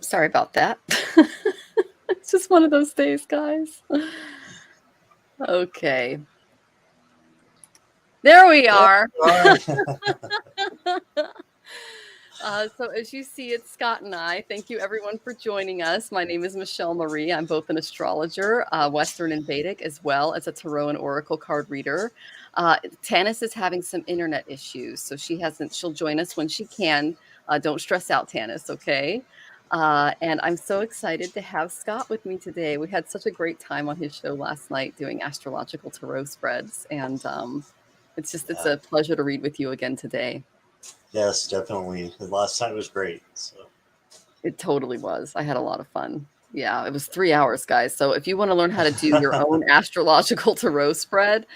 Sorry about that. It's just one of those days, guys. Okay. There we There are. you are. So as you see, it's Scott and I. Thank you everyone for joining us. My name is Michelle Marie. I'm both an astrologer, Western and Vedic, as well as a tarot and oracle card reader. Tanys is having some internet issues, so she'll join us when she can. Don't stress out, Tanys, okay? And I'm so excited to have Scott with me today. We had such a great time on his show last night doing astrological tarot spreads, and it's Yeah. a pleasure to read with you again today. Yes, definitely. The last time was great. So It totally was. I had a lot of fun. Yeah, it was 3 hours, guys. So if you want to learn how to do your own astrological tarot spread,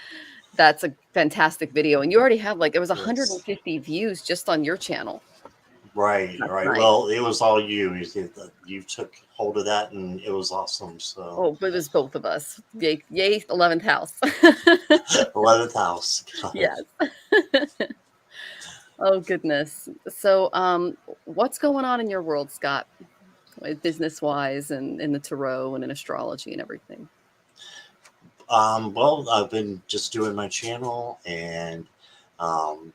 that's a fantastic video. And you already have it was yes. 150 views just on your channel Right, last right. night. Well, it was all you. You took hold of that, and it was awesome. So, Oh, but it was both of us. Yay, yay, 11th house. 11th house. God. Yes. Oh, goodness. So, what's going on in your world, Scott, business wise and in the tarot and in astrology and everything? Well, I've been just doing my channel, and um,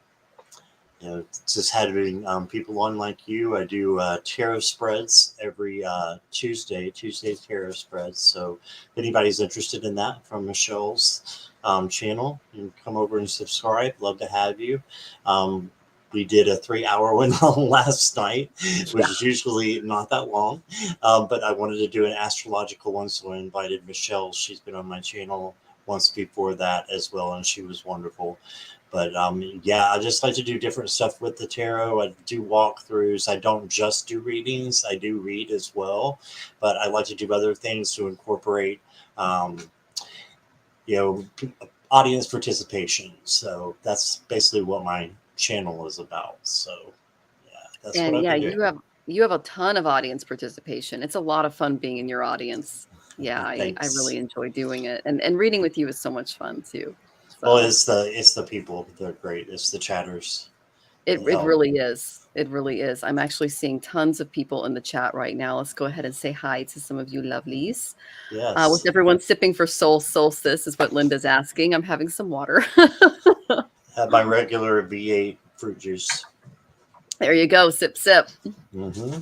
just having people on like you. I do tarot spreads every Tuesday tarot spreads. So if anybody's interested in that from Michelle's channel, you can come over and subscribe. Love to have you. Um, we did a 3 hour one last night, which Yeah. is usually not that long. But I wanted to do an astrological one, so I invited Michelle. She's been on my channel once before that as well, and she was wonderful. But yeah, I just like to do different stuff with the tarot. I do walkthroughs. I don't just do readings. I do read as well, but I like to do other things to incorporate, um, you know, audience participation. So that's basically what my channel is about. So yeah, that's what And I've yeah, been doing. you have a ton of audience participation. It's a lot of fun being in your audience. Yeah, I really Thanks. enjoy doing it. And reading with you is so much fun too. Well, So it's the people. They're great. It's the chatters. They it help. really is. It really is. I'm actually seeing tons of people in the chat right now. Let's go ahead and say hi to some of you lovelies. With Yes. everyone sipping for soul solstice is what Linda's asking. I'm having some water. Have my regular V8 fruit juice. There you go. Sip, sip. Mm-hmm.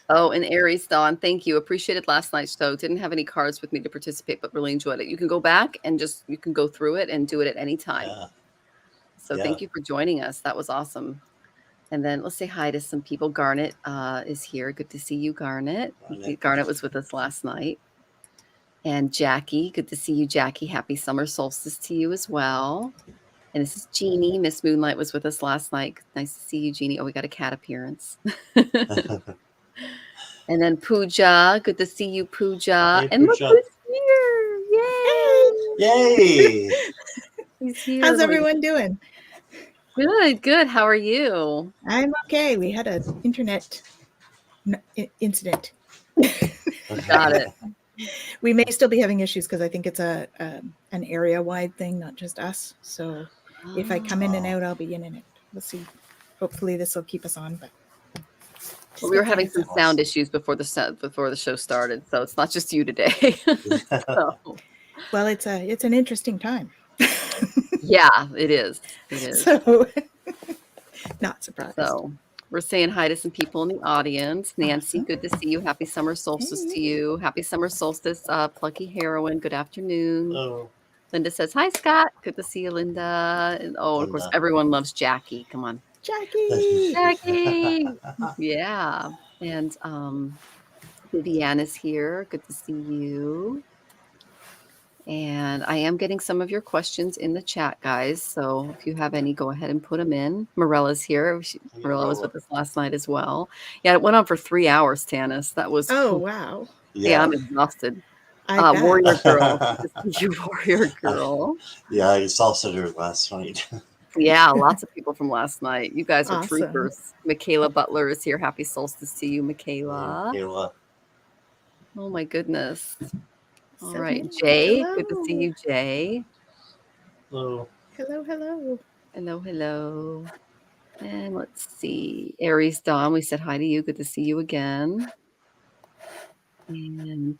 Oh, and Aries Dawn, thank you. Appreciated last night's show. Didn't have any cards with me to participate, but really enjoyed it. You can go back and you can go through it and do it at any time. Yeah. So Yeah. thank you for joining us. That was awesome. And then let's say hi to some people. Garnet is here. Good to see you, Garnet. Garnet was with us last night. And Jackie, good to see you, Jackie. Happy summer solstice to you as well. And this is Jeannie. Miss Moonlight was with us last night. Nice to see you, Jeannie. Oh, we got a cat appearance. And then Pooja, good to see you, Pooja. Hey, And look Pooja. who's here. Hey, Yay! He's here. how's everyone doing? Good, good. How are you? I'm okay. We had an internet incident. Got it. We may still be having issues because I think it's an area-wide thing, not just us. So if I come in and out, I'll be in and out. We'll see. Hopefully this will keep us on. But Well, we were having some sound issues before the show started, so it's not just you today. So, well, it's an interesting time. yeah, it is. It is. So not surprised. So we're saying hi to some people in the audience. Nancy, Awesome. good to see you. Happy summer solstice to you. Happy summer solstice, Plucky Heroine. Good afternoon. Oh, Linda says, hi, Scott. Good to see you, Linda. And of course, everyone loves Jackie. Come on. Jackie. Jackie. Yeah. And Vivian is here. Good to see you. And I am getting some of your questions in the chat, guys. So if you have any, go ahead and put them in. Morella's here. Morella was with us last night as well. Yeah, it went on for 3 hours, Tanys. That was... Oh, wow. Yeah, I'm exhausted. I bet. Warrior Girl. You Warrior Girl. Yeah, I saw her last night. Yeah, lots of people from last night. You guys are Awesome. troopers. Michaela Butler is here. Happy solstice to you, Michaela. Michaela. Oh, my goodness. All right, Hello. Jay. Good to see you, Jay. Hello. Hello, hello. Hello, hello. And let's see. Aries Dawn, we said hi to you. Good to see you again. And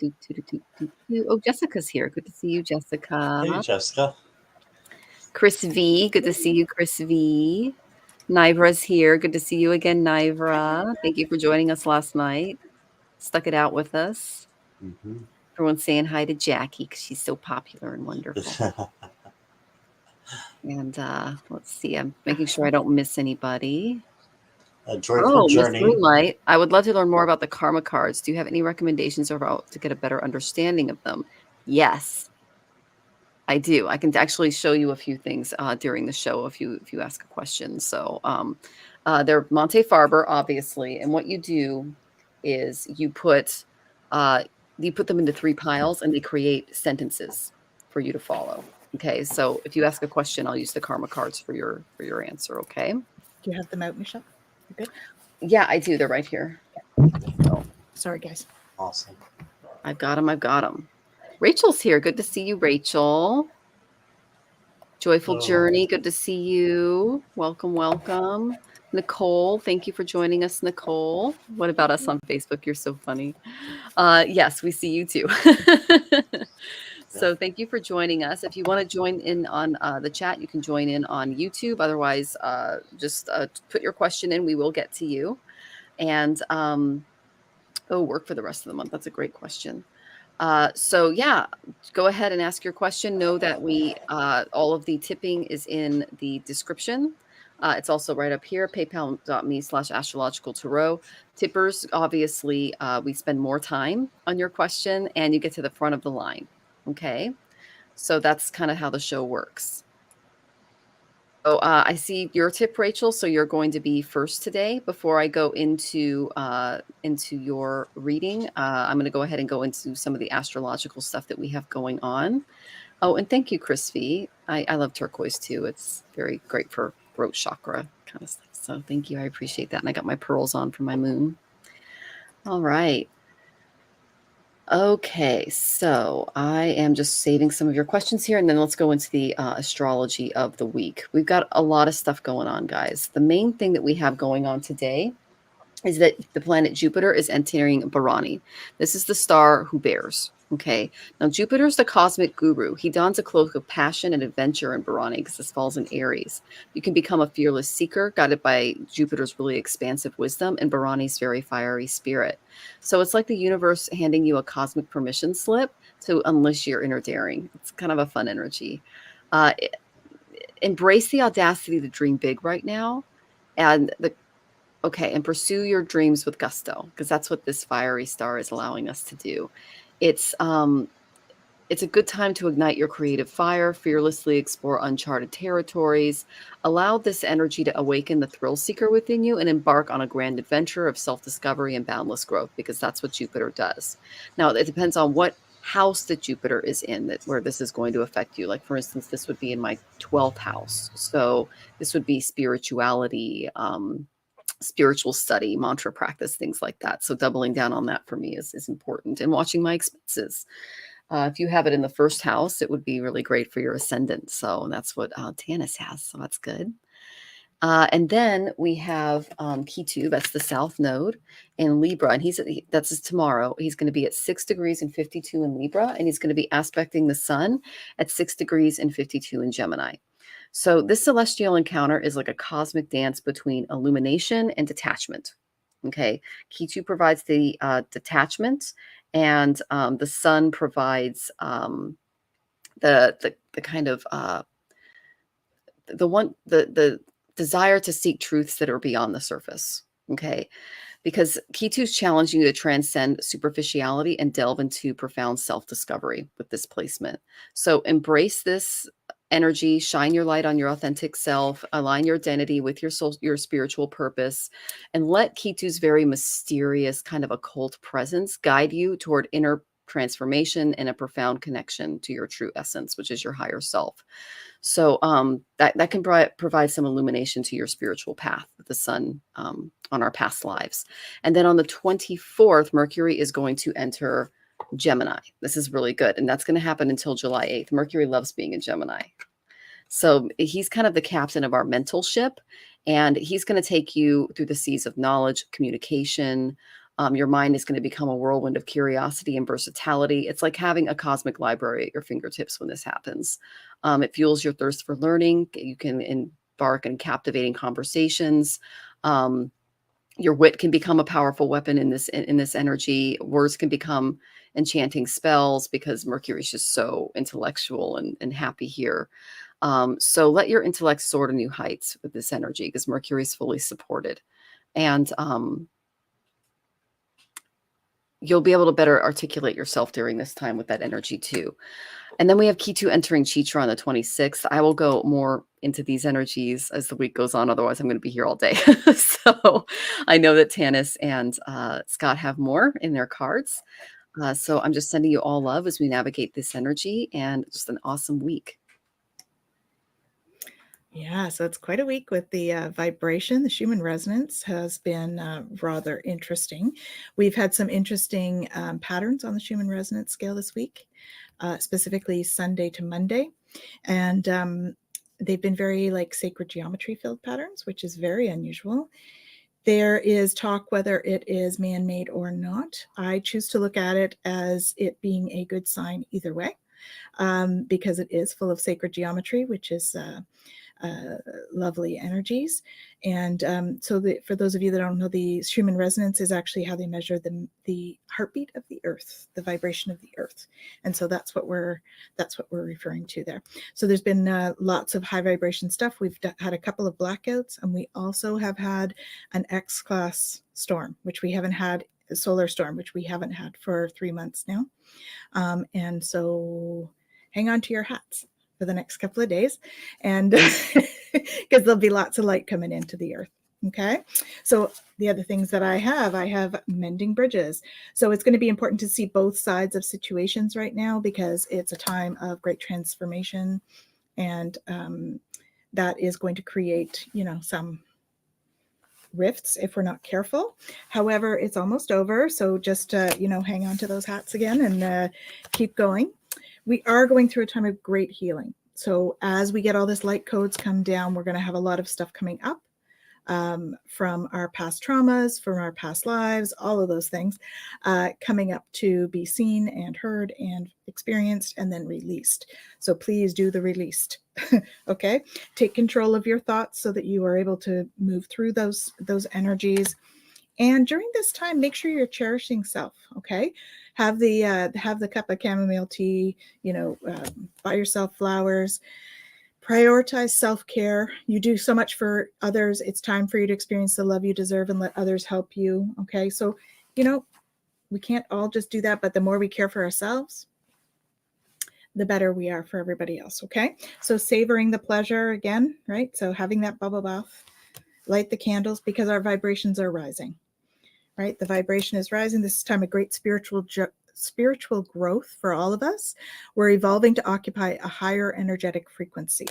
oh, Jessica's here. Good to see you, Jessica. Hey, Jessica. Chris V. Good to see you, Chris V. Nivra's here. Good to see you again, Nivra. Thank you for joining us last night. Stuck it out with us. Mm-hmm. Everyone's saying hi to Jackie because she's so popular and wonderful. And let's see. I'm making sure I don't miss anybody. A joyful Miss journey. Moonlight. I would love to learn more about the karma cards. Do you have any recommendations about to get a better understanding of them? Yes, I do. I can actually show you a few things during the show if you ask a question. So they're Monte Farber, obviously, and what you do is you put them into 3 piles and they create sentences for you to follow. Okay, so if you ask a question, I'll use the karma cards for your answer. Okay. Do you have them out, Michelle? You good? Yeah, I do. They're right here. Oh, sorry, guys. Awesome. I've got them. Rachel's here. Good to see you, Rachel. Joyful Journey. Good to see you. Welcome. Nicole, thank you for joining us, Nicole. What about us on Facebook? You're so funny. Yes, we see you too. So thank you for joining us. If you want to join in on the chat, you can join in on YouTube. Otherwise, just put your question in. We will get to you. And work for the rest of the month. That's a great question. So yeah, go ahead and ask your question. Know that all of the tipping is in the description. It's also right up here, paypal.me/astrologicaltarot. Tippers, obviously, we spend more time on your question and you get to the front of the line. Okay. So that's kind of how the show works. So I see your tip, Rachel. So you're going to be first today. Before I go into your reading, I'm going to go ahead and go into some of the astrological stuff that we have going on. Oh, and thank you, Chris V. I love turquoise too. It's very great for throat chakra kind of stuff. So thank you. I appreciate that. And I got my pearls on for my moon. All right. Okay, so I am just saving some of your questions here, and then let's go into the astrology of the week. We've got a lot of stuff going on, guys. The main thing that we have going on today is that the planet Jupiter is entering Bharani. This is the star who bears. Okay. Now, Jupiter's the cosmic guru. He dons a cloak of passion and adventure in Bharani because this falls in Aries. You can become a fearless seeker, guided by Jupiter's really expansive wisdom and Bharani's very fiery spirit. So it's like the universe handing you a cosmic permission slip to unleash your inner daring. It's kind of a fun energy. Embrace the audacity to dream big right now. And pursue your dreams with gusto, because that's what this fiery star is allowing us to do. It's a good time to ignite your creative fire, fearlessly explore uncharted territories, allow this energy to awaken the thrill seeker within you and embark on a grand adventure of self-discovery and boundless growth, because that's what Jupiter does. Now, it depends on what house that Jupiter is in where this is going to affect you. Like, for instance, this would be in my 12th house. So this would be spirituality, spiritual study, mantra practice, things like that. So doubling down on that for me is important, and watching my expenses. If you have it in the first house, it would be really great for your ascendant. So that's what Tanys has. So that's good. And then we have Ketu, that's the south node in Libra. And that's tomorrow. He's going to be at 6 degrees and 52 in Libra. And he's going to be aspecting the sun at 6 degrees and 52 in Gemini. So this celestial encounter is like a cosmic dance between illumination and detachment. Okay. Ketu provides the detachment, and the sun provides the kind of the desire to seek truths that are beyond the surface. Okay. Because Ketu is challenging you to transcend superficiality and delve into profound self-discovery with this placement. So embrace this energy, shine your light on your authentic self, align your identity with your soul, your spiritual purpose, and let Ketu's very mysterious kind of occult presence guide you toward inner transformation and a profound connection to your true essence, which is your higher self. So that can provide some illumination to your spiritual path with the sun on our past lives. And then on the 24th, Mercury is going to enter Gemini. This is really good. And that's going to happen until July 8th. Mercury loves being in Gemini. So he's kind of the captain of our mental ship, and he's going to take you through the seas of knowledge, communication, Your mind is going to become a whirlwind of curiosity and versatility. It's like having a cosmic library at your fingertips when this happens. It fuels your thirst for learning. You can embark in captivating conversations. Your wit can become a powerful weapon in this energy. Words can become enchanting spells because Mercury is just so intellectual and happy here. So let your intellect soar to new heights with this energy because Mercury is fully supported. And you'll be able to better articulate yourself during this time with that energy too. And then we have Ketu entering Chitra on the 26th. I will go more into these energies as the week goes on. Otherwise, I'm going to be here all day. So I know that Tanys and Scott have more in their cards. So I'm just sending you all love as we navigate this energy, and just an awesome week. Yeah, so it's quite a week with the vibration. The Schumann resonance has been rather interesting. We've had some interesting patterns on the Schumann resonance scale this week, specifically Sunday to Monday. And they've been very like sacred geometry filled patterns, which is very unusual. There is talk whether it is man-made or not. I choose to look at it as it being a good sign either way, because it is full of sacred geometry, which is lovely energies. And so for those of you that don't know, the Schumann resonance is actually how they measure the heartbeat of the earth, the vibration of the earth. And so that's what we're referring to there. So there's been lots of high vibration stuff. We've had a couple of blackouts, and we also have had an X-class storm, which we haven't had, a solar storm, which we haven't had for 3 months now. And so hang on to your hats for the next couple of days, and because there'll be lots of light coming into the earth. Okay, so the other things that I have mending bridges. So it's going to be important to see both sides of situations right now, because it's a time of great transformation, and that is going to create, some rifts if we're not careful. However, it's almost over, so just hang on to those hats again and keep going. We are going through a time of great healing. So as we get all this light codes come down, we're going to have a lot of stuff coming up from our past traumas, from our past lives, all of those things coming up to be seen and heard and experienced and then released. So please do the released. Okay, take control of your thoughts so that you are able to move through those energies. And during this time, make sure you're cherishing self. Okay, have the cup of chamomile tea. Buy yourself flowers. Prioritize self-care. You do so much for others. It's time for you to experience the love you deserve and let others help you. Okay, so we can't all just do that, but the more we care for ourselves, the better we are for everybody else. Okay, so savoring the pleasure again, right? So having that bubble bath, light the candles, because our vibrations are rising. Right? The vibration is rising. This is time of great spiritual growth for all of us. We're evolving to occupy a higher energetic frequency.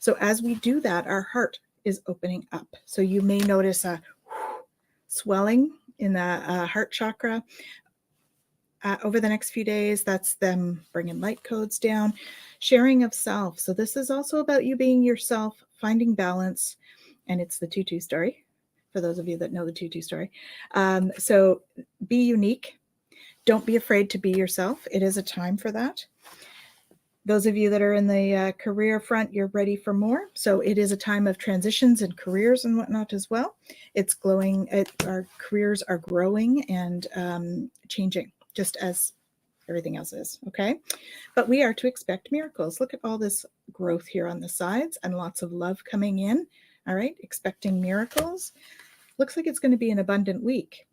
So as we do that, our heart is opening up. So you may notice a swelling in the heart chakra over the next few days. That's them bringing light codes down. Sharing of self. So this is also about you being yourself, finding balance. And it's the tutu story, for those of you that know the tutu story. So be unique. Don't be afraid to be yourself. It is a time for that. Those of you that are in the career front, you're ready for more. So it is a time of transitions and careers and whatnot as well. It's glowing. Our careers are growing and changing, just as everything else is. Okay. But we are to expect miracles. Look at all this growth here on the sides and lots of love coming in. All right. Expecting miracles. Looks like it's going to be an abundant week.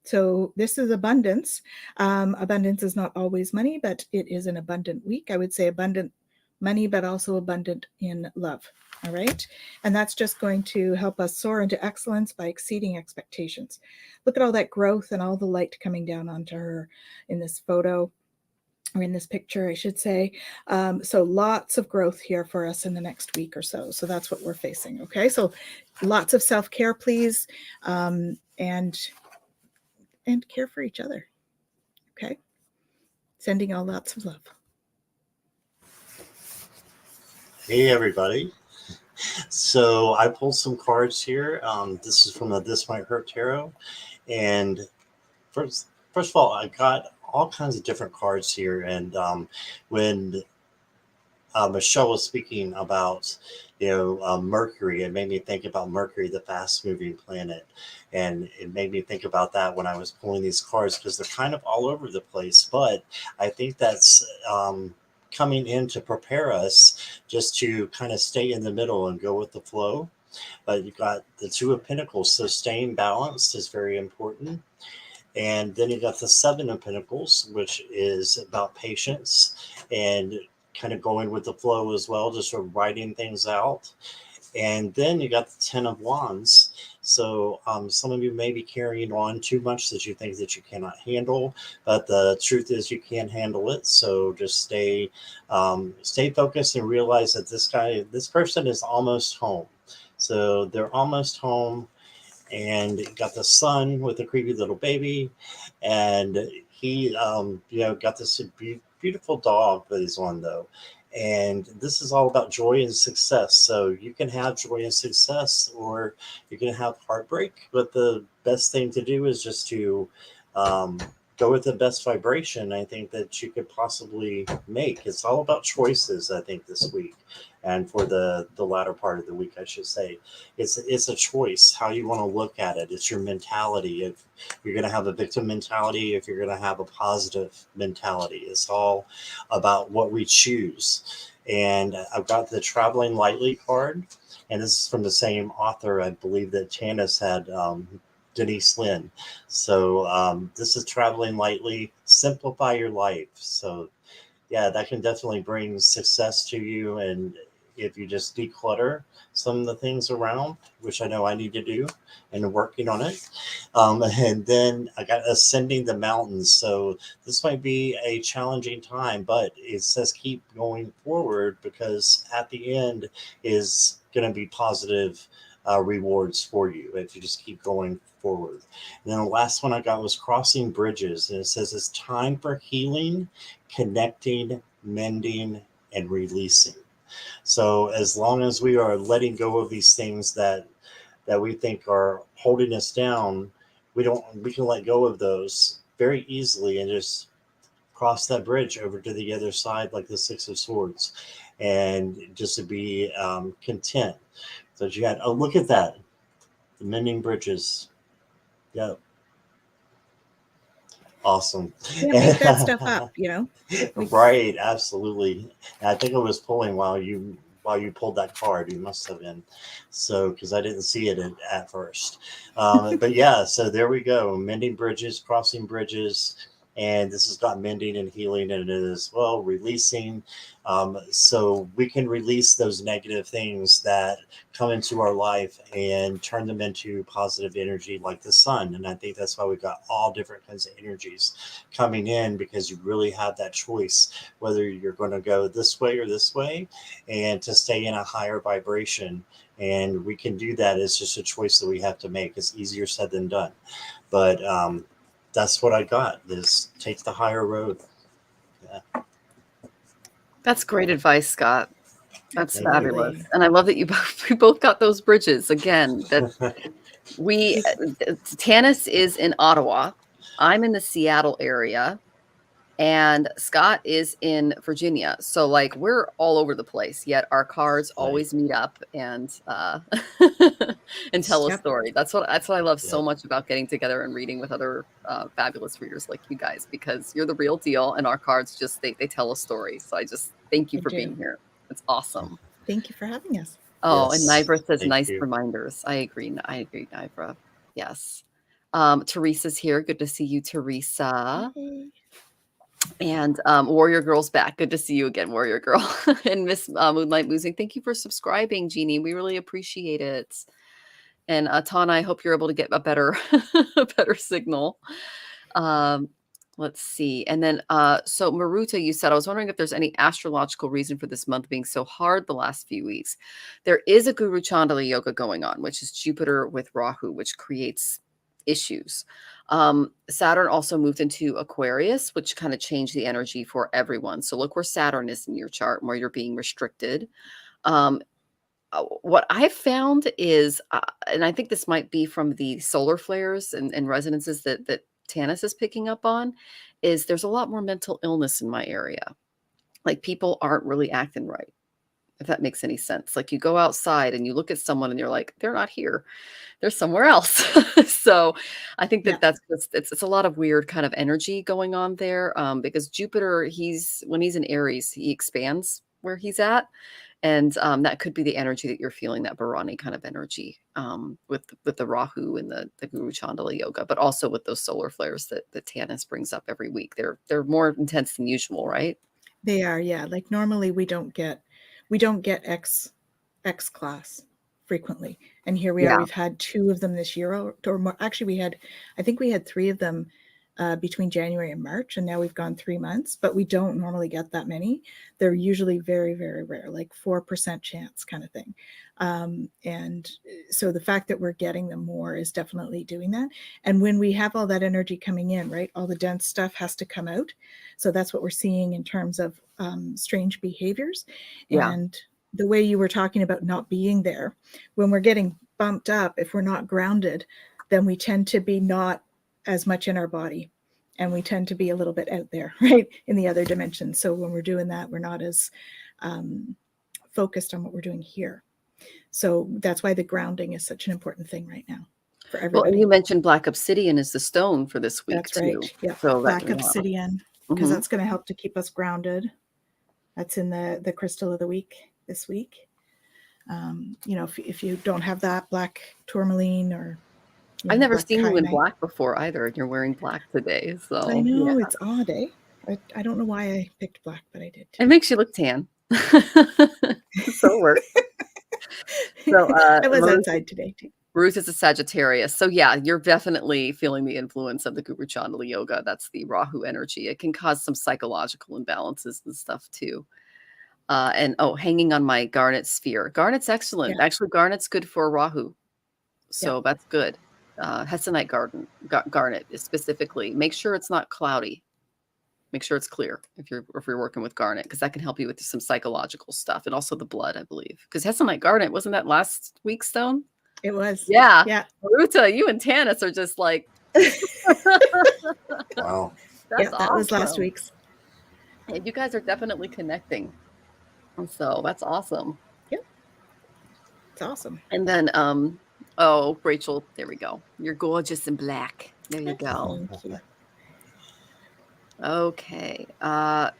So this is abundance. Abundance is not always money, but it is an abundant week. I would say abundant money, but also abundant in love. All right. And that's just going to help us soar into excellence by exceeding expectations. Look at all that growth and all the light coming down onto her in this photo, or in this picture, I should say. So lots of growth here for us in the next week or so. So that's what we're facing. Okay. So lots of self-care, please. And care for each other. Okay. Sending all lots of love. Hey, everybody. So I pulled some cards here. This is from the This Might Hurt Tarot. And First of all, I got all kinds of different cards here, and when Michelle was speaking about, Mercury. It made me think about Mercury, the fast-moving planet, and it made me think about that when I was pulling these cards because they're kind of all over the place. But I think that's coming in to prepare us just to kind of stay in the middle and go with the flow. But you got the Two of Pentacles, so staying balanced is very important. And then you got the Seven of Pentacles, which is about patience and kind of going with the flow as well, just sort of writing things out. And then you got the Ten of Wands. So some of you may be carrying on too much that you think that you cannot handle, but the truth is you can handle it. So just stay focused and realize that this person is almost home. So they're almost home, and you got the Sun with a creepy little baby, and he got this beautiful dog that he's on though. And this is all about joy and success. So you can have joy and success, or you can have heartbreak. But the best thing to do is just to um, go with the best vibration I think that you could possibly make. It's all about choices, I think, this week. And for the latter part of the week, I should say, it's a choice how you want to look at it. It's your mentality. If you're going to have a victim mentality, if you're going to have a positive mentality, it's all about what we choose. And I've got the Traveling Lightly card, and this is from the same author, I believe, that Tanys had, Denise Lynn. So this is Traveling Lightly, simplify your life. So yeah, that can definitely bring success to you. And if you just declutter some of the things around, which I know I need to do and working on it. And then I got Ascending the Mountains. So this might be a challenging time, but it says keep going forward because at the end is going to be positive rewards for you if you just keep going forward. And then the last one I got was Crossing Bridges. And it says it's time for healing, connecting, mending, and releasing. So as long as we are letting go of these things that we think are holding us down, we can let go of those very easily and just cross that bridge over to the other side, like the Six of Swords, and just to be content. So you had, oh, look at that, the mending bridges. Yeah, awesome. Yeah, make that stuff up, Right, absolutely. And I think I was pulling while you pulled that card. You must have been, so because I didn't see it at first. But yeah, so there we go. Mending bridges, crossing bridges, and this has got mending and healing in it as well. Releasing, so we can release those negative things that come into our life and turn them into positive energy, like the sun. And I think that's why we've got all different kinds of energies coming in, because you really have that choice whether you're going to go this way or this way, and to stay in a higher vibration. And we can do that. It's just a choice that we have to make. It's easier said than done, but that's what I got, is take the higher road. Yeah. That's great advice, Scott. That's fabulous. Absolutely. And I love that we both got those bridges again. That Tannis is in Ottawa. I'm in the Seattle area, and Scott is in Virginia. So like we're all over the place, yet our cards always meet up and and tell a Yep. story. That's what I love so Yep. much about getting together and reading with other fabulous readers like you guys, because you're the real deal and our cards just they tell a story. So I just thank you They for do. being here. It's awesome. Thank you for having us. Oh, and Yes, Nivra says thank nice you. reminders. I agree, Nivra. Yes. Teresa's here. Good to see you, Teresa. Yay. And Warrior Girl's back. Good to see you again, Warrior Girl. And Miss Moonlight Moosing, thank you for subscribing, Jeannie. We really appreciate it. And Tana, I hope you're able to get a better a better signal. Let's see. And then so Maruta, you said, I was wondering if there's any astrological reason for this month being so hard the last few weeks. There is a Guru Chandala yoga going on, which is Jupiter with Rahu, which creates issues. Saturn also moved into Aquarius, which kind of changed the energy for everyone. So look where Saturn is in your chart, where you're being restricted. What I've found is, and I think this might be from the solar flares and resonances that Tanys is picking up on is there's a lot more mental illness in my area. Like people aren't really acting right, if that makes any sense. Like you go outside and you look at someone and you're like, they're not here. They're somewhere else. So I think Yeah. that that's just, it's a lot of weird kind of energy going on there. Because Jupiter, when he's in Aries, he expands where he's at. And that could be the energy that you're feeling, that Bharani kind of energy, with the Rahu and the Guru Chandala yoga, but also with those solar flares that Tannis brings up every week. They're more intense than usual, right? They are, yeah. Like normally we don't get X class frequently, and here we are. Yeah. We've had 2 of them this year, or more. Actually, I think we had 3 of them between January and March, and now we've gone 3 months. But we don't normally get that many. They're usually very, very rare, like 4% chance kind of thing. And so the fact that we're getting them more is definitely doing that. And when we have all that energy coming in, right, all the dense stuff has to come out. So that's what we're seeing in terms of strange behaviors. Yeah. And the way you were talking about not being there, when we're getting bumped up, if we're not grounded, then we tend to be not as much in our body, and we tend to be a little bit out there, right, in the other dimensions. So when we're doing that, we're not as focused on what we're doing here. So that's why the grounding is such an important thing right now for everybody. Well, and you mentioned black obsidian is the stone for this week. That's right. Yeah, so black obsidian, because that's going to help to keep us grounded. That's in the crystal of the week this week. If you don't have that, black tourmaline, or I've never seen you in black before either, and you're wearing black today. So I know it's odd, eh? I don't know why I picked black, but I did too. It makes you look tan. So it works. So I was outside today too. Ruth is a Sagittarius. So yeah, you're definitely feeling the influence of the Guru Chandala yoga. That's the Rahu energy. It can cause some psychological imbalances and stuff too. Hanging on my garnet sphere. Garnet's excellent. Yeah. Actually, garnet's good for Rahu. So that's good. Hessonite garnet is specifically. Make sure it's not cloudy. Make sure it's clear if you're working with garnet, because that can help you with some psychological stuff, and also the blood, I believe. Because Hessonite garnet, wasn't that last week's stone? It was. Yeah. Yeah. Ruta, you and Tannis are just like wow. That awesome. Was last week's. And you guys are definitely connecting. So that's awesome. Yep. It's awesome. And then Rachel, there we go. You're gorgeous in black. There you go. Thank you. Okay. I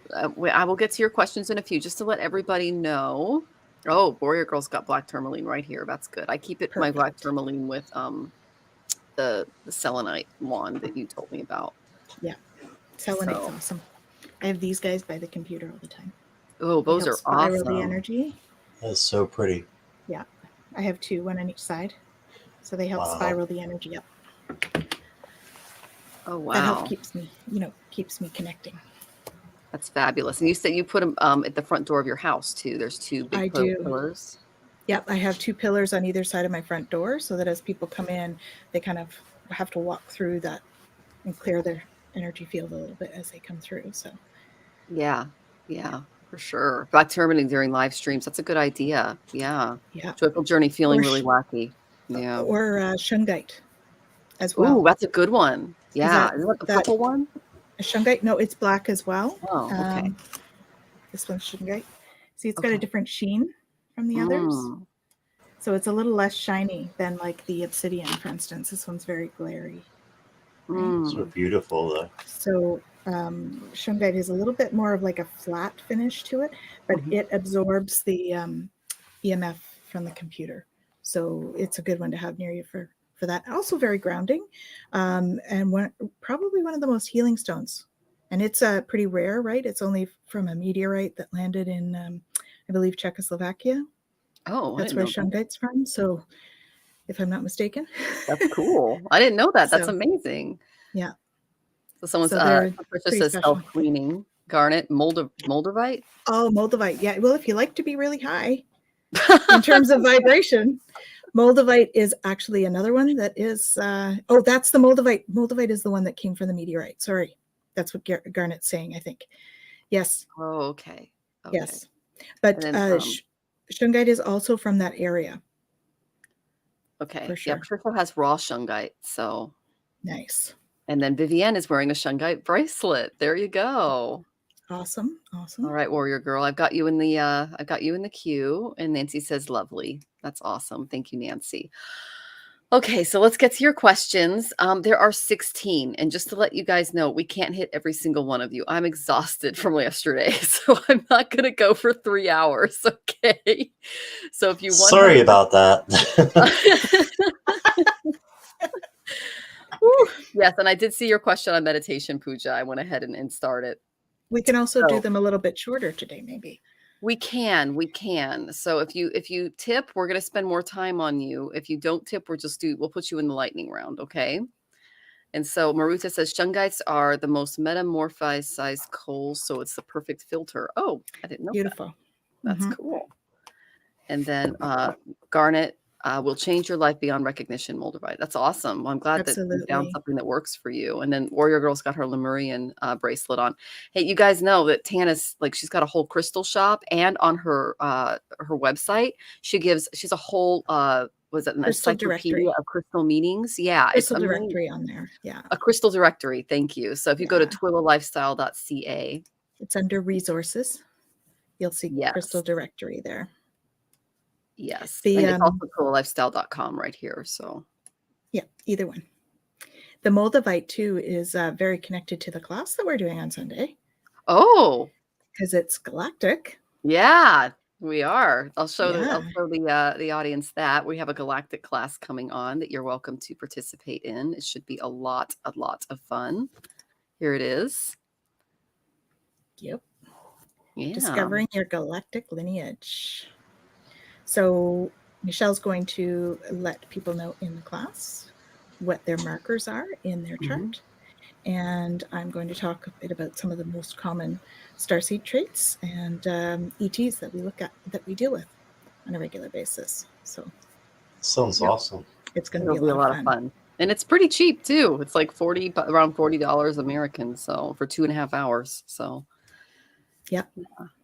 will get to your questions in a few, just to let everybody know. Oh, Warrior Girl's got black tourmaline right here. That's good. I keep it my black tourmaline with the selenite wand that you told me about. Yeah. Selenite's awesome. I have these guys by the computer all the time. Oh, those are awesome. The energy. That's so pretty. Yeah. I have 2, one on each side. So they help spiral the energy up. Oh, wow. That help keeps me connecting. That's fabulous. And you said you put them at the front door of your house too. There's 2 big pillars. Yep, I have 2 pillars on either side of my front door, so that as people come in, they kind of have to walk through that and clear their energy field a little bit as they come through. So yeah, for sure. Black tourmaline during live streams. That's a good idea. Yeah. Joyful journey, feeling really wacky. Yeah. Or shungite as well. Ooh, that's a good one. Yeah. Is that the purple one? Shungite? No, it's black as well. Oh, okay. This one's shungite. See, it's got a different sheen from the others. So it's a little less shiny than like the obsidian, for instance. This one's very glary. Right? So beautiful, though. So shungite is a little bit more of like a flat finish to it, but it absorbs the EMF from the computer. So it's a good one to have near you for that. Also very grounding, and probably one of the most healing stones. And it's pretty rare, right? It's only from a meteorite that landed in, I believe, Czechoslovakia. Oh, that's where shungite's from. So, if I'm not mistaken. That's cool. I didn't know that. That's amazing. Yeah. So someone's Patricia says self-cleaning garnet moldavite. Oh, moldavite. Yeah. Well, if you like to be really high in terms of vibration, moldavite is actually another one that is. That's the moldavite. Moldavite is the one that came from the meteorite. Sorry. That's what Garnet's saying, I think. Yes. Oh, okay. Yes. But shungite is also from that area. Okay. For sure. Yeah, Patricia has raw shungite, so. Nice. And then Vivian is wearing a shungite bracelet. There you go. Awesome. Awesome. All right, warrior girl. I've got you in the queue. And Nancy says lovely. That's awesome. Thank you, Nancy. Okay, so let's get to your questions. There are 16. And just to let you guys know, we can't hit every single one of you. I'm exhausted from yesterday, so I'm not going to go for 3 hours. Okay. So if you want. Sorry about that. Yes, and I did see your question on meditation, Pooja. I went ahead and started. We can also do them a little bit shorter today, maybe. We can. So if you tip, we're going to spend more time on you. If you don't tip, we'll put you in the lightning round, okay? And so Maruta says shungites are the most metamorphized size coals, so it's the perfect filter. Oh, I didn't know. Beautiful. That's cool. And then garnet will change your life beyond recognition, Moldavite. That's awesome. Well, I'm glad that you found something that works for you. And then Warrior Girl's got her Lemurian bracelet on. Hey, you guys know that Tanys, she's got a whole crystal shop, and on her website, she's a whole was it an encyclopedia of crystal meanings? Yeah, crystal directory on there. Yeah, a crystal directory. Thank you. So if you go to twillalifestyle.ca, it's under resources. You'll see crystal directory there. Yes. And it's also twillalifestyle.com right here. So yeah, either one. The Moldavite too is very connected to the class that we're doing on Sunday. Oh, because it's galactic. Yeah, we are. I'll show the audience that we have a galactic class coming on that you're welcome to participate in. It should be a lot of fun. Here it is. Yep. Yeah. Discovering your galactic lineage. So Michelle's going to let people know in the class what their markers are in their chart. And I'm going to talk a bit about some of the most common starseed traits and ETs that we look at, that we deal with on a regular basis. So sounds awesome. It's going to be a lot of fun. And it's pretty cheap too. It's like around $40 American. So for 2.5 hours. So yeah,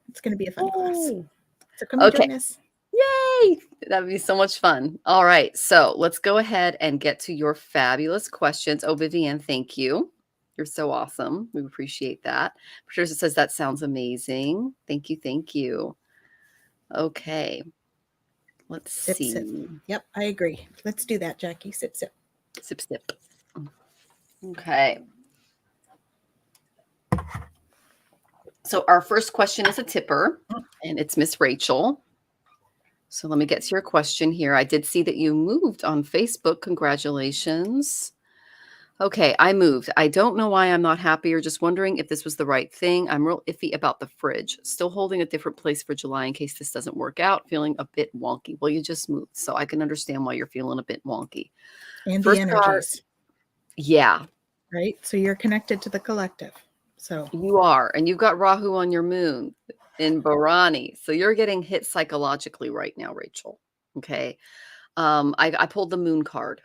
it's going to be a fun class. So come and join us. Yay! That would be so much fun. All right. So let's go ahead and get to your fabulous questions. Oh, Vivian, thank you. You're so awesome. We appreciate that. Patricia says that sounds amazing. Thank you. Thank you. Okay. Let's see. Sip. Yep, I agree. Let's do that, Jackie. Sip. Sip. Okay. So our first question is a tipper, and it's Miss Rachel. So let me get to your question here. I did see that you moved on Facebook. Congratulations. Okay, I moved. I don't know why I'm not happy, or just wondering if this was the right thing. I'm real iffy about the fridge. Still holding a different place for July in case this doesn't work out. Feeling a bit wonky. Well, you just moved, so I can understand why you're feeling a bit wonky. And the energies. Yeah. Right? So you're connected to the collective. So you are. And you've got Rahu on your moon in Bharani. So you're getting hit psychologically right now, Rachel. Okay. I pulled the moon card.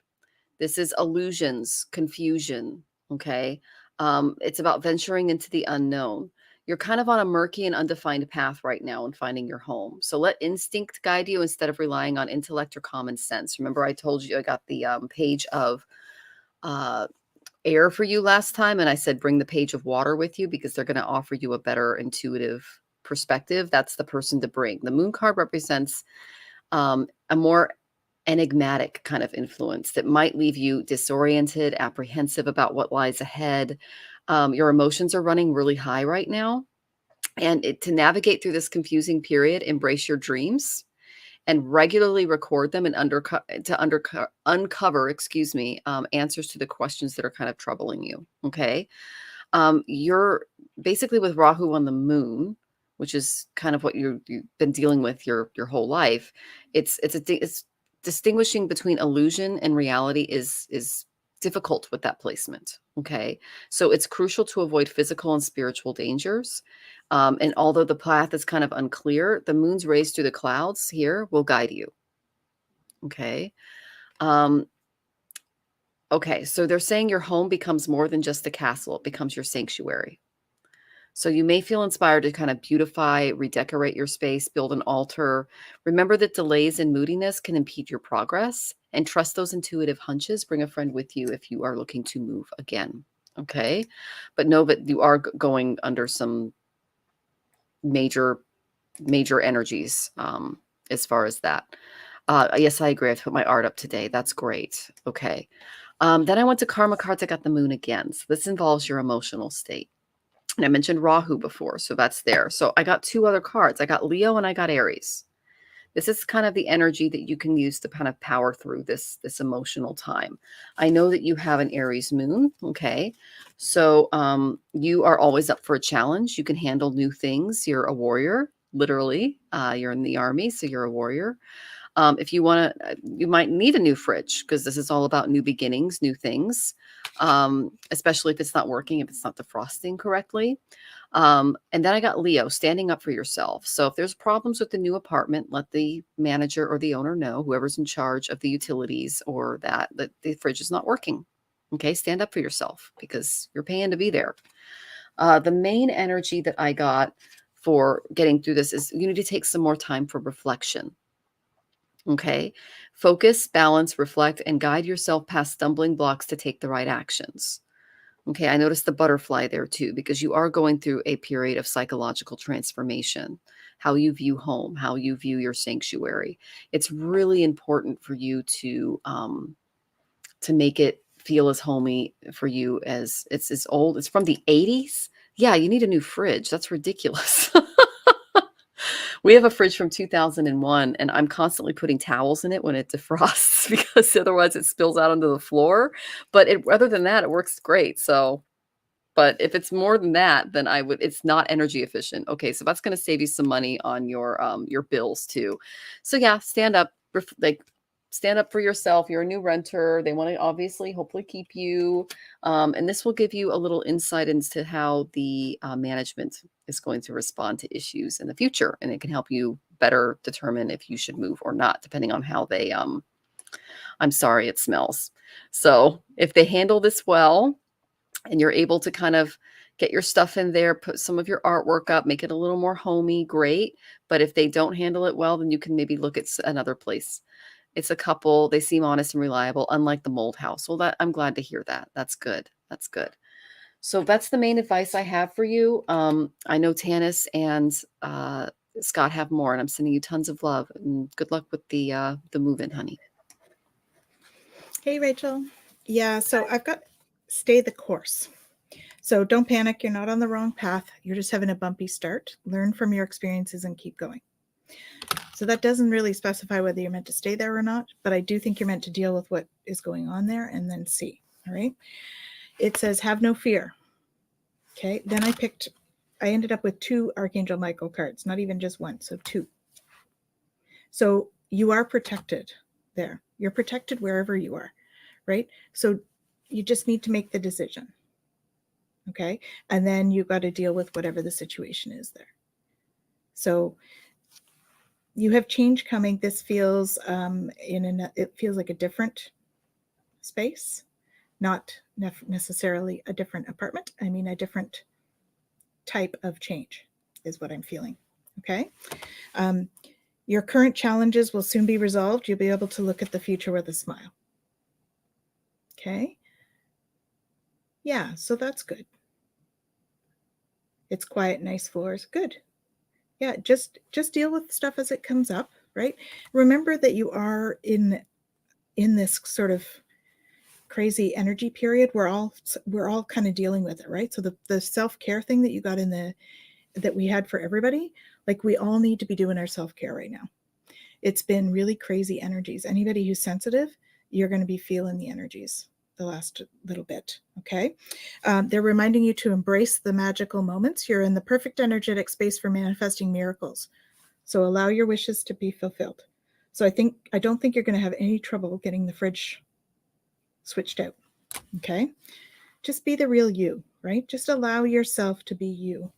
This is illusions, confusion. Okay. It's about venturing into the unknown. You're kind of on a murky and undefined path right now in finding your home. So let instinct guide you instead of relying on intellect or common sense. Remember, I told you I got the page of air for you last time. And I said, bring the page of water with you because they're going to offer you a better intuitive perspective. That's the person to bring. The moon card represents a more enigmatic kind of influence that might leave you disoriented, apprehensive about what lies ahead. Your emotions are running really high right now. And to navigate through this confusing period, embrace your dreams and regularly record them and uncover, answers to the questions that are kind of troubling you. Okay. You're basically with Rahu on the moon, which is kind of what you've been dealing with your whole life. It's distinguishing between illusion and reality is difficult with that placement. Okay. So it's crucial to avoid physical and spiritual dangers. And although the path is kind of unclear, the moon's rays through the clouds here will guide you. Okay. Okay. So they're saying your home becomes more than just a castle. It becomes your sanctuary. So you may feel inspired to kind of beautify, redecorate your space, build an altar. Remember that delays and moodiness can impede your progress, and trust those intuitive hunches. Bring a friend with you if you are looking to move again. Okay. But know that you are going under some major energies as far as that. Yes, I agree. I've put my art up today. That's great. Okay. Then I went to Karma Cards. I got the moon again. So this involves your emotional state. And I mentioned Rahu before, so that's there. So I got 2 other cards. I got Leo and I got Aries. This is kind of the energy that you can use to kind of power through this emotional time. I know that you have an Aries moon, okay? So you are always up for a challenge. You can handle new things. You're a warrior, literally. You're in the army, so you're a warrior. If you want to, you might need a new fridge because this is all about new beginnings, new things, especially if it's not working, if it's not defrosting correctly. And then I got Leo, standing up for yourself. So if there's problems with the new apartment, let the manager or the owner know, whoever's in charge of the utilities or that the fridge is not working. Okay, stand up for yourself because you're paying to be there. The main energy that I got for getting through this is you need to take some more time for reflection. Okay. Focus, balance, reflect, and guide yourself past stumbling blocks to take the right actions. Okay. I noticed the butterfly there too, because you are going through a period of psychological transformation, how you view home, how you view your sanctuary. It's really important for you to make it feel as homey for you as it's as old. It's from the 80s. Yeah. You need a new fridge. That's ridiculous. We have a fridge from 2001, and I'm constantly putting towels in it when it defrosts because otherwise it spills out onto the floor. But other than that, it works great. So, but if it's more than that, then it's not energy efficient. Okay, so that's going to save you some money on your bills too. So yeah, stand up, stand up for yourself. You're a new renter. They want to obviously, hopefully keep you. And this will give you a little insight into how the management is going to respond to issues in the future. And it can help you better determine if you should move or not, depending on how they, I'm sorry, it smells. So if they handle this well and you're able to kind of get your stuff in there, put some of your artwork up, make it a little more homey, great. But if they don't handle it well, then you can maybe look at another place. It's a couple. They seem honest and reliable, unlike the mold house. Well, I'm glad to hear that. That's good. That's good. So that's the main advice I have for you. I know Tanys and Scott have more, and I'm sending you tons of love and good luck with the move-in, honey. Hey, Rachel. Yeah, so I've got stay the course. So don't panic. You're not on the wrong path. You're just having a bumpy start. Learn from your experiences and keep going. So that doesn't really specify whether you're meant to stay there or not, but I do think you're meant to deal with what is going on there and then see. All right. It says, have no fear. Okay. Then I ended up with 2 Archangel Michael cards, not even just one. So 2. So you are protected there. You're protected wherever you are. Right. So you just need to make the decision. Okay. And then you got to deal with whatever the situation is there. So you have change coming. This feels it feels like a different space, not necessarily a different apartment. I mean, a different type of change is what I'm feeling. Okay. Your current challenges will soon be resolved. You'll be able to look at the future with a smile. Okay. Yeah. So that's good. It's quiet, nice floors. Good. Yeah, just deal with stuff as it comes up, right? Remember that you are in this sort of crazy energy period. We're all kind of dealing with it, right? So the self-care thing that you got that we had for everybody, like we all need to be doing our self-care right now. It's been really crazy energies. Anybody who's sensitive, you're going to be feeling the energies the last little bit. Okay. They're reminding you to embrace the magical moments. You're in the perfect energetic space for manifesting miracles. So allow your wishes to be fulfilled. So I don't think you're going to have any trouble getting the fridge switched out. Okay. Just be the real you, right? Just allow yourself to be you.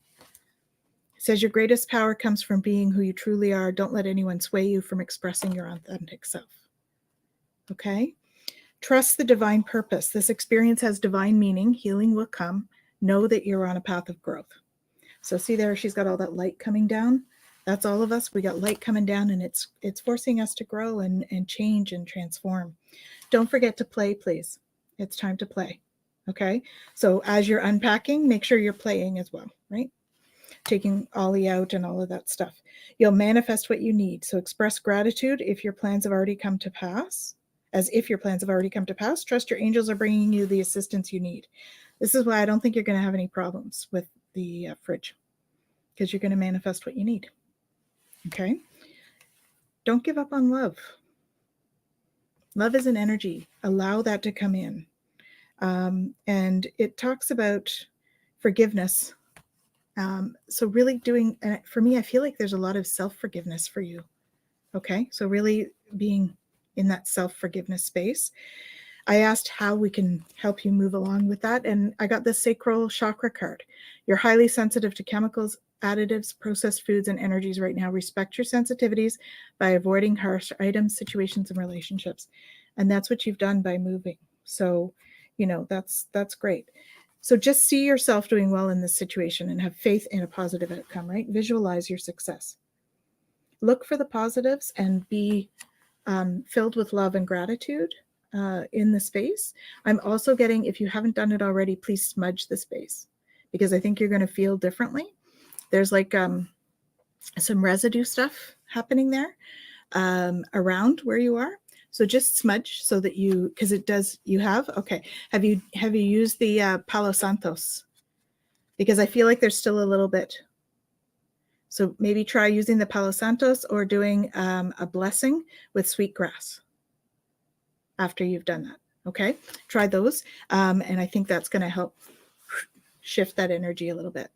It says your greatest power comes from being who you truly are. Don't let anyone sway you from expressing your authentic self. Okay. Trust the divine purpose. This experience has divine meaning. Healing will come. Know that you're on a path of growth. So see there, she's got all that light coming down. That's all of us. We got light coming down, and it's forcing us to grow and change and transform. Don't forget to play, please. It's time to play. Okay. So as you're unpacking, make sure you're playing as well, right? Taking Ollie out and all of that stuff. You'll manifest what you need. So express gratitude if your plans have already come to pass. As if your plans have already come to pass, trust your angels are bringing you the assistance you need. This is why I don't think you're going to have any problems with the fridge, because you're going to manifest what you need. Okay? Don't give up on love. Love is an energy. Allow that to come in. And it talks about forgiveness. So really doing, for me, I feel like there's a lot of self-forgiveness for you. Okay? So really being in that self-forgiveness space. I asked how we can help you move along with that, and I got the sacral chakra card. You're highly sensitive to chemicals, additives, processed foods, and energies right now. Respect your sensitivities by avoiding harsh items, situations, and relationships. And that's what you've done by moving. So, that's great. So just see yourself doing well in this situation and have faith in a positive outcome, right? Visualize your success. Look for the positives and be filled with love and gratitude in the space. I'm also getting, if you haven't done it already, please smudge the space, because I think you're going to feel differently. There's like some residue stuff happening there around where you are. So just smudge so that because it does, you have, okay. Have you used the Palo Santos? Because I feel like there's still a little bit. So maybe try using the Palo Santos or doing a blessing with sweetgrass after you've done that. Okay, try those. And I think that's going to help shift that energy a little bit.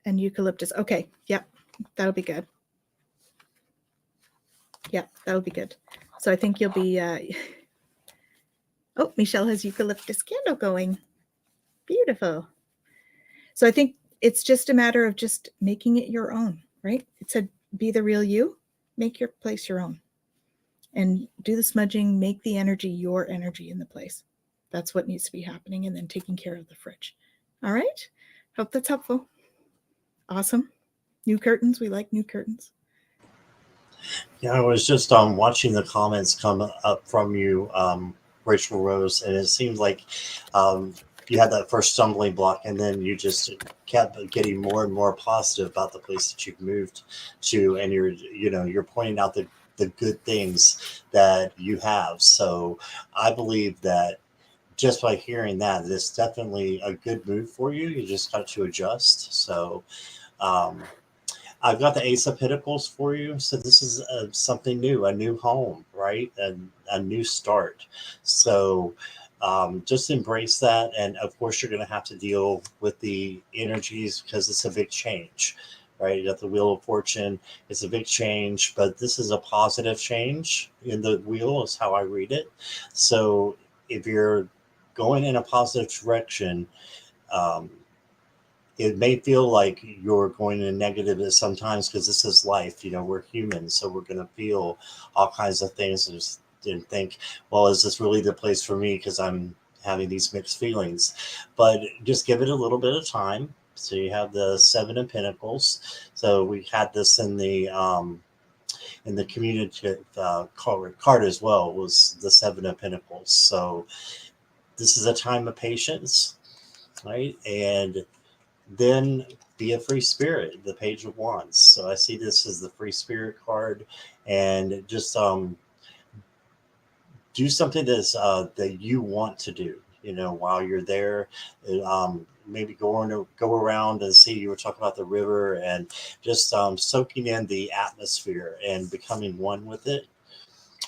And eucalyptus. Okay, yep, that'll be good. Yeah, that'll be good. So I think you'll be, oh, Michelle has eucalyptus candle going. Beautiful. So I think it's just a matter of just making it your own, right? It said, be the real you, make your place your own. And do the smudging, make the energy your energy in the place. That's what needs to be happening, and then taking care of the fridge. All right? Hope that's helpful. Awesome. New curtains. We like new curtains. Yeah, I was just watching the comments come up from you, Rachel Rose, and it seemed like you had that first stumbling block, and then you just kept getting more and more positive about the place that you've moved to, and you're pointing out the good things that you have. So I believe that just by hearing that, it's definitely a good move for you. You just got to adjust. So I've got the Ace of Pentacles for you. So this is something new, a new home, right? A new start. So just embrace that. And of course, you're going to have to deal with the energies because it's a big change, right? You got the Wheel of Fortune. It's a big change, but this is a positive change in the wheel is how I read it. So if you're going in a positive direction, it may feel like you're going in negative sometimes because this is life. We're humans, so we're going to feel all kinds of things and think, well, is this really the place for me? Because I'm having these mixed feelings. But just give it a little bit of time. So you have the Seven of Pentacles. So we had this in the community card as well, was the Seven of Pentacles. So this is a time of patience, right? And then be a free spirit, the Page of Wands. So I see this as the free spirit card, and just do something that's that you want to do. While you're there, maybe go around and see. You were talking about the river, and just soaking in the atmosphere and becoming one with it.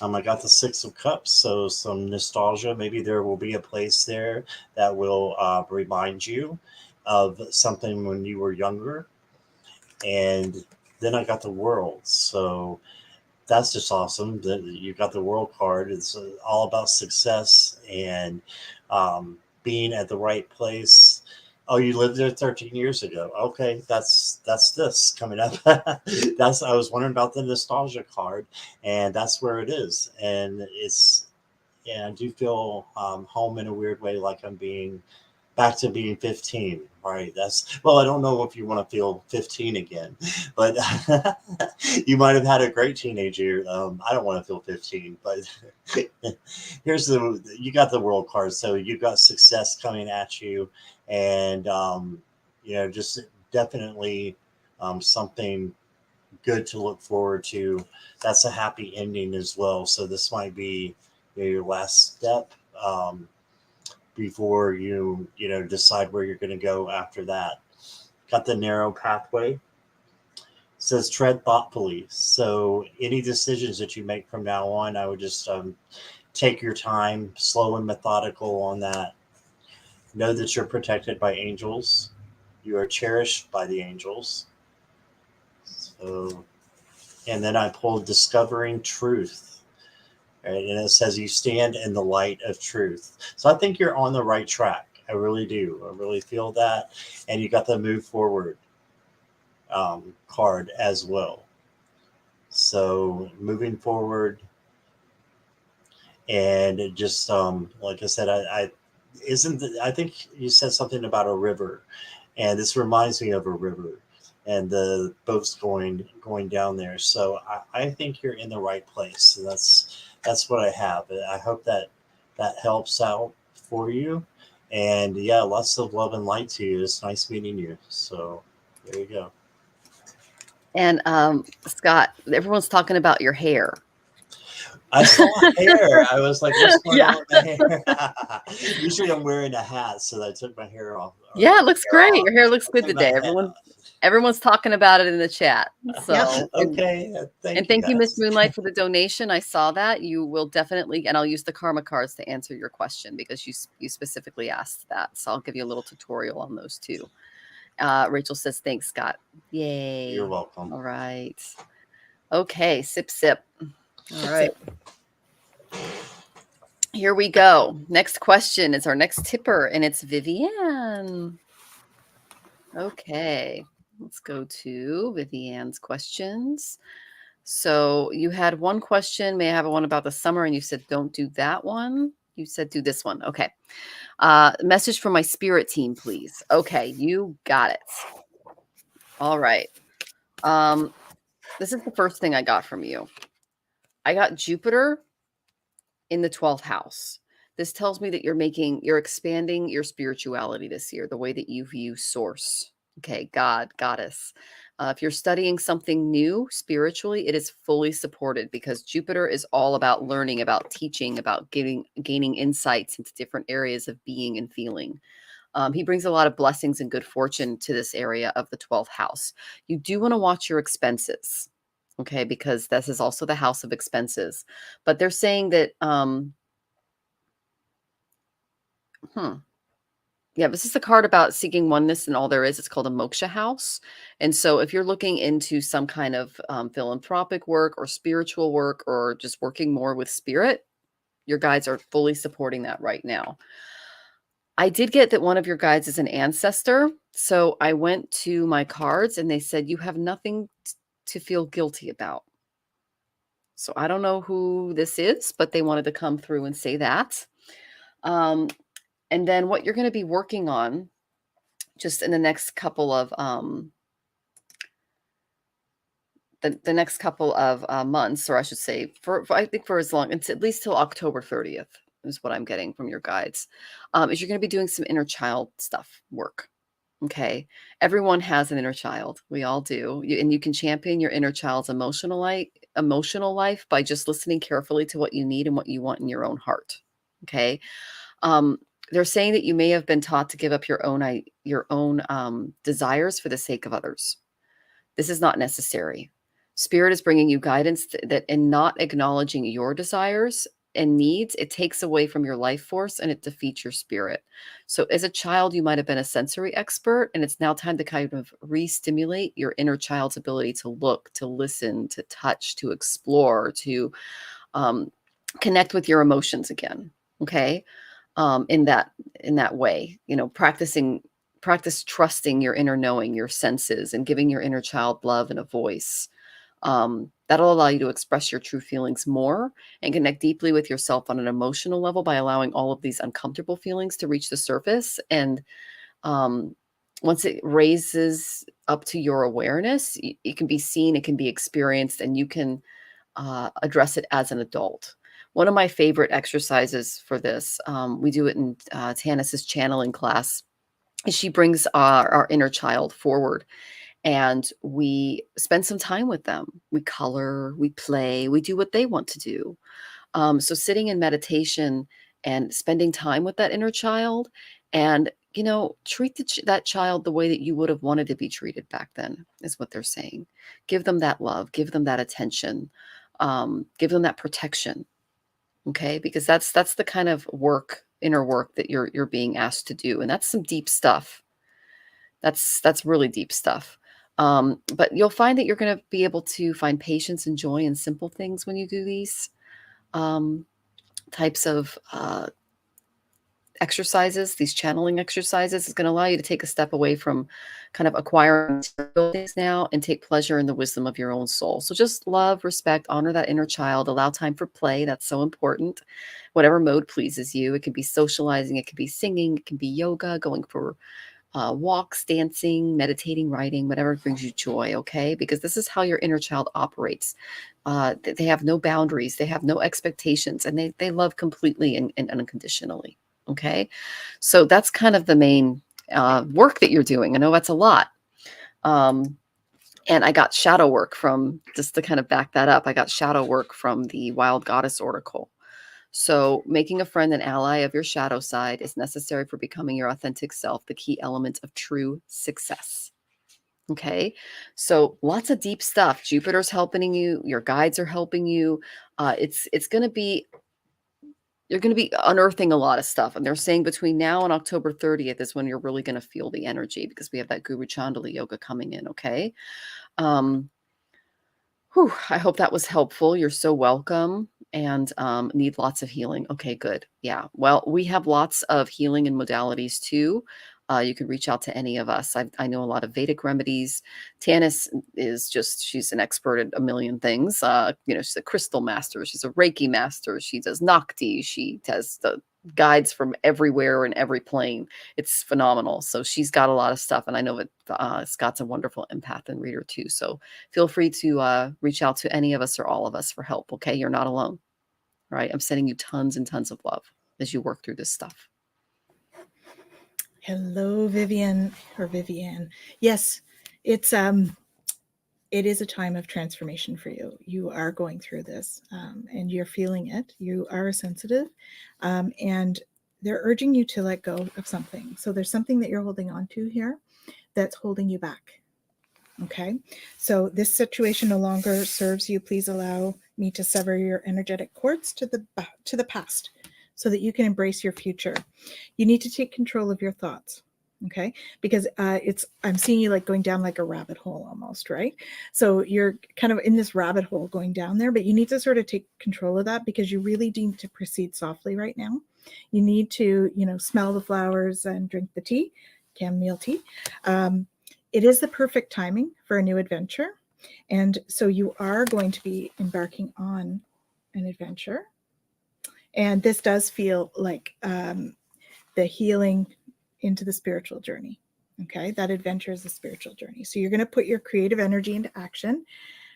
I got the Six of Cups, so some nostalgia. Maybe there will be a place there that will remind you of something when you were younger. And then I got the World. So that's just awesome that you got the World card. It's all about success and being at the right place. Oh, you lived there 13 years ago. Okay, that's this coming up. I was wondering about the nostalgia card, and that's where it is. And I do feel home in a weird way, like I'm being back to being 15, right? I don't know if you want to feel 15 again, but You might have had a great teenager. I don't want to feel 15, but you got the world card. So you got success coming at you, and just definitely something good to look forward to. That's a happy ending as well. So this might be your last step before you decide where you're going to go after that. Got the narrow pathway. Says tread thoughtfully. So any decisions that you make from now on, I would just take your time, slow and methodical on that. Know that you're protected by angels. You are cherished by the angels. So, and then I pulled discovering truth. Right? And it says you stand in the light of truth. So I think you're on the right track. I really do. I really feel that. And you got the move forward card as well. So moving forward, and it just like I said, I think you said something about a river, and this reminds me of a river, and the boats going down there. So I think you're in the right place. So that's what I have. I hope that helps out for you. And yeah, lots of love and light to you. It's nice meeting you. So there you go. And Scott, everyone's talking about your hair. I saw hair. I was like, what's going Yeah. on with the hair? Usually I'm wearing a hat, so I took my hair off. Yeah, it looks great. Off. Your hair looks good Took my today. head off. Everyone's talking about it in the chat. So Okay. Thank you, Miss Moonlight, for the donation. I saw that. You will definitely, and I'll use the karma cards to answer your question because you specifically asked that. So I'll give you a little tutorial on those too. Rachel says, thanks, Scott. Yay. You're welcome. All right. Okay, sip. All right. Here we go. Next question is our next tipper, and it's Vivian. Okay, let's go to Vivian's questions. So you had one question. May I have one about the summer? And you said, don't do that one. You said, do this one. Okay. Message from my spirit team, please. Okay, you got it. All right. This is the first thing I got from you. I got Jupiter in the 12th house. This tells me that you're expanding your spirituality this year, the way that you view source. Okay, God, goddess. If you're studying something new spiritually, it is fully supported because Jupiter is all about learning, about teaching, about gaining insights into different areas of being and feeling. He brings a lot of blessings and good fortune to this area of the 12th house. You do want to watch your expenses, okay, because this is also the house of expenses. But they're saying that, yeah, this is a card about seeking oneness and all there is. It's called a moksha house. And so if you're looking into some kind of philanthropic work or spiritual work or just working more with spirit, your guides are fully supporting that right now. I did get that one of your guides is an ancestor. So I went to my cards and they said, you have nothing to feel guilty about. So I don't know who this is, but they wanted to come through and say that. And then what you're going to be working on just in the next couple of the next couple of months, or I should say, I think for as long, it's at least till October 30th is what I'm getting from your guides, is you're going to be doing some inner child stuff work. Okay. Everyone has an inner child. We all do. And you can champion your inner child's emotional life by just listening carefully to what you need and what you want in your own heart. Okay. They're saying that you may have been taught to give up your own desires for the sake of others. This is not necessary. Spirit is bringing you guidance that in not acknowledging your desires and needs, it takes away from your life force and it defeats your spirit. So as a child, you might have been a sensory expert, and it's now time to kind of re-stimulate your inner child's ability to look, to listen, to touch, to explore, to connect with your emotions again. Okay. In that way, practice trusting your inner knowing, your senses, and giving your inner child love and a voice. That'll allow you to express your true feelings more and connect deeply with yourself on an emotional level by allowing all of these uncomfortable feelings to reach the surface. And once it raises up to your awareness. It can be seen, it can be experienced, and you can address it as an adult. One of my favorite exercises for this, we do it in Tanys's channeling class, is she brings our inner child forward and we spend some time with them. We color, we play, we do what they want to do. So sitting in meditation and spending time with that inner child and, treat that child the way that you would have wanted to be treated back then is what they're saying. Give them that love, give them that attention, give them that protection. Okay. Because that's the kind of inner work that you're being asked to do. And that's some deep stuff. That's really deep stuff. But you'll find that you're going to be able to find patience and joy in simple things when you do these types of exercises. These channeling exercises is going to allow you to take a step away from kind of acquiring material things now and take pleasure in the wisdom of your own soul. So just love, respect, honor that inner child, allow time for play. That's so important. Whatever mode pleases you. It can be socializing, it can be singing, it can be yoga, going for walks, dancing, meditating, writing, whatever brings you joy, okay? Because this is how your inner child operates. They have no boundaries, they have no expectations, and they love completely and unconditionally, okay? So that's kind of the main work that you're doing. I know that's a lot. And I got shadow work from, just to kind of back that up, I got shadow work from the Wild Goddess Oracle. So making a friend and ally of your shadow side is necessary for becoming your authentic self, the key element of true success. Okay. So lots of deep stuff. Jupiter's helping you. Your guides are helping you. It's going to be, you're going to be unearthing a lot of stuff. And they're saying between now and October 30th is when you're really going to feel the energy, because we have that Guru Chandali yoga coming in. Okay. I hope that was helpful. You're so welcome, and need lots of healing. Okay, good. Yeah. Well, we have lots of healing and modalities too. You can reach out to any of us. I know a lot of Vedic remedies. Tanys she's an expert at a million things. She's a crystal master. She's a Reiki master. She does Nakti. She does the guides from everywhere and every plane. It's phenomenal. So she's got a lot of stuff. And I know that Scott's a wonderful empath and reader too. So feel free to reach out to any of us or all of us for help. Okay. You're not alone. All right. I'm sending you tons and tons of love as you work through this stuff. Hello, Vivian or Vivian. Yes, it is a time of transformation for you. You are going through this and you're feeling it. You are sensitive and they're urging you to let go of something. So there's something that you're holding on to here that's holding you back. Okay. So this situation no longer serves you. Please allow me to sever your energetic cords to the past so that you can embrace your future. You need to take control of your thoughts. Okay. Because I'm seeing you like going down like a rabbit hole almost, right? So you're kind of in this rabbit hole going down there, but you need to sort of take control of that because you really need to proceed softly right now. You need to, smell the flowers and drink the tea, chamomile tea. It is the perfect timing for a new adventure. And so you are going to be embarking on an adventure. And this does feel like the healing into the spiritual journey. Okay, that adventure is a spiritual journey. So you're going to put your creative energy into action.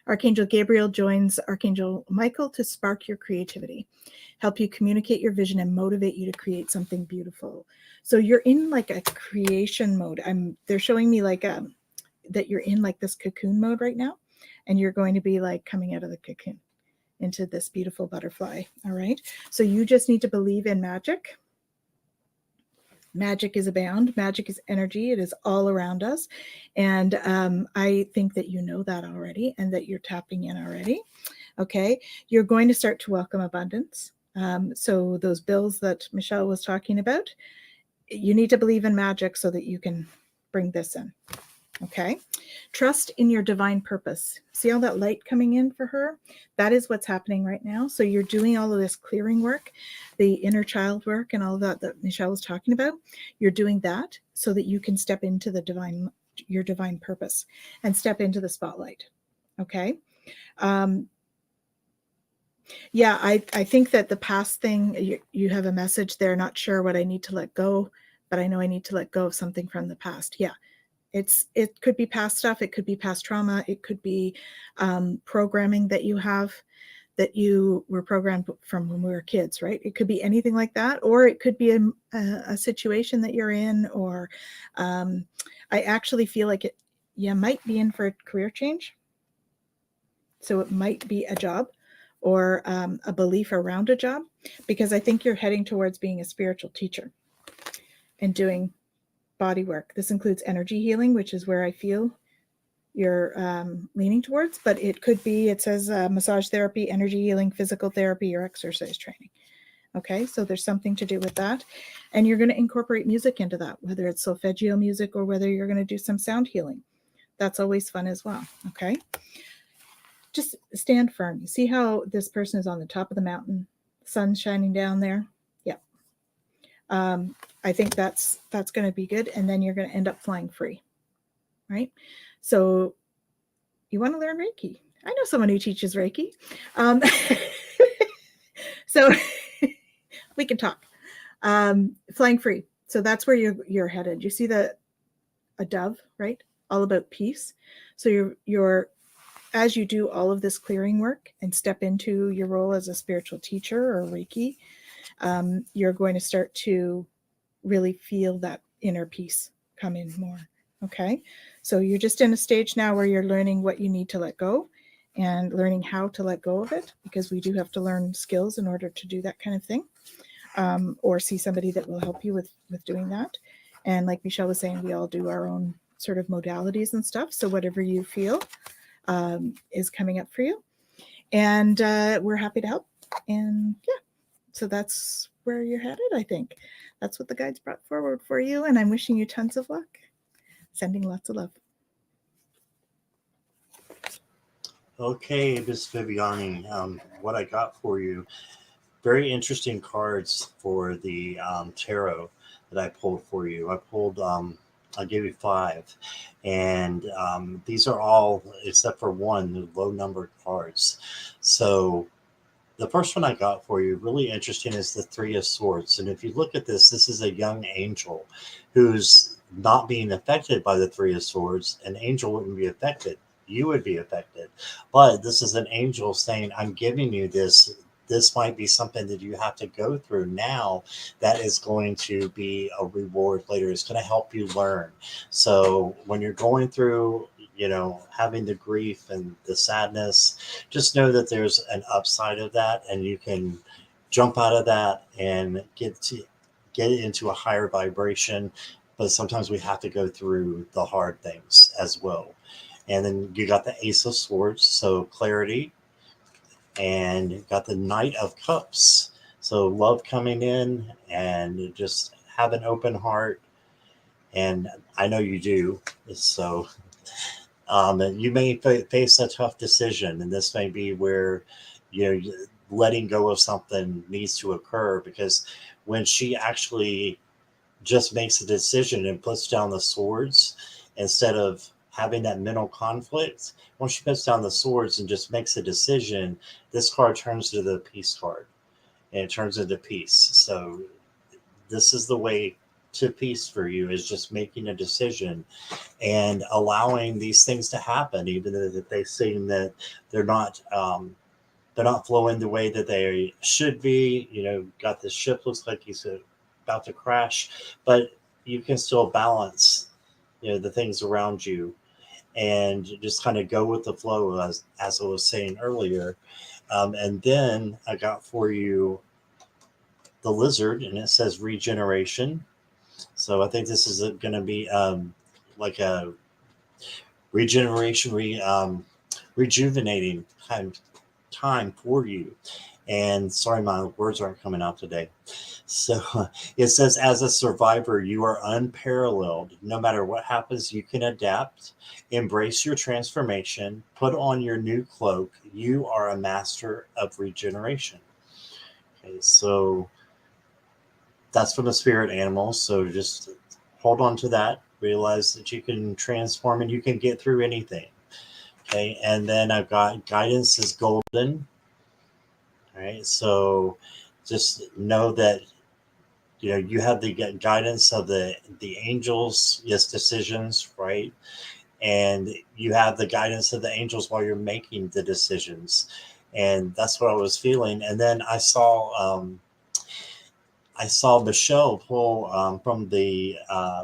Archangel Gabriel joins Archangel Michael to spark your creativity, help you communicate your vision and motivate you to create something beautiful. So you're in like a creation mode. They're showing me like that you're in like this cocoon mode right now, and you're going to be like coming out of the cocoon into this beautiful butterfly. All right. So you just need to believe in magic. Magic is abound. Magic is energy. It is all around us. And I think that you know that already and that you're tapping in already. Okay. You're going to start to welcome abundance. So those bills that Michelle was talking about, you need to believe in magic so that you can bring this in. Okay. Trust in your divine purpose. See all that light coming in for her? That is what's happening right now. So you're doing all of this clearing work, the inner child work and all of that Michelle was talking about. You're doing that so that you can step into your divine purpose and step into the spotlight. Okay. Yeah, I think that the past thing, you have a message there, not sure what I need to let go, but I know I need to let go of something from the past. Yeah. It could be past stuff, it could be past trauma, it could be programming that you have, that you were programmed from when we were kids, right? It could be anything like that, or it could be a situation that you're in, or I actually feel like you might be in for a career change. So it might be a job, or a belief around a job, because I think you're heading towards being a spiritual teacher and doing body work. This includes energy healing, which is where I feel you're leaning towards, but it could be, it says massage therapy, energy healing, physical therapy, or exercise training. Okay, so there's something to do with that. And you're going to incorporate music into that, whether it's solfeggio music or whether you're going to do some sound healing. That's always fun as well. Okay, just stand firm. You see how this person is on the top of the mountain, sun shining down there? Yep. I think that's going to be good. And then you're going to end up flying free, right? So you want to learn Reiki. I know someone who teaches Reiki. So we can talk. Flying free. So that's where you're headed. You see a dove, right? All about peace. So you're as you do all of this clearing work and step into your role as a spiritual teacher or Reiki, you're going to start to really feel that inner peace come in more. Okay, so you're just in a stage now where you're learning what you need to let go and learning how to let go of it, because we do have to learn skills in order to do that kind of thing, or see somebody that will help you with doing that. And like Michelle was saying, we all do our own sort of modalities and stuff. So whatever you feel is coming up for you. And we're happy to help. And yeah, so that's where you're headed, I think. That's what the guides brought forward for you. And I'm wishing you tons of luck. Sending lots of love. Okay, Miss Viviani, what I got for you, very interesting cards for the tarot that I pulled for you. I gave you 5, and these are all, except for one, the low numbered cards. So the first one I got for you, really interesting, is the 3 of Swords. And if you look at this is a young angel who's not being affected by the 3 of Swords. An angel wouldn't be affected. You would be affected. But this is an angel saying, I'm giving you this. This might be something that you have to go through now that is going to be a reward later. It's going to help you learn. So when you're going through, having the grief and the sadness, just know that there's an upside of that, and you can jump out of that and get into a higher vibration. But sometimes we have to go through the hard things as well. And then you got the Ace of Swords, so clarity, and you got the Knight of Cups, so love coming in, and just have an open heart. And I know you do. So you may face a tough decision, and this may be where letting go of something needs to occur, because when she actually just makes a decision and puts down the swords, instead of having that mental conflict, when she puts down the swords and just makes a decision, this card turns to the peace card, and it turns into peace. So this is the way to peace for you, is just making a decision and allowing these things to happen, even if they seem that they're not flowing the way that they should be. Got this ship, looks like he's about to crash, but you can still balance the things around you, and just kind of go with the flow, as I was saying earlier. And then I got for you the Lizard, and it says regeneration. So I think this is going to be like a regeneration, rejuvenating time for you. And sorry, my words aren't coming out today. So it says, as a survivor, you are unparalleled. No matter what happens, you can adapt. Embrace your transformation. Put on your new cloak. You are a master of regeneration. Okay, so that's from the spirit animals. So just hold on to that. Realize that you can transform and you can get through anything. Okay, and then I've got guidance is golden. All right, so just know that you know, you have the guidance of the angels, yes, decisions, right? And you have the guidance of the angels while you're making the decisions. And that's what I was feeling. And then I saw Michelle pull from the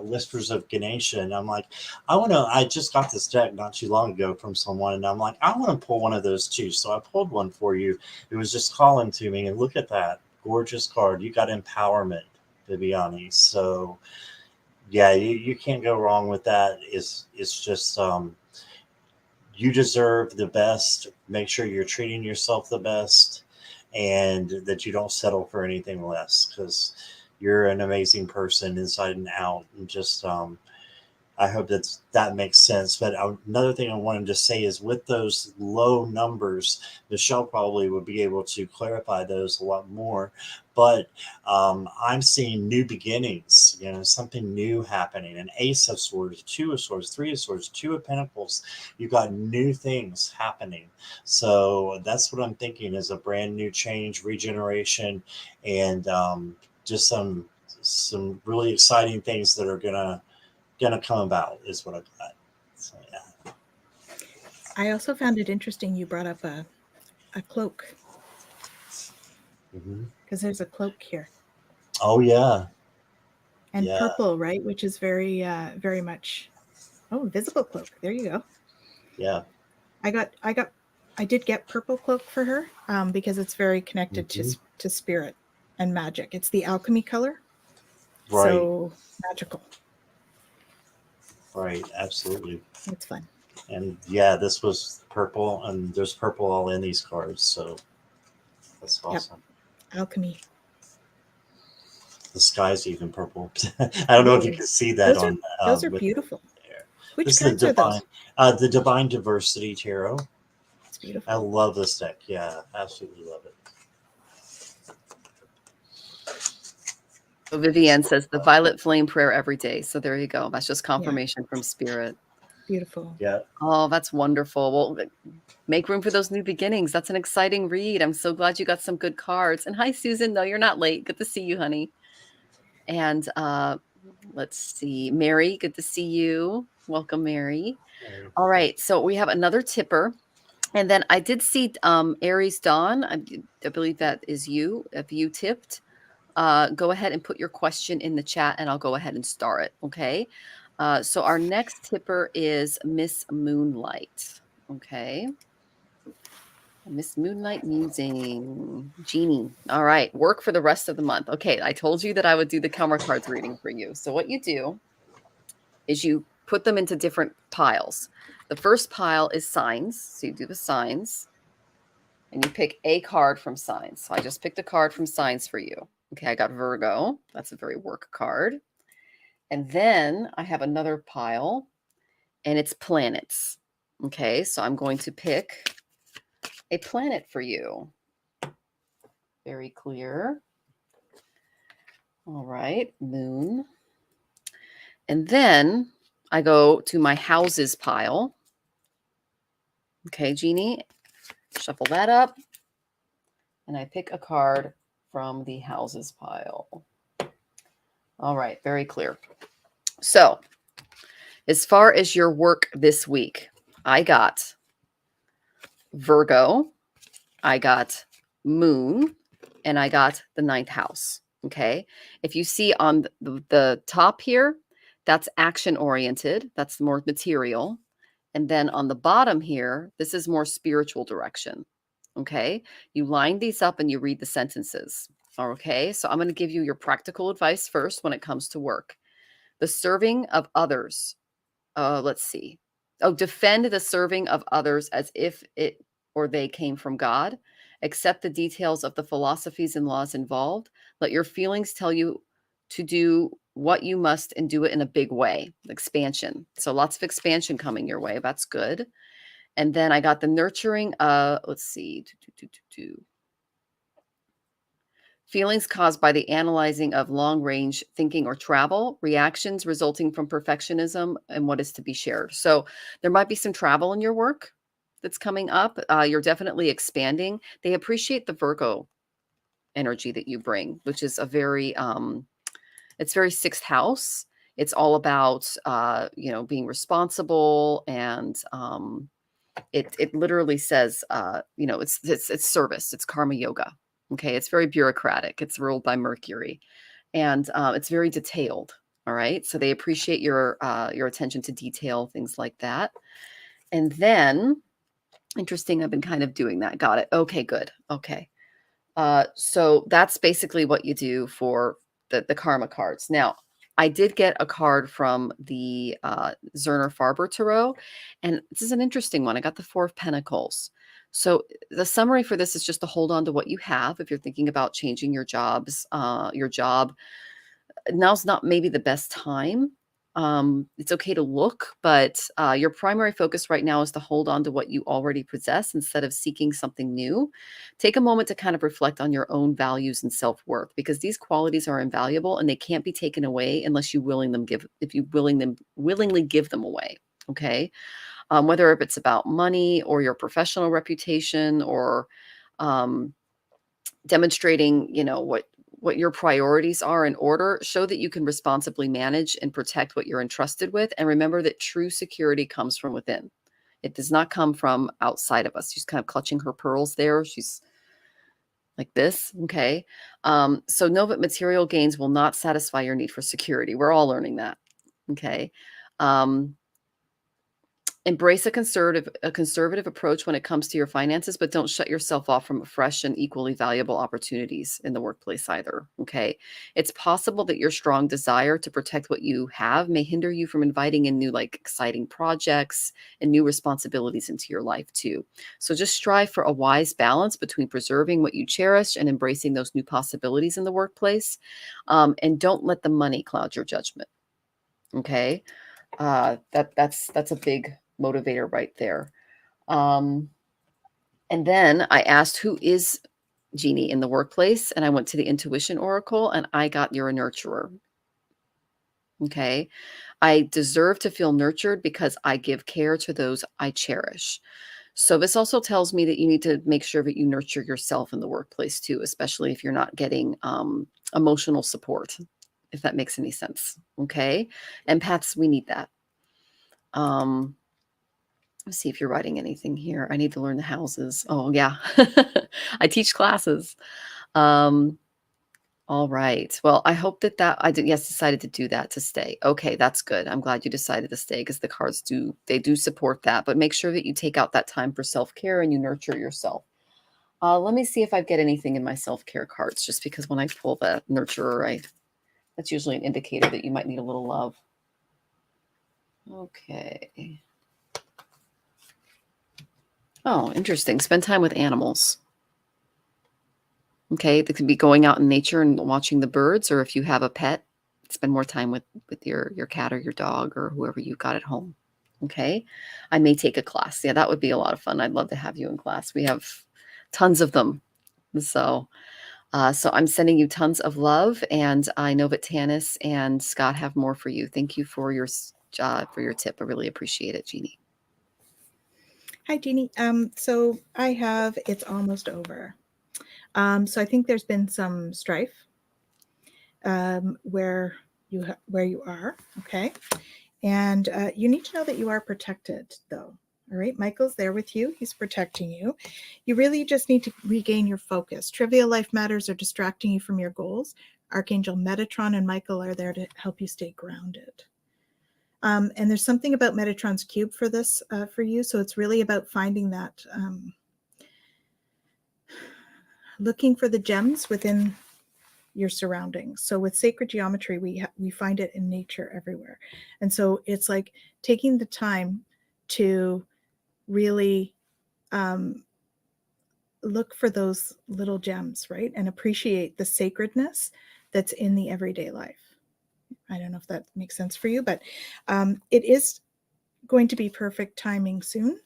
Whispers of Ganesha, and I'm like, I just got this deck not too long ago from someone, and I'm like, I want to pull one of those too. So I pulled one for you. It was just calling to me, and look at that gorgeous card. You got empowerment, Viviani. So yeah, you can't go wrong with that. It's just you deserve the best. Make sure you're treating yourself the best, and that you don't settle for anything less, because you're an amazing person inside and out. And just I hope that makes sense. But another thing I wanted to say is, with those low numbers, Michelle probably would be able to clarify those a lot more. But I'm seeing new beginnings, you know, something new happening. An Ace of Swords, Two of Swords, Three of Swords, Two of Pentacles. You've got new things happening. So that's what I'm thinking, is a brand new change, regeneration, and just some really exciting things that are gonna come about, is what I got. So yeah. I also found it interesting you brought up a cloak, because there's a cloak here. Oh yeah. And Yeah. purple, right? Which is very much, invisible cloak. There you go. Yeah. I did get purple cloak for her because it's very connected to spirit and magic. It's the alchemy color. Right. So magical. Right. Absolutely. It's fun. And yeah, this was purple, and there's purple all in these cards. So that's awesome. Yep. Alchemy. The sky's even purple. I don't know if you can see that those are beautiful. There. Which this cards is are those? The Divine Diversity Tarot. It's beautiful. I love this deck. Yeah, absolutely love it. So Vivian says the violet flame prayer every day. So there you go. That's just confirmation from spirit. Beautiful. Yeah. Oh, that's wonderful. Well, make room for those new beginnings. That's an exciting read. I'm so glad you got some good cards. And hi, Susan. No, you're not late. Good to see you, honey. And let's see. Mary, good to see you. Welcome, Mary. All right. So we have another tipper. And then I did see Aries Dawn. I believe that is you. If you tipped, go ahead and put your question in the chat, and I'll go ahead and star it. Okay. So our next tipper is Miss Moonlight. Okay. Miss Moonlight Musing. Jeannie. All right. Work for the rest of the month. Okay. I told you that I would do the camera cards reading for you. So what you do is you put them into different piles. The first pile is signs. So you do the signs, and you pick a card from signs. So I just picked a card from signs for you. Okay. I got Virgo. That's a very work card. And then I have another pile, and it's planets. Okay, so I'm going to pick a planet for you. Very clear. All right, moon. And then I go to my houses pile. Okay, Jeannie, shuffle that up. And I pick a card from the houses pile. All right, very clear. So, as far as your work this week, I got Virgo, I got Moon, and I got the 9th house. Okay. If you see on the top here, that's action oriented. That's more material. And then on the bottom here, this is more spiritual direction. Okay. You line these up and you read the sentences. Okay. So I'm going to give you your practical advice first when it comes to work. The serving of others. Let's see. Defend the serving of others as if it or they came from God. Accept the details of the philosophies and laws involved. Let your feelings tell you to do what you must, and do it in a big way. Expansion. So lots of expansion coming your way. That's good. And then I got the nurturing. Let's see. Feelings caused by the analyzing of long-range thinking or travel, reactions resulting from perfectionism, and what is to be shared. So there might be some travel in your work that's coming up. You're definitely expanding. They appreciate the Virgo energy that you bring, which is a very It's very sixth house. It's all about, being responsible, and it literally says, it's service. It's karma yoga. Okay, it's very bureaucratic. It's ruled by Mercury, and it's very detailed. All right, so they appreciate your attention to detail, things like that. And then, interesting, I've been kind of doing that. Got it. Okay, good. Okay. So that's basically what you do for the karma cards. Now, I did get a card from the Zerner Farber Tarot, and this is an interesting one. I got the Four of Pentacles. So the summary for this is just to hold on to what you have. If you're thinking about changing your job, now's not maybe the best time. It's okay to look, but your primary focus right now is to hold on to what you already possess instead of seeking something new. Take a moment to kind of reflect on your own values and self-worth, because these qualities are invaluable and they can't be taken away unless you willingly give them away. Okay. Whether if it's about money or your professional reputation, or demonstrating, what your priorities are in order, show that you can responsibly manage and protect what you're entrusted with. And remember that true security comes from within. It does not come from outside of us. She's kind of clutching her pearls there. She's like this. Okay. So know that material gains will not satisfy your need for security. We're all learning that. Okay. Embrace a conservative approach when it comes to your finances, but don't shut yourself off from fresh and equally valuable opportunities in the workplace either. Okay. It's possible that your strong desire to protect what you have may hinder you from inviting in new, exciting projects and new responsibilities into your life too. So just strive for a wise balance between preserving what you cherish and embracing those new possibilities in the workplace. And don't let the money cloud your judgment. Okay. That's a big motivator right there. And then I asked, who is Jeannie in the workplace? And I went to the Intuition Oracle, and I got, you're a nurturer. Okay. I deserve to feel nurtured because I give care to those I cherish. So this also tells me that you need to make sure that you nurture yourself in the workplace too, especially if you're not getting emotional support, if that makes any sense. Okay. Empaths, we need that. Let's see if you're writing anything here. I need to learn the houses. Oh, yeah. I teach classes. All right. Well, I hope that I decided to do that, to stay. Okay, that's good. I'm glad you decided to stay, because the cards do support that. But make sure that you take out that time for self-care and you nurture yourself. Let me see if I get anything in my self-care cards, just because when I pull the nurturer, that's usually an indicator that you might need a little love. Okay. Oh, interesting. Spend time with animals. Okay, that could be going out in nature and watching the birds, or if you have a pet, spend more time with your cat or your dog or whoever you got at home. Okay, I may take a class. Yeah, that would be a lot of fun. I'd love to have you in class. We have tons of them. So I'm sending you tons of love, and I know that Tanys and Scott have more for you. Thank you for your tip. I really appreciate it, Jeannie. Hi, Jeannie. So I have, it's almost over. So I think there's been some strife where you are, okay? And you need to know that you are protected, though. All right, Michael's there with you. He's protecting you. You really just need to regain your focus. Trivial life matters are distracting you from your goals. Archangel Metatron and Michael are there to help you stay grounded. And there's something about Metatron's cube for this, for you. So it's really about finding that, looking for the gems within your surroundings. So with sacred geometry, we find it in nature everywhere. And so it's like taking the time to really look for those little gems, right? And appreciate the sacredness that's in the everyday life. I don't know if that makes sense for you, but it is going to be perfect timing soon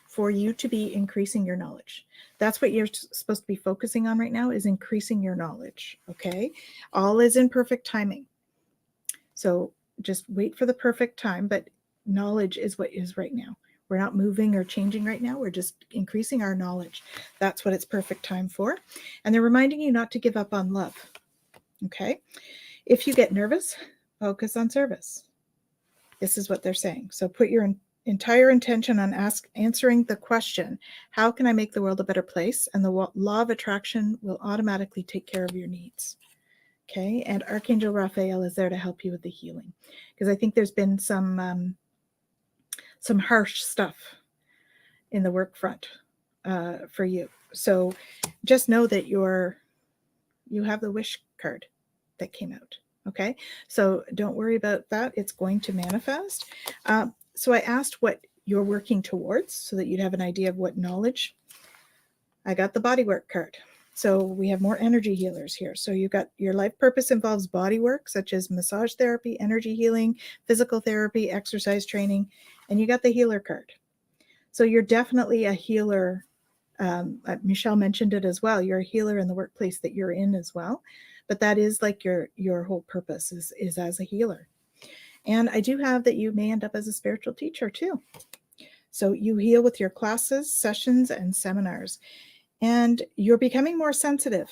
for you to be increasing your knowledge. That's what you're supposed to be focusing on right now, is increasing your knowledge. Okay. All is in perfect timing. So just wait for the perfect time, but knowledge is what is right now. We're not moving or changing right now. We're just increasing our knowledge. That's what it's perfect time for. And they're reminding you not to give up on love. Okay. If you get nervous, focus on service. This is what they're saying. So put your entire intention on answering the question, how can I make the world a better place? And the law of attraction will automatically take care of your needs. Okay. And Archangel Raphael is there to help you with the healing, because I think there's been some harsh stuff in the work front for you. So just know that you have the wish card that came out. Okay. So don't worry about that. It's going to manifest. So I asked what you're working towards so that you'd have an idea of what knowledge. I got the body work card. So we have more energy healers here. So you got your life purpose involves body work, such as massage therapy, energy healing, physical therapy, exercise training, and you got the healer card. So you're definitely a healer. Michelle mentioned it as well. You're a healer in the workplace that you're in as well. But that is like your whole purpose is as a healer. And I do have that you may end up as a spiritual teacher too. So you heal with your classes, sessions, and seminars. And you're becoming more sensitive.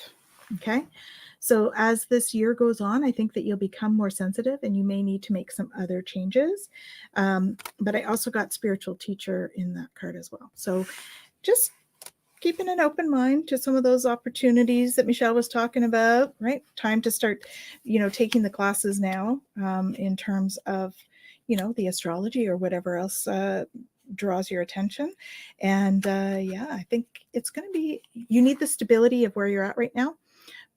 Okay. So as this year goes on, I think that you'll become more sensitive and you may need to make some other changes. But I also got spiritual teacher in that card as well. So just keeping an open mind to some of those opportunities that Michelle was talking about, right? Time to start, taking the classes now in terms of, the astrology or whatever else draws your attention. And I think it's going to be, you need the stability of where you're at right now,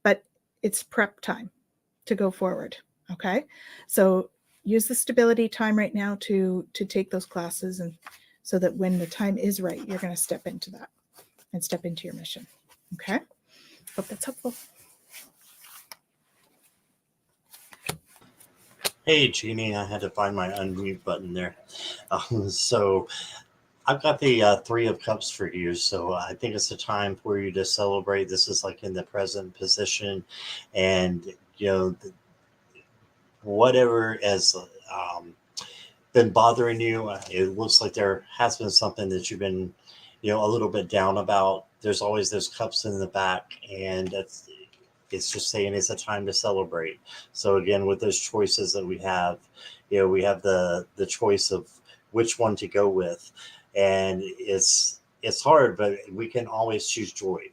but it's prep time to go forward. Okay. So use the stability time right now to take those classes, and so that when the time is right, you're going to step into that and step into your mission. Okay. Hope that's helpful. Hey, Jeannie, I had to find my unmute button there. So I've got the Three of Cups for you. So I think it's a time for you to celebrate. This is like in the present position. And, whatever has been bothering you, it looks like there has been something that you've been, a little bit down about. There's always those cups in the back, and it's just saying it's a time to celebrate. So again, with those choices that we have the choice of which one to go with, and it's hard, but we can always choose joy.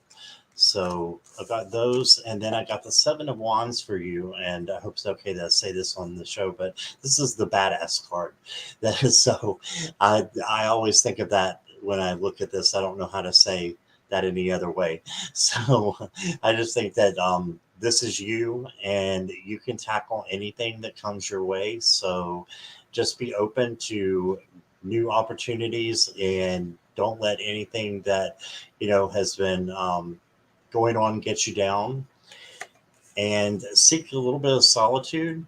So I got those, and then I got the Seven of Wands for you, and I hope it's okay to say this on the show, but this is the badass card. That is so. I always think of that when I look at this. I don't know how to say that any other way. So I just think that this is you, and you can tackle anything that comes your way. So just be open to new opportunities, and don't let anything that has been going on get you down. And seek a little bit of solitude,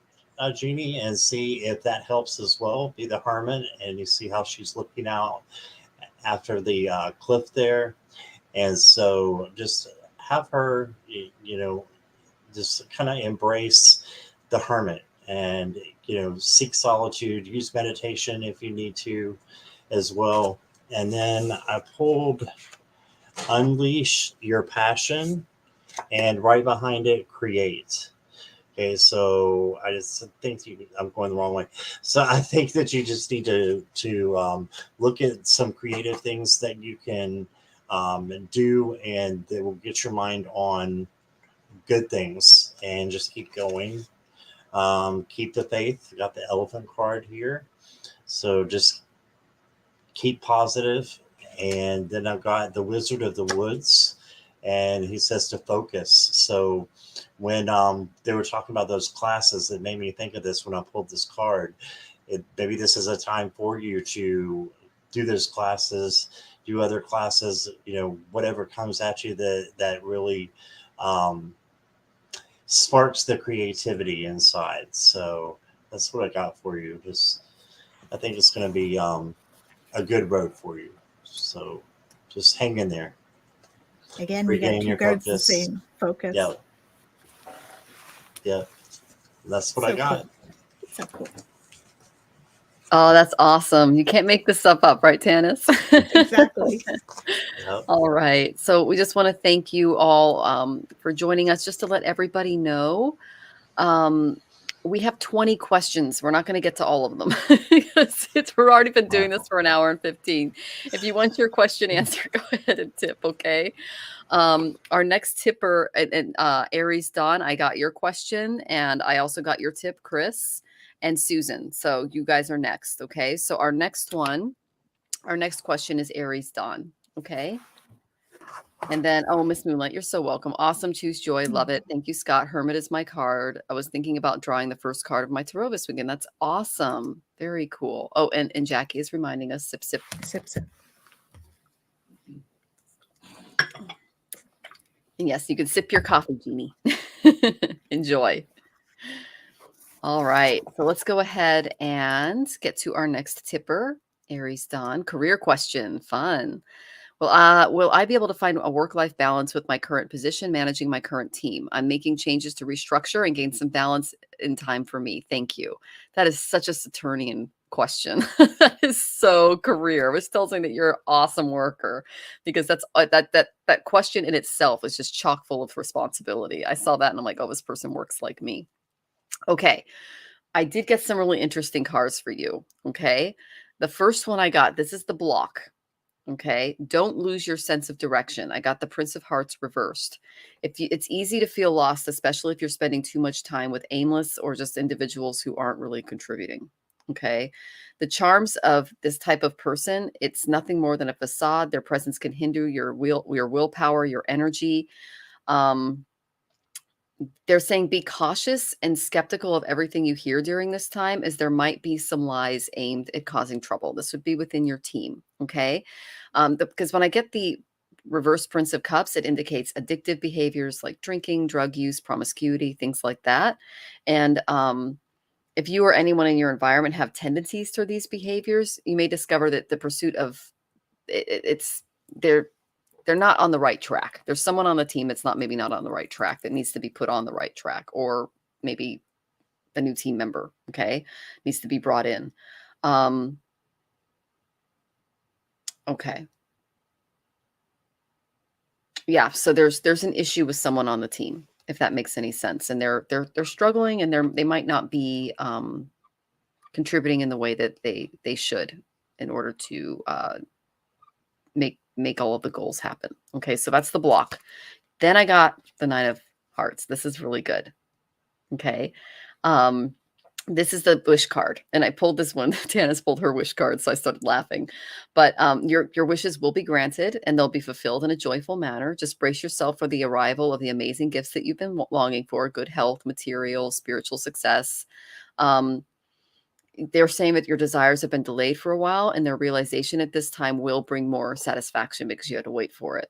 Jeannie, and see if that helps as well. Be the hermit, and you see how she's looking out after the cliff there. And so just have her, just kind of embrace the hermit, and, seek solitude, use meditation if you need to as well. And then I pulled Unleash Your Passion, and right behind it, Create. Okay, so I just think I'm going the wrong way. So I think that you just need to look at some creative things that you can do, and that will get your mind on good things, and just keep going. Keep the faith. Got the Elephant card here. So just keep positive. And then I've got the Wizard of the Woods, and he says to focus. So when they were talking about those classes, it made me think of this when I pulled this card. Maybe this is a time for you to do those classes, do other classes, whatever comes at you that really sparks the creativity inside. So that's what I got for you. I think it's going to be a good road for you. So just hang in there. Again, we got Regain two your cards focus. the same focus. Yeah. That's what I got. Cool. So cool. Oh, that's awesome. You can't make this stuff up, right, Tanys? Exactly. Yep. All right. So we just want to thank you all for joining us. Just to let everybody know, We have 20 questions. We're not going to get to all of them because we're already been doing this for an hour and 15. If you want your question answered, go ahead and tip, okay? Our next tipper, and Aries Dawn, I got your question, and I also got your tip, Chris and Susan. So you guys are next, okay? So our next question is Aries Dawn, okay? And then, oh, Miss Moonlight, you're so welcome. Awesome. Choose joy. Love it. Thank you, Scott. Hermit is my card. I was thinking about drawing the first card of my tarot this weekend. That's awesome. Very cool. Oh, and Jackie is reminding us, sip, sip. Sip, sip. And yes, you can sip your coffee, Jeannie. Enjoy. All right. So let's go ahead and get to our next tipper, Aries Dawn. Career question. Fun. Well, will I be able to find a work-life balance with my current position, managing my current team? I'm making changes to restructure and gain some balance in time for me. Thank you. That is such a Saturnian question. That is so career, which tells me that you're an awesome worker, because that's that question in itself is just chock full of responsibility. I saw that and I'm like, oh, this person works like me. Okay. I did get some really interesting cards for you. Okay. The first one I got, this is the block. Okay. Don't lose your sense of direction. I got the Prince of Hearts reversed. It's easy to feel lost, especially if you're spending too much time with aimless or just individuals who aren't really contributing. Okay. The charms of this type of person, it's nothing more than a facade. Their presence can hinder your willpower, your energy. They're saying be cautious and skeptical of everything you hear during this time, as there might be some lies aimed at causing trouble. This would be within your team, okay? Because when I get the reverse Prince of Cups, it indicates addictive behaviors like drinking, drug use, promiscuity, things like that. And if you or anyone in your environment have tendencies toward these behaviors, you may discover that the pursuit of they're not on the right track. There's someone on the team that's maybe not on the right track, that needs to be put on the right track, or maybe a new team member, okay, needs to be brought in. Okay. Yeah, so there's an issue with someone on the team, if that makes any sense, and they're struggling, and they might not be contributing in the way that they should in order to make all of the goals happen. Okay, so that's the block. Then I got the Nine of Hearts. This is really good. Okay. This is the wish card. And I pulled this one. Tanys pulled her wish card, so I started laughing. But your wishes will be granted, and they'll be fulfilled in a joyful manner. Just brace yourself for the arrival of the amazing gifts that you've been longing for: good health, material, spiritual success. They're saying that your desires have been delayed for a while, and their realization at this time will bring more satisfaction because you had to wait for it.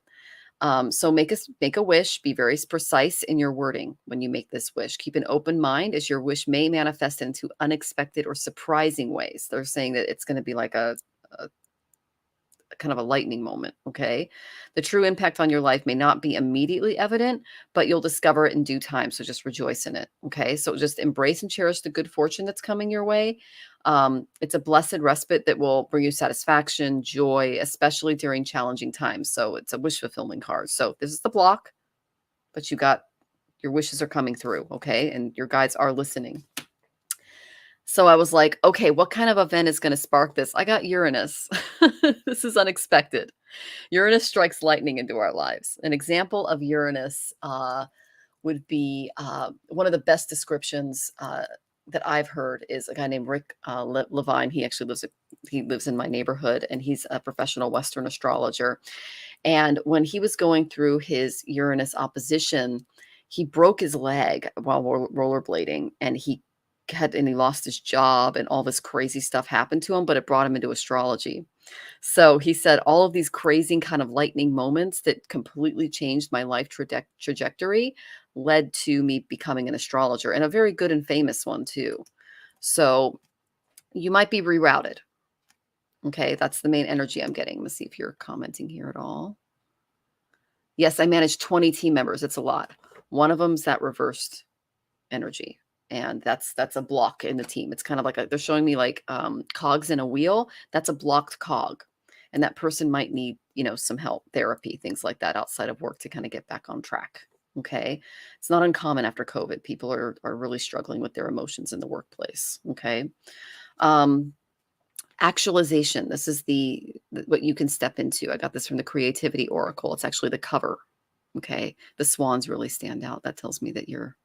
So make a wish. Be very precise in your wording when you make this wish. Keep an open mind, as your wish may manifest into unexpected or surprising ways. They're saying that it's going to be like a kind of a lightning moment. Okay. The true impact on your life may not be immediately evident, but you'll discover it in due time. So just rejoice in it. Okay. So just embrace and cherish the good fortune that's coming your way. It's a blessed respite that will bring you satisfaction, joy, especially during challenging times. So it's a wish fulfillment card. So this is the block, but your wishes are coming through. Okay. And your guides are listening. So I was like, okay, what kind of event is going to spark this? I got Uranus. This is unexpected. Uranus strikes lightning into our lives. An example of Uranus would be one of the best descriptions that I've heard is a guy named Rick Levine. He actually lives in my neighborhood, and he's a professional Western astrologer. And when he was going through his Uranus opposition, he broke his leg while rollerblading, and he lost his job, and all this crazy stuff happened to him, but it brought him into astrology. So he said all of these crazy kind of lightning moments that completely changed my life trajectory led to me becoming an astrologer, and a very good and famous one too. So you might be rerouted. Okay, that's the main energy I'm getting. Let's see if you're commenting here at all. Yes, I manage 20 team members. It's a lot. One of them's that reversed energy. And that's a block in the team. It's kind of like they're showing me like cogs in a wheel. That's a blocked cog. And that person might need, some help, therapy, things like that outside of work to kind of get back on track. Okay. It's not uncommon after COVID. People are really struggling with their emotions in the workplace. Okay. Um, Actualization. This is what you can step into. I got this from the Creativity Oracle. It's actually the cover. Okay. The swans really stand out. That tells me that you're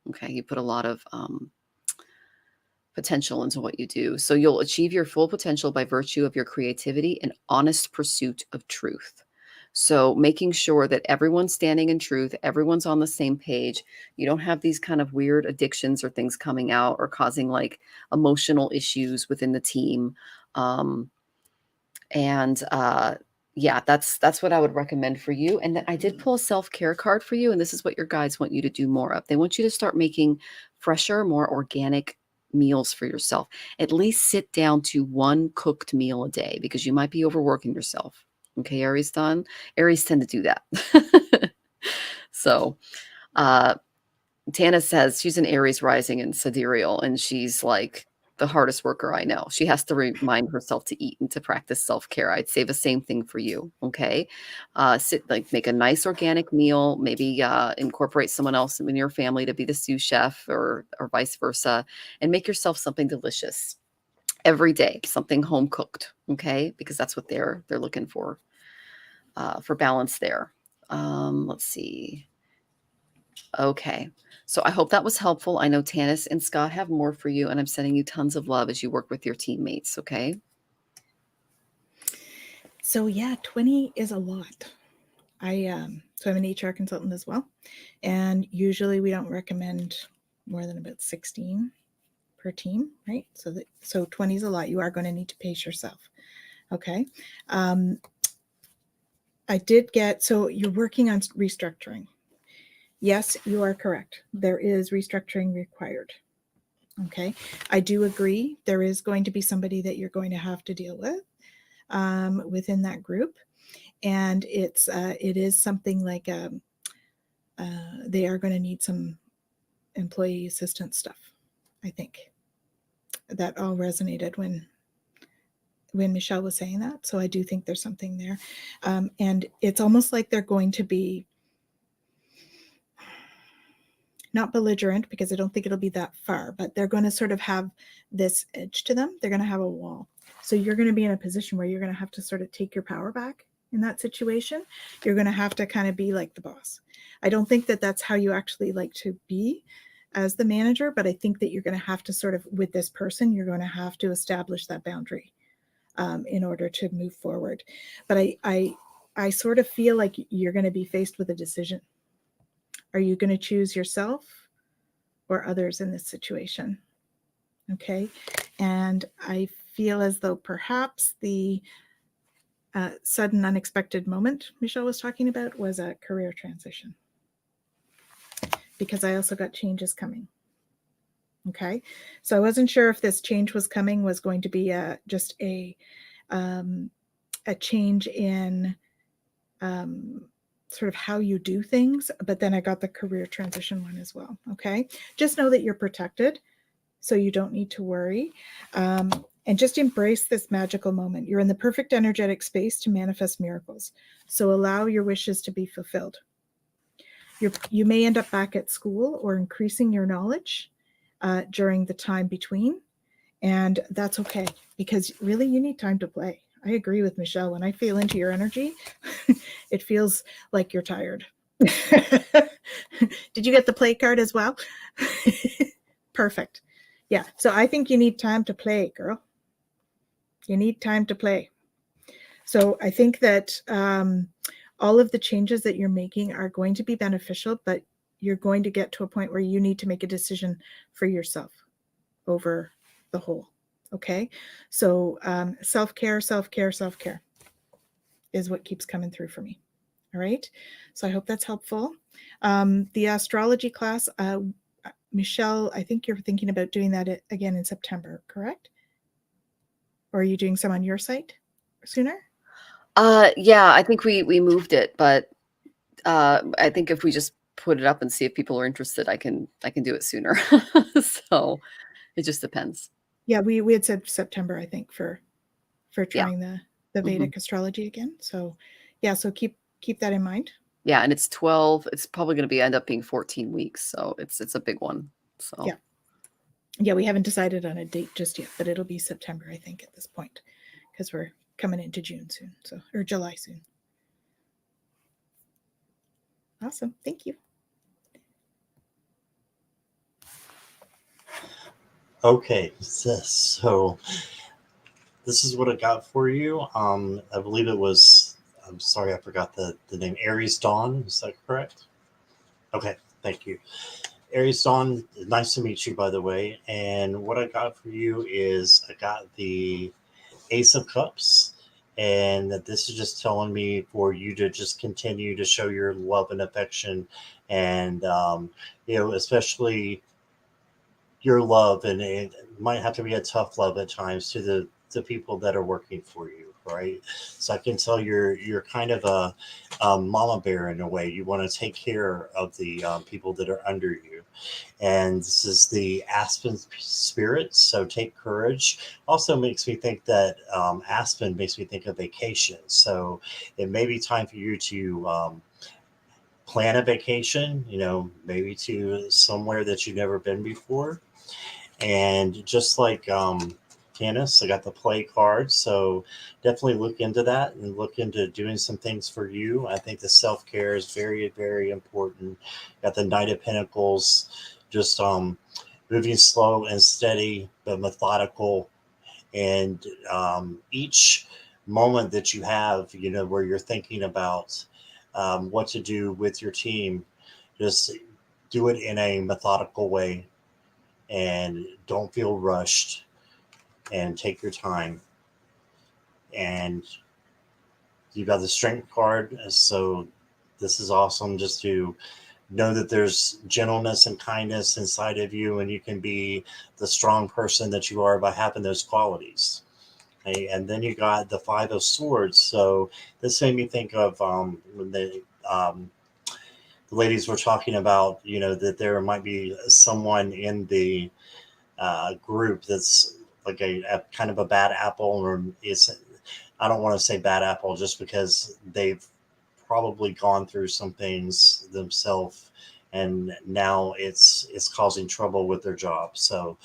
okay. You put a lot of potential into what you do. So you'll achieve your full potential by virtue of your creativity and honest pursuit of truth. So making sure that everyone's standing in truth, everyone's on the same page. You don't have these kind of weird addictions or things coming out or causing like emotional issues within the team. Um, and yeah, that's what I would recommend for you. And then I did pull a self-care card for you, and this is what your guides want you to do more of. They want you to start making fresher, more organic meals for yourself. At least sit down to one cooked meal a day because you might be overworking yourself. Okay, Aries done. Aries tend to do that. So Tana says she's an Aries rising in sidereal, and she's like the hardest worker I know. She has to remind herself to eat and to practice self-care. I'd say the same thing for you. Okay. Make a nice organic meal, maybe incorporate someone else in your family to be the sous chef or vice versa, and make yourself something delicious every day, something home cooked. Okay. Because that's what they're looking for balance there. Let's see. Okay. So I hope that was helpful. I know Tanys and Scott have more for you, and I'm sending you tons of love as you work with your teammates. Okay. So yeah, 20 is a lot. So I'm an HR consultant as well, and usually we don't recommend more than about 16 per team, right? So 20 is a lot. You are going to need to pace yourself. Okay. So you're working on restructuring. Yes, you are correct. There is restructuring required. Okay. I do agree. There is going to be somebody that you're going to have to deal with within that group. And it is something like they are going to need some employee assistance stuff. I think that all resonated when Michelle was saying that. So I do think there's something there. And it's almost like they're going to be not belligerent, because I don't think it'll be that far, but they're going to sort of have this edge to them. They're going to have a wall. So you're going to be in a position where you're going to have to sort of take your power back in that situation. You're going to have to kind of be like the boss. I don't think that that's how you actually like to be as the manager, but I think that you're going to have to sort of, with this person, you're going to have to establish that boundary in order to move forward. But I sort of feel like you're going to be faced with a decision. Are you going to choose yourself or others in this situation? Okay. And I feel as though perhaps the sudden unexpected moment Michelle was talking about was a career transition, because I also got changes coming. Okay. So I wasn't sure if this change was going to be just a change in sort of how you do things, but then I got the career transition one as well. Okay. Just know that you're protected, so you don't need to worry. And just embrace this magical moment. You're in the perfect energetic space to manifest miracles. So allow your wishes to be fulfilled. You may end up back at school or increasing your knowledge during the time between. And that's okay, because really you need time to play. I agree with Michelle. When I feel into your energy, it feels like you're tired. Did you get the play card as well? Perfect. Yeah. So I think you need time to play, girl. You need time to play. So I think that all of the changes that you're making are going to be beneficial, but you're going to get to a point where you need to make a decision for yourself over the whole. Okay. So self-care, self-care, self-care is what keeps coming through for me. All right. So I hope that's helpful. The astrology class, Michelle, I think you're thinking about doing that again in September, correct? Or are you doing some on your site sooner? Yeah, I think we moved it, but I think if we just put it up and see if people are interested, I can do it sooner. So it just depends. Yeah, we had said September, I think, for trying the Vedic astrology again. So yeah, so keep that in mind. Yeah, and it's 12. It's probably going to end up being 14 weeks. So it's a big one. So Yeah. Yeah, we haven't decided on a date just yet, but it'll be September, I think, at this point, because we're coming into June soon, or July soon. Awesome. Thank you. Okay, so this is what I got for you. I believe it was. I'm sorry, I forgot the name. Aries Dawn. Is that correct? Okay, thank you. Aries Dawn, nice to meet you, by the way. And what I got for you is I got the Ace of Cups, and that this is just telling me for you to just continue to show your love and affection, and especially your love, and it might have to be a tough love at times to the people that are working for you, right? So I can tell you're kind of a mama bear in a way. You want to take care of the people that are under you, and this is the Aspen spirit. So take courage. Also makes me think that Aspen makes me think of vacation. So it may be time for you to plan a vacation. Maybe to somewhere that you've never been before. And just like Tanys, I got the play card. So definitely look into that and look into doing some things for you. I think the self care is very, very important. Got the Knight of Pentacles, just moving slow and steady, but methodical. And each moment that you have, where you're thinking about what to do with your team, just do it in a methodical way and don't feel rushed and take your time. And you got the strength card, so this is awesome, just to know that there's gentleness and kindness inside of you, and you can be the strong person that you are by having those qualities. Okay? And then you got the Five of Swords. So this made me think of when the ladies were talking about, that there might be someone in the group that's like a kind of a bad apple, or I don't want to say bad apple just because they've probably gone through some things themselves, and now it's causing trouble with their job. So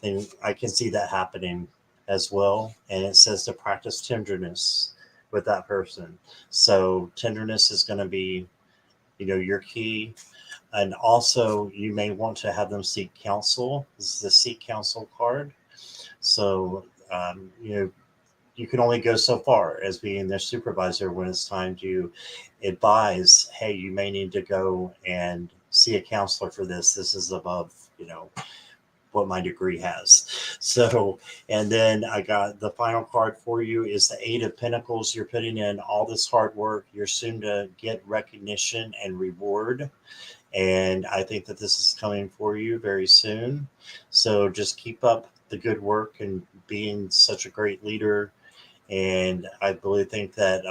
then I can see that happening as well. And it says to practice tenderness with that person. So tenderness is going to be, your key. And also, you may want to have them seek counsel. This is the seek counsel card. So, you can only go so far as being their supervisor when it's time to advise, hey, you may need to go and see a counselor for this. This is above, what my degree has. So, and then I got the final card for you is the Eight of Pentacles. You're putting in all this hard work. You're soon to get recognition and reward. And I think that this is coming for you very soon. So just keep up the good work and being such a great leader. And I really think that,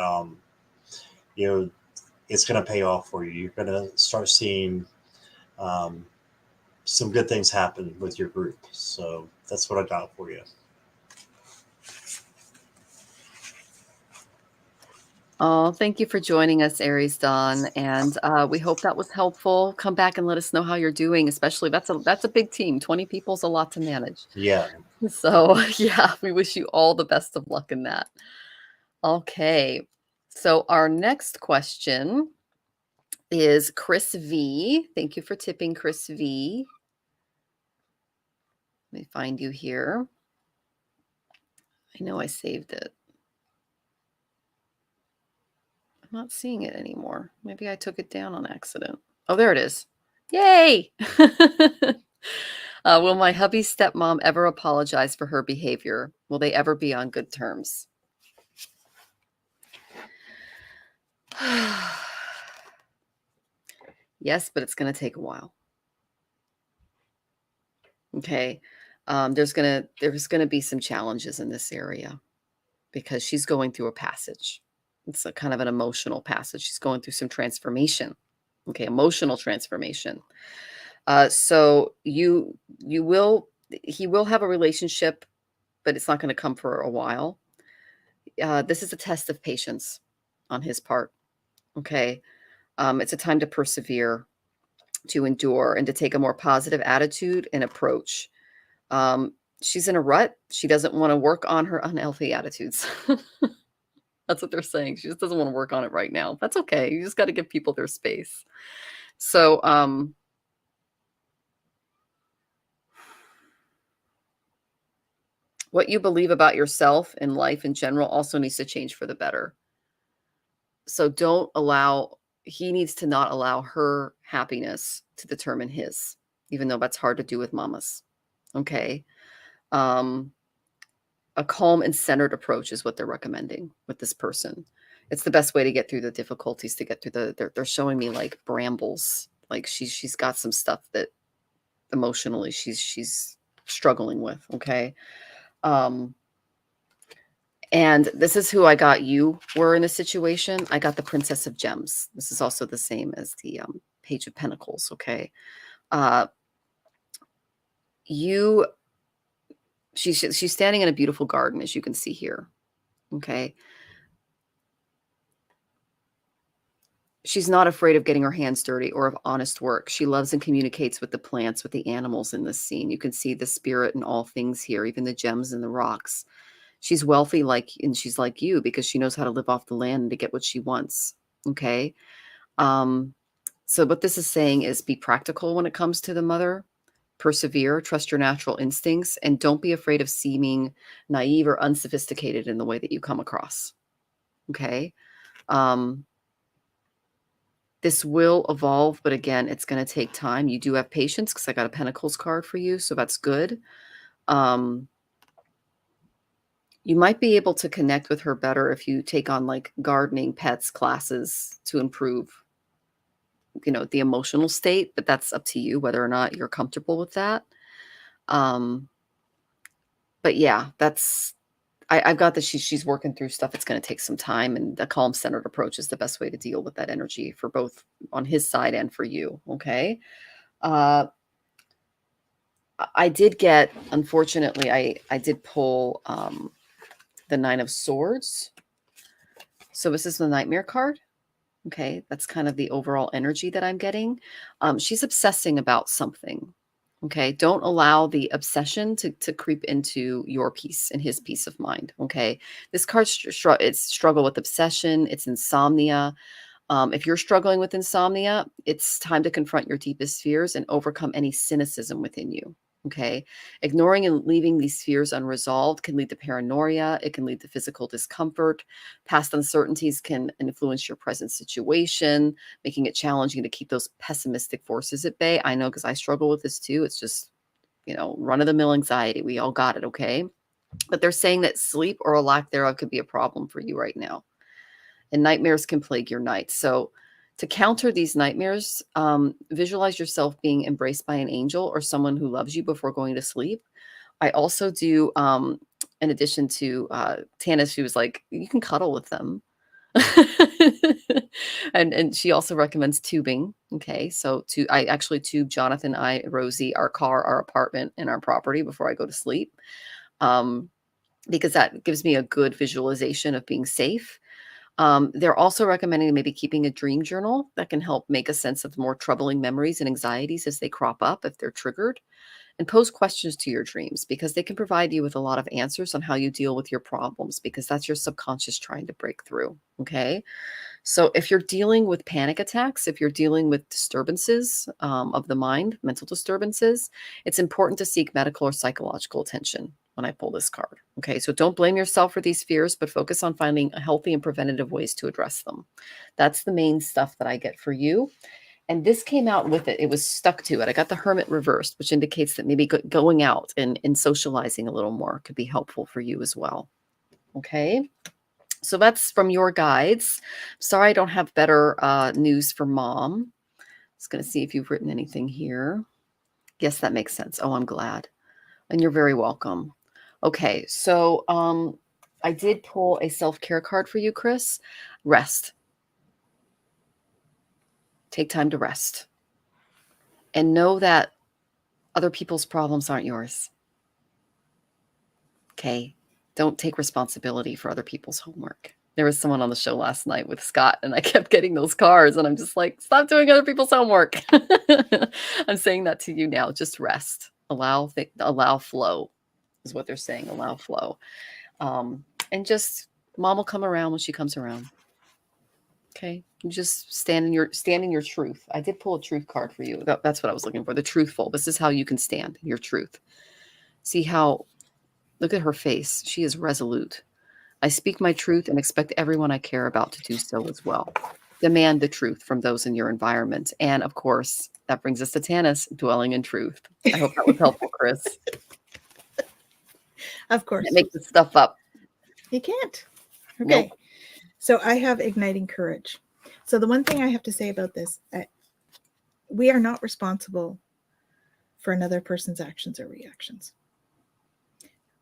it's going to pay off for you. You're going to start seeing some good things happen with your group. So that's what I got for you. Oh, thank you for joining us, Aries Dawn, and we hope that was helpful. Come back and let us know how you're doing, especially that's a big team. 20 people is a lot to manage. Yeah. So, yeah, we wish you all the best of luck in that. Okay. So, our next question is Chris V. Thank you for tipping, Chris V. Let me find you here. I know I saved it. I'm not seeing it anymore. Maybe I took it down on accident. Oh, there it is. Yay! Will my hubby's stepmom ever apologize for her behavior? Will they ever be on good terms? Yes, but it's going to take a while. Okay. There's gonna be some challenges in this area because she's going through a passage. It's a kind of an emotional passage. She's going through some transformation. Okay, emotional transformation. So he will have a relationship, but it's not going to come for a while. This is a test of patience on his part. Okay. It's a time to persevere, to endure, and to take a more positive attitude and approach. She's in a rut. She doesn't want to work on her unhealthy attitudes. That's what they're saying. She just doesn't want to work on it right now. That's okay. You just got to give people their space. So, what you believe about yourself and life in general also needs to change for the better. So he needs to not allow her happiness to determine his, even though that's hard to do with mamas. Okay. A calm and centered approach is what they're recommending with this person. It's the best way to get through the difficulties, to get through they're showing me like brambles. Like she's got some stuff that emotionally she's struggling with. Okay. And this is who I got you were in this situation. I got the Princess of Gems. This is also the same as the Page of Pentacles. Okay. She's standing in a beautiful garden, as you can see here. Okay. She's not afraid of getting her hands dirty or of honest work. She loves and communicates with the plants, with the animals in this scene. You can see the spirit in all things here, even the gems and the rocks. She's wealthy, and she's like you, because she knows how to live off the land and to get what she wants. Okay. So what this is saying is be practical when it comes to the mother. Persevere, trust your natural instincts, and don't be afraid of seeming naive or unsophisticated in the way that you come across. Okay. This will evolve, but again, it's going to take time. You do have patience because I got a Pentacles card for you, so that's good. You might be able to connect with her better if you take on like gardening, pets, classes to improve, the emotional state, but that's up to you whether or not you're comfortable with that. But yeah, I've got that she's working through stuff. It's going to take some time, and the calm centered approach is the best way to deal with that energy for both on his side and for you. Okay. I did get, unfortunately, I did pull the Nine of Swords. So this is the Nightmare card. Okay. That's kind of the overall energy that I'm getting. She's obsessing about something. Okay. Don't allow the obsession to creep into your peace and his peace of mind. Okay. This card, it's struggle with obsession. It's insomnia. If you're struggling with insomnia, it's time to confront your deepest fears and overcome any cynicism within you. Okay. Ignoring and leaving these fears unresolved can lead to paranoia. It can lead to physical discomfort. Past uncertainties can influence your present situation, making it challenging to keep those pessimistic forces at bay. I know, because I struggle with this too. It's just, run-of-the-mill anxiety. We all got it. Okay. But they're saying that sleep or a lack thereof could be a problem for you right now. And nightmares can plague your nights. So to counter these nightmares, visualize yourself being embraced by an angel or someone who loves you before going to sleep. I also do, in addition to Tanys, she was like, you can cuddle with them. and she also recommends tubing. Okay. So I actually tube Jonathan, Rosie, our car, our apartment, and our property before I go to sleep. Because that gives me a good visualization of being safe. They're also recommending maybe keeping a dream journal that can help make a sense of more troubling memories and anxieties as they crop up, if they're triggered, and pose questions to your dreams, because they can provide you with a lot of answers on how you deal with your problems, because that's your subconscious trying to break through. Okay. So if you're dealing with panic attacks, if you're dealing with disturbances of the mind, mental disturbances, it's important to seek medical or psychological attention when I pull this card. Okay, so don't blame yourself for these fears, but focus on finding healthy and preventative ways to address them. That's the main stuff that I get for you. And this came out with it. It was stuck to it. I got the Hermit reversed, which indicates that maybe going out and socializing a little more could be helpful for you as well. Okay. So that's from your guides. Sorry, I don't have better news for Mom. Just going to see if you've written anything here. Yes, that makes sense. Oh, I'm glad. And you're very welcome. Okay, so I did pull a self-care card for you, Chris. Rest. Take time to rest. And know that other people's problems aren't yours. Okay? Don't take responsibility for other people's homework. There was someone on the show last night with Scott, and I kept getting those cards, and I'm just like, stop doing other people's homework. I'm saying that to you now. Just rest. Allow flow is what they're saying. Allow flow. And just mom will come around when she comes around. Okay. You just stand in your truth. I did pull a truth card for you. That's what I was looking for. The truthful. This is how you can stand in your truth. See how, look at her face. She is resolute. I speak my truth and expect everyone I care about to do so as well. Demand the truth from those in your environment. And of course, that brings us to Tanys, dwelling in truth. I hope that was helpful, Chris. Of course. Can't make this stuff up. You can't. Okay. Nope. So I have igniting courage. So the one thing I have to say about this, we are not responsible for another person's actions or reactions.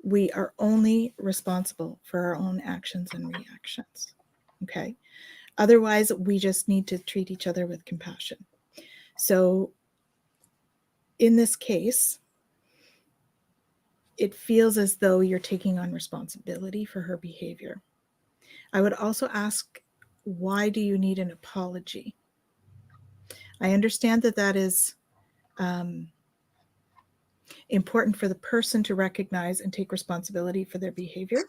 We are only responsible for our own actions and reactions. Okay. Otherwise, we just need to treat each other with compassion. So in this case, it feels as though you're taking on responsibility for her behavior. I would also ask, why do you need an apology? I understand that that is important for the person to recognize and take responsibility for their behavior.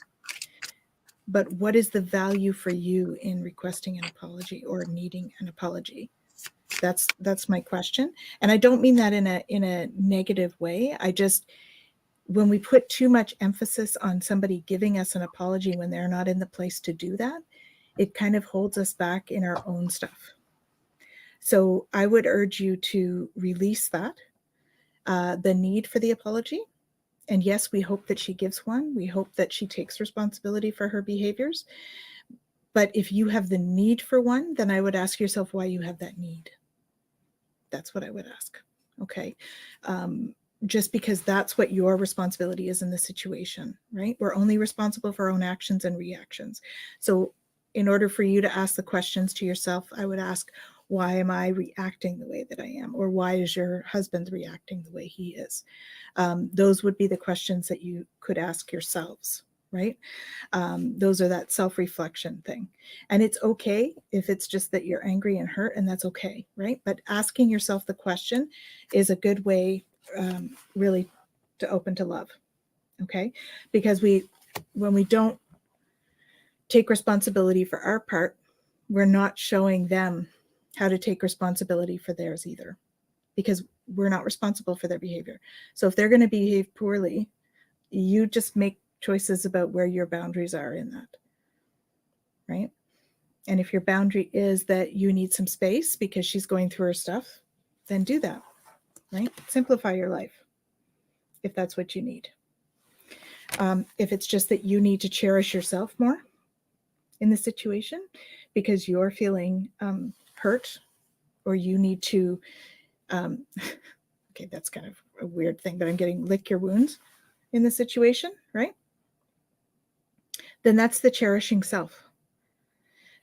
But what is the value for you in requesting an apology or needing an apology? That's my question. And I don't mean that in a negative way. I just, when we put too much emphasis on somebody giving us an apology when they're not in the place to do that, it kind of holds us back in our own stuff. So I would urge you to release that, the need for the apology. And yes, we hope that she gives one. We hope that she takes responsibility for her behaviors. But if you have the need for one, then I would ask yourself why you have that need. That's what I would ask. Okay. Just because that's what your responsibility is in the situation, right? We're only responsible for our own actions and reactions. So in order for you to ask the questions to yourself, I would ask, why am I reacting the way that I am? Or why is your husband reacting the way he is? Those would be the questions that you could ask yourselves, right? Those are that self-reflection thing. And it's okay if it's just that you're angry and hurt, and that's okay, right? But asking yourself the question is a good way really to open to love, okay? Because when we don't take responsibility for our part, we're not showing them how to take responsibility for theirs either, because we're not responsible for their behavior. So if they're going to behave poorly, you just make choices about where your boundaries are in that, right? And if your boundary is that you need some space because she's going through her stuff, then do that, right? Simplify your life if that's what you need. If it's just that you need to cherish yourself more in the situation because you're feeling hurt, or you need to, okay, that's kind of a weird thing, but I'm getting lick your wounds in the situation, right? Then that's the cherishing self.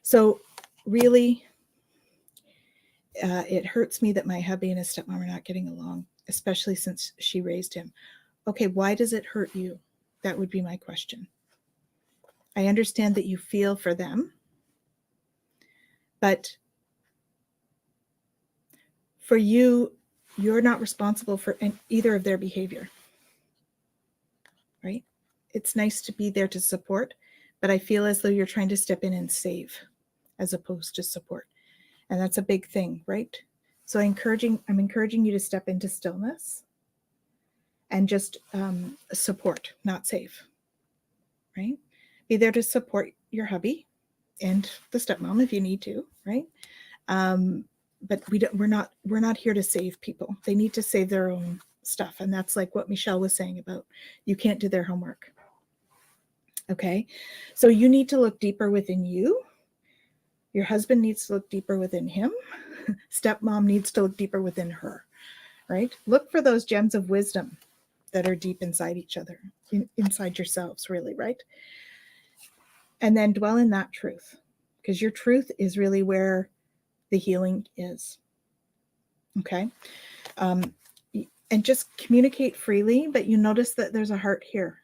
So really, it hurts me that my hubby and his stepmom are not getting along, especially since she raised him. Okay, why does it hurt you? That would be my question. I understand that you feel for them, but for you, you're not responsible for either of their behavior, right? It's nice to be there to support, but I feel as though you're trying to step in and save as opposed to support. And that's a big thing, right? So I'm encouraging you to step into stillness and just support, not save, right? Be there to support your hubby and the stepmom if you need to, right? But we're not here to save people. They need to save their own stuff. And that's like what Michelle was saying about you can't do their homework. Okay. So you need to look deeper within you. Your husband needs to look deeper within him. Stepmom needs to look deeper within her, right? Look for those gems of wisdom that are deep inside each other, inside yourselves, really, right? And then dwell in that truth, because your truth is really where the healing is. Okay. And just communicate freely, but you notice that there's a heart here,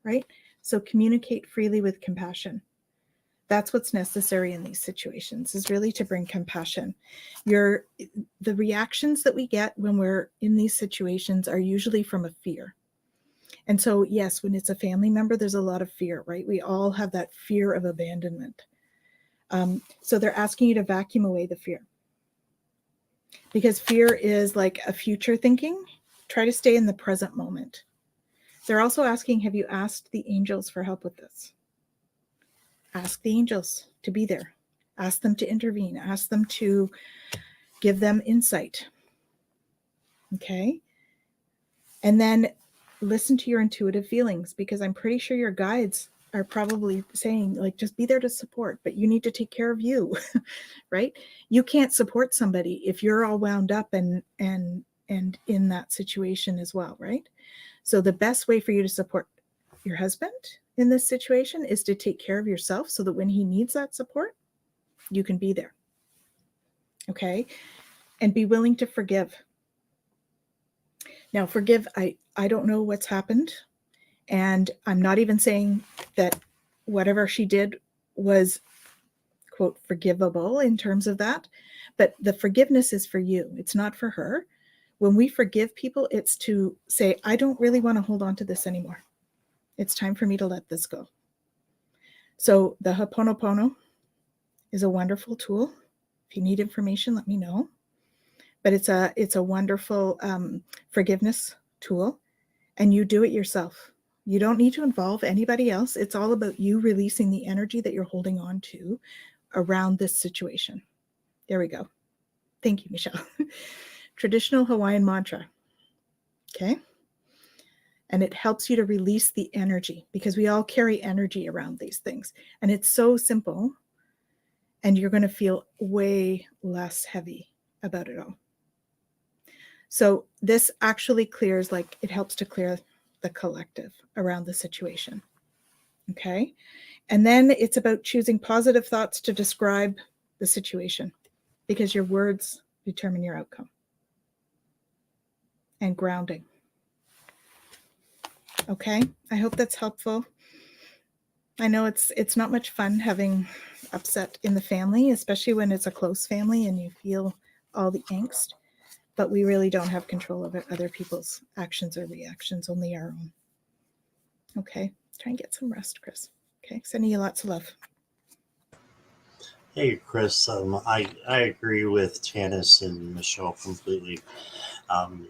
right? So communicate freely with compassion. That's what's necessary in these situations, is really to bring compassion. The reactions that we get when we're in these situations are usually from a fear. And so, yes, when it's a family member, there's a lot of fear, right? We all have that fear of abandonment. So they're asking you to vacuum away the fear, because fear is like a future thinking. Try to stay in the present moment. They're also asking, have you asked the angels for help with this? Ask the angels to be there. Ask them to intervene. Ask them to give them insight. Okay? And then listen to your intuitive feelings, because I'm pretty sure your guides are probably saying, like, just be there to support, but you need to take care of you, right? You can't support somebody if you're all wound up and in that situation as well, right? So the best way for you to support your husband in this situation is to take care of yourself, so that when he needs that support, you can be there. Okay? And be willing to forgive. Now, forgive, I don't know what's happened, and I'm not even saying that whatever she did was, quote, forgivable in terms of that, but the forgiveness is for you. It's not for her. When we forgive people, it's to say, I don't really want to hold on to this anymore. It's time for me to let this go. So the Ho'oponopono is a wonderful tool. If you need information, let me know. But it's a wonderful forgiveness tool, and you do it yourself. You don't need to involve anybody else. It's all about you releasing the energy that you're holding on to around this situation. There we go. Thank you, Michelle. Traditional Hawaiian mantra. Okay. And it helps you to release the energy, because we all carry energy around these things. And it's so simple, and you're going to feel way less heavy about it all. So this actually clears, like, it helps to clear the collective around the situation. Okay. And then it's about choosing positive thoughts to describe the situation, because your words determine your outcome. And grounding. Okay. I hope that's helpful. I know it's not much fun having upset in the family, especially when it's a close family and you feel all the angst. But we really don't have control over other people's actions or reactions, only our own. Okay, try and get some rest, Chris. Okay, sending you lots of love. Hey, Chris. I agree with Tanys and Michelle completely.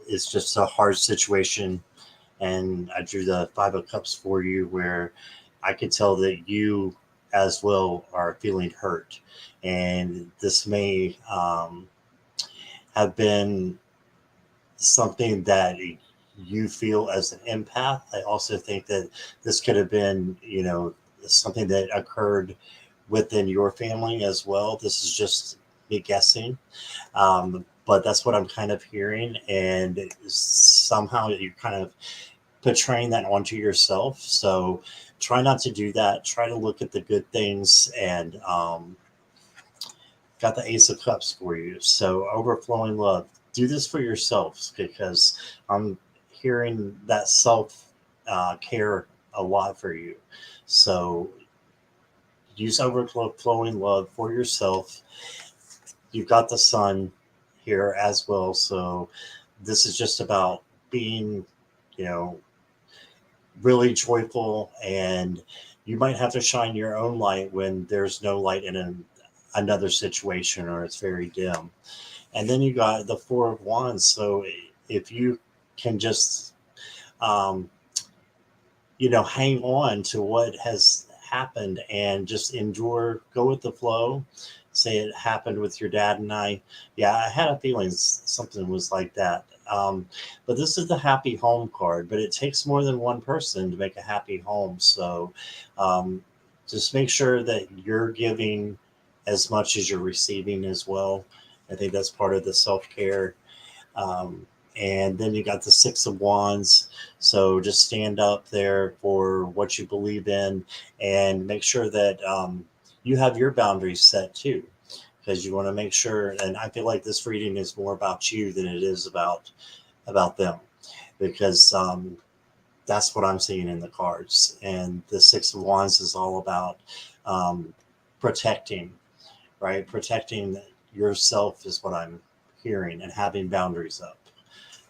It's just a hard situation, and I drew the Five of Cups for you, where I could tell that you as well are feeling hurt, and this may have been something that you feel as an empath. I also think that this could have been, something that occurred within your family as well. This is just me guessing. But that's what I'm kind of hearing. And somehow you're kind of portraying that onto yourself. So try not to do that. Try to look at the good things, and got the Ace of Cups for you. So overflowing love. Do this for yourselves, because I'm hearing that self care a lot for you. So use overflowing love for yourself. You've got the sun here as well. So this is just about being, really joyful, and you might have to shine your own light when there's no light in another situation, or it's very dim. And then you got the Four of Wands. So if you can just, um, hang on to what has happened and just endure, go with the flow. Say it happened with your dad and I. Yeah, I had a feeling something was like that. But this is the happy home card, but it takes more than one person to make a happy home. So just make sure that you're giving as much as you're receiving as well. I think that's part of the self-care. And then you got the Six of Wands. So just stand up there for what you believe in, and make sure that you have your boundaries set too, because you want to make sure. And I feel like this reading is more about you than it is about them, because that's what I'm seeing in the cards. And the Six of Wands is all about protecting, right? Protecting yourself is what I'm hearing, and having boundaries up.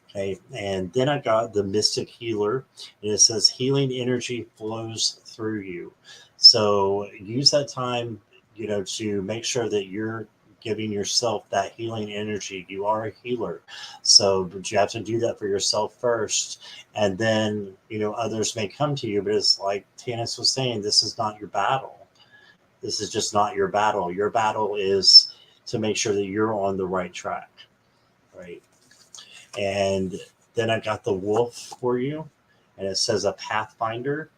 Okay. And then I got the Mystic Healer, and it says healing energy flows through you. So use that time, to make sure that you're giving yourself that healing energy. You are a healer. So, but you have to do that for yourself first. And then, others may come to you, but it's like Tanys was saying, this is not your battle. This is just not your battle. Your battle is to make sure that you're on the right track, right? And then I got the Wolf for you, and it says a Pathfinder,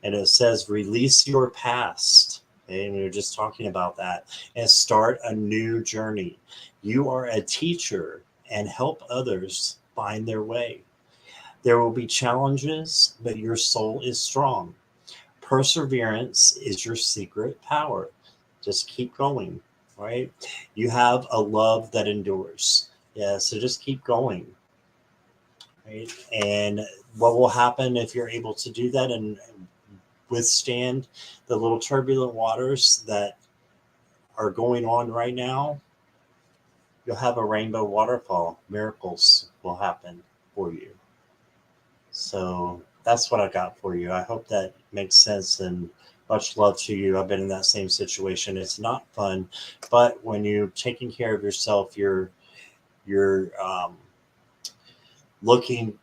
and it says release your past. Okay? And we were just talking about that, and start a new journey. You are a teacher, and help others find their way. There will be challenges, but your soul is strong. Perseverance is your secret power. Just keep going, right? You have a love that endures. Yeah, so just keep going, right? And what will happen if you're able to do that and withstand the little turbulent waters that are going on right now? You'll have a rainbow waterfall. Miracles will happen for you. So that's what I got for you. I hope that makes sense, and much love to you. I've been in that same situation. It's not fun, but when you're taking care of yourself, you're looking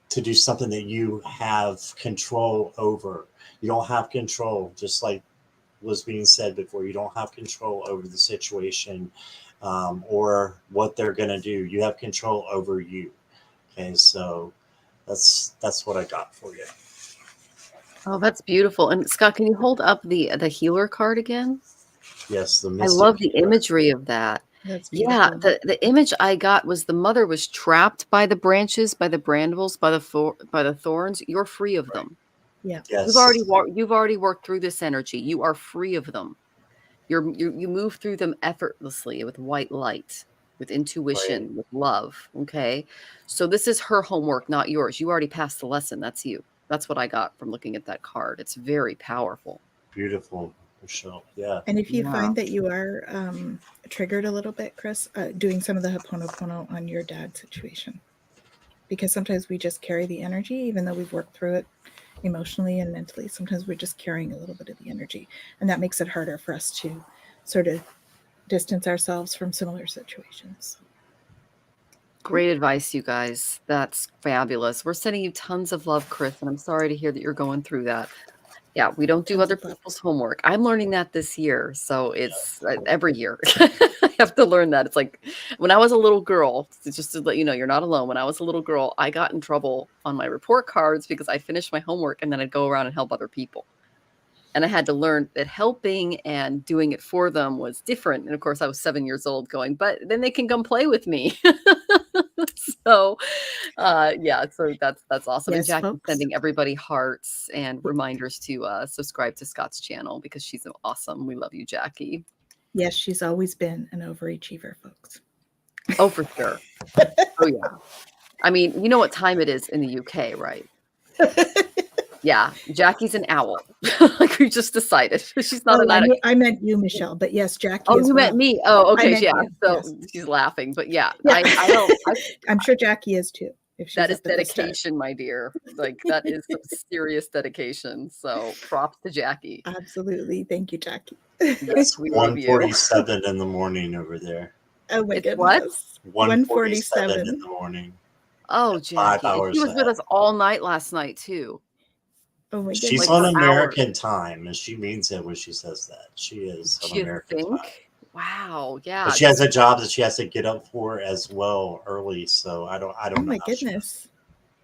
to do something that you have control over. You don't have control, just like was being said before. You don't have control over the situation or what they're going to do. You have control over you. Okay, so that's what I got for you. Oh, that's beautiful. And Scott, can you hold up the healer card again? Yes, the I Mystic love the Healer. imagery of that. That's Yeah, beautiful. the image I got was the mother was trapped by the branches, by the brambles, by the thorns. You're free of Right. them. Yeah. You've Yes. already worked through this energy. You are free of them. You move through them effortlessly with white light, with Right. intuition, with love. Okay. So this is her homework, not yours. You already passed the lesson. That's you. That's what I got from looking at that card. It's very powerful. Beautiful, Michelle. Yeah. And if you Yeah. find that you are triggered a little bit, Chris, doing some of the Ho'oponopono on your dad's situation, because sometimes we just carry the energy, even though we've worked through it emotionally and mentally. Sometimes we're just carrying a little bit of the energy, and that makes it harder for us to sort of distance ourselves from similar situations. Great advice, you guys. That's fabulous. We're sending you tons of love, Chris, and I'm sorry to hear that you're going through that. Yeah, we don't do Tons other of love. people's homework. I'm learning that this year. So Yeah. it's every year. I have to learn that. It's like when I was a little girl, just to let you know, you're not alone. When I was a little girl, I got in trouble on my report cards because I finished my homework and then I'd go around and help other people. And I had to learn that helping and doing it for them was different. And of course, I was 7 years old going, but then they can come play with me. So yeah, so that's awesome. And Yes, Jackie's folks. sending everybody hearts and reminders to subscribe to Scott's channel because she's awesome. We love you, Jackie. Yes, she's always been an overachiever, folks. Oh, for sure. Oh yeah. I mean, you know what time it is in the UK, right? Yeah, Jackie's an owl. Like we just decided. She's not a night. I meant you, Michelle, but yes, Jackie. Oh, as you well. meant me. Oh, okay. meant Yeah. you, So yes. she's laughing, but yeah, Yeah. I don't. I'm sure Jackie is too. If she's That is up at this time. dedication, my dear. Like that is some serious dedication. So props to Jackie. Absolutely. Thank you, Jackie. Yes, we love you. 1:47 in the morning over there. Oh my It's what? goodness. 1:47 in the morning. Oh, Jackie. 5 And hours she was with ahead. us all night last night too. Oh my She's goodness. Like on for American time, and she means it when she says that. She is on You American think? time. Wow. Yeah. But she has a job that she has to get up for as well early. So I don't Oh know. my how she does goodness. it.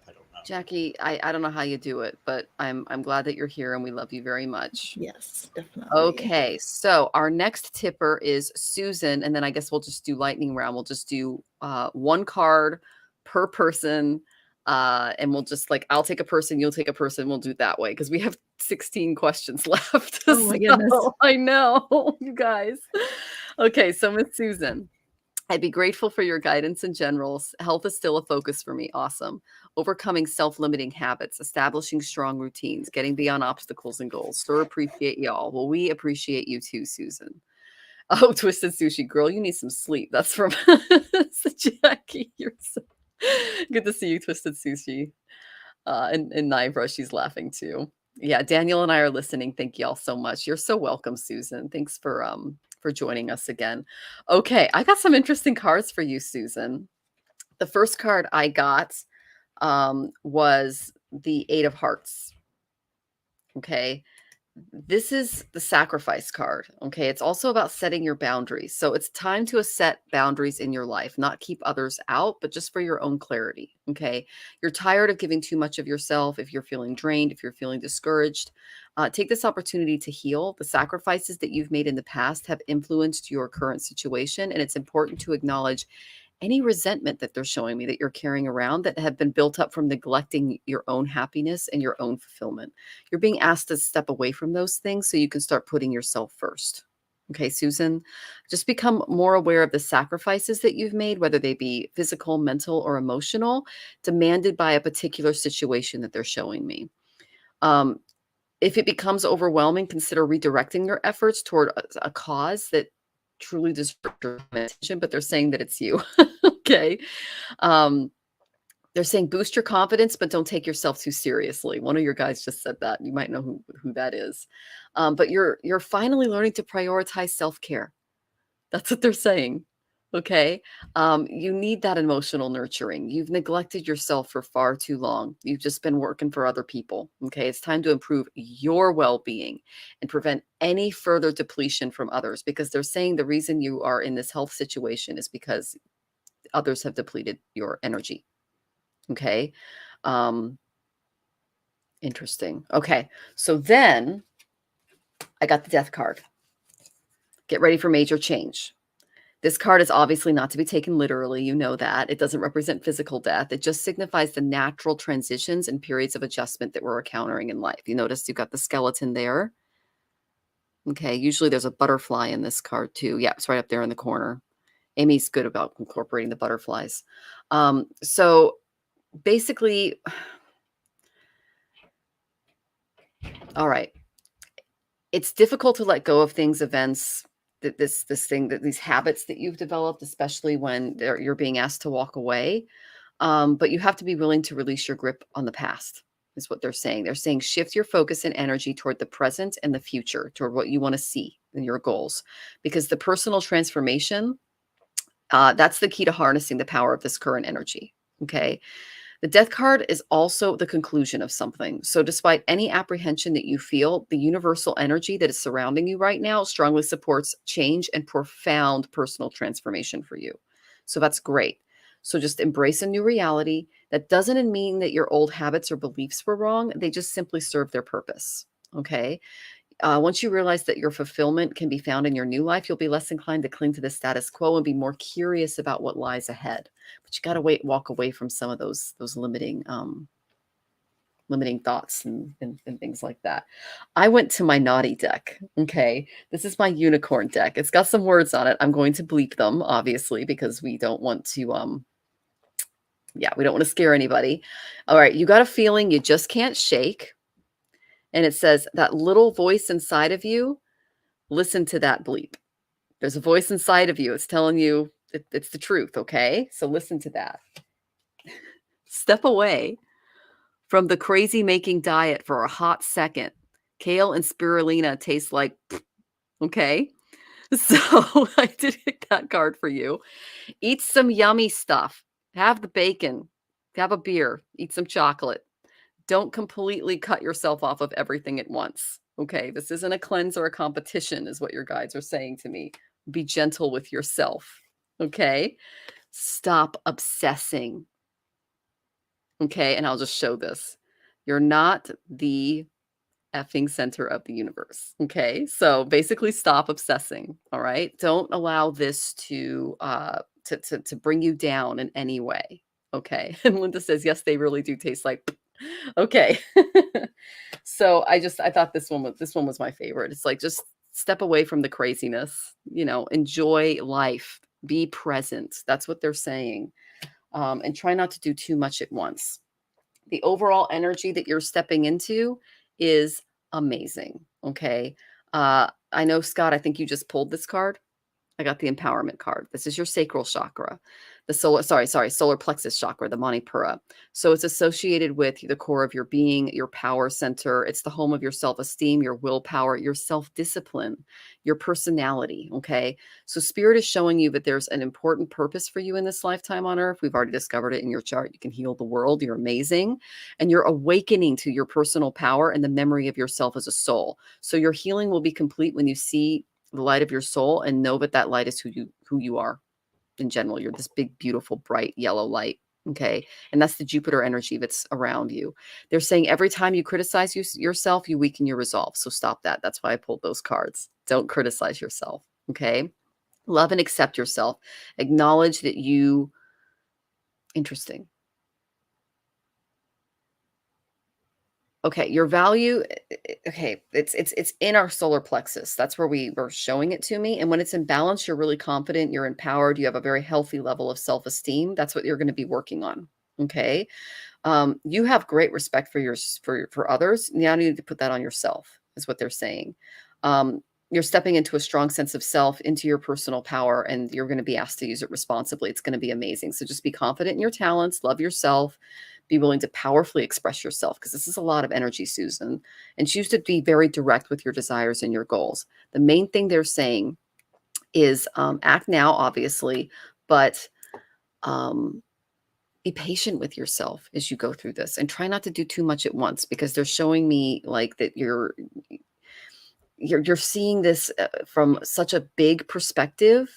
I don't know. Jackie, I don't know how you do it, but I'm glad that you're here and we love you very much. Yes, definitely. Okay, so our next tipper is Susan, and then I guess we'll just do lightning round. We'll just do one card per person, and we'll just like I'll take a person, you'll take a person. We'll do it that way because we have 16 questions left. Oh my goodness. I know, you guys. Okay, so Miss Susan, I'd be grateful for your guidance in general. Health is still a focus for me. Awesome. Overcoming self-limiting habits, establishing strong routines, getting beyond obstacles and goals. Sure appreciate y'all. Well, we appreciate you too, Susan. Oh, Twisted Sushi Girl, you need some sleep. That's from Jackie. You're so good to see you, Twisted Sushi. And Nibra, she's laughing too. Yeah, Daniel and I are listening. Thank y'all so much. You're so welcome, Susan. Thanks for joining us again. Okay, I got some interesting cards for you, Susan. The first card I got was the Eight of Hearts. Okay. This is the sacrifice card. Okay. It's also about setting your boundaries. So it's time to set boundaries in your life, not keep others out, but just for your own clarity. Okay. You're tired of giving too much of yourself. If you're feeling drained, if you're feeling discouraged, take this opportunity to heal. The sacrifices that you've made in the past have influenced your current situation. And it's important to acknowledge any resentment that they're showing me that you're carrying around that have been built up from neglecting your own happiness and your own fulfillment. You're being asked to step away from those things so you can start putting yourself first. Okay, Susan, just become more aware of the sacrifices that you've made, whether they be physical, mental, or emotional, demanded by a particular situation that they're showing me. If it becomes overwhelming, consider redirecting your efforts toward a cause that truly deserves your attention, but they're saying that it's you. Okay. They're saying boost your confidence, but don't take yourself too seriously. One of your guys just said that. You might know who that is. But you're finally learning to prioritize self-care. That's what they're saying. Okay. You need that emotional nurturing. You've neglected yourself for far too long. You've just been working for other people. Okay. It's time to improve your well-being and prevent any further depletion from others, because they're saying the reason you are in this health situation is because others have depleted your energy. Okay. Interesting. Okay. So then I got the death card. Get ready for major change. This card is obviously not to be taken literally. You know that. It doesn't represent physical death. It just signifies the natural transitions and periods of adjustment that we're encountering in life. You notice you've got the skeleton there. Okay. Usually there's a butterfly in this card too. Yeah, it's right up there in the corner. Amy's good about incorporating the butterflies. So basically, all right. It's difficult to let go of things, events, that these habits that you've developed, especially when you're being asked to walk away. But you have to be willing to release your grip on the past, is what they're saying. They're saying shift your focus and energy toward the present and the future, toward what you want to see in your goals, because the personal transformation, that's the key to harnessing the power of this current energy. Okay. The death card is also the conclusion of something. So despite any apprehension that you feel, the universal energy that is surrounding you right now strongly supports change and profound personal transformation for you. So that's great. So just embrace a new reality. That doesn't mean that your old habits or beliefs were wrong. They just simply serve their purpose. Okay. Once you realize that your fulfillment can be found in your new life, you'll be less inclined to cling to the status quo and be more curious about what lies ahead. But you got to walk away from some of those limiting thoughts and things like that. I went to my naughty deck. Okay. This is my unicorn deck. It's got some words on it. I'm going to bleep them, obviously, because we don't want to, we don't want to scare anybody. All right. You got a feeling you just can't shake. And it says that little voice inside of you, listen to that bleep. There's a voice inside of you. It's telling you it's the truth. Okay. So listen to that. Step away from the crazy making diet for a hot second. Kale and spirulina taste like, okay. So I did pick that card for you. Eat some yummy stuff. Have the bacon. Have a beer. Eat some chocolate. Don't completely cut yourself off of everything at once. Okay. This isn't a cleanse or a competition, is what your guides are saying to me. Be gentle with yourself. Okay. Stop obsessing. Okay. And I'll just show this. You're not the effing center of the universe. Okay. So basically stop obsessing. All right. Don't allow this to bring you down in any way. Okay. And Linda says, yes, they really do taste like, okay. So I thought this one was my favorite. It's like, just step away from the craziness, enjoy life, Be present. That's what they're saying. And try not to do too much at once. The overall energy that you're stepping into is amazing. Okay. I know, Scott, I think you just pulled this card. I got the empowerment card. This is your sacral chakra, the solar plexus chakra, the Manipura. So it's associated with the core of your being, your power center. It's the home of your self-esteem, your willpower, your self-discipline, your personality. Okay. So spirit is showing you that there's an important purpose for you in this lifetime on earth. We've already discovered it in your chart. You can heal the world. You're amazing. And you're awakening to your personal power and the memory of yourself as a soul. So your healing will be complete when you see the light of your soul and know that that light is who you are in general. You're this big, beautiful, bright yellow light. Okay. And that's the Jupiter energy that's around you. They're saying every time you criticize yourself, you weaken your resolve. So stop that. That's why I pulled those cards. Don't criticize yourself. Okay. Love and accept yourself. Acknowledge that interesting. Okay, your value, okay, it's in our solar plexus. That's where we were showing it to me. And when it's in balance, you're really confident, you're empowered, you have a very healthy level of self-esteem. That's what you're going to be working on. Okay. You have great respect for others. Now you need to put that on yourself, is what they're saying. You're stepping into a strong sense of self, into your personal power, and you're going to be asked to use it responsibly. It's going to be amazing. So just be confident in your talents, love yourself, be willing to powerfully express yourself, because this is a lot of energy, Susan, and choose to be very direct with your desires and your goals. The main thing they're saying is act now, obviously, but be patient with yourself as you go through this, and try not to do too much at once, because they're showing me like that you're seeing this from such a big perspective.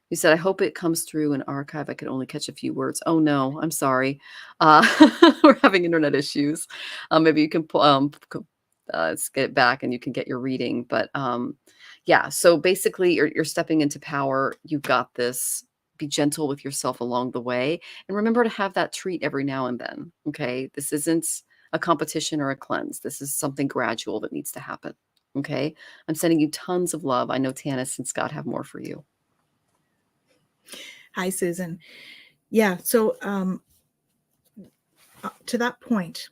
You said, I hope it comes through in archive. I could only catch a few words. Oh no, I'm sorry. We're having internet issues. Maybe you can let's get it back and you can get your reading. But yeah, so basically you're stepping into power. You've got this. Be gentle with yourself along the way. And remember to have that treat every now and then. Okay. This isn't a competition or a cleanse. This is something gradual that needs to happen. Okay. I'm sending you tons of love. I know Tanys and Scott have more for you. Hi, Susan. Yeah. So to that point,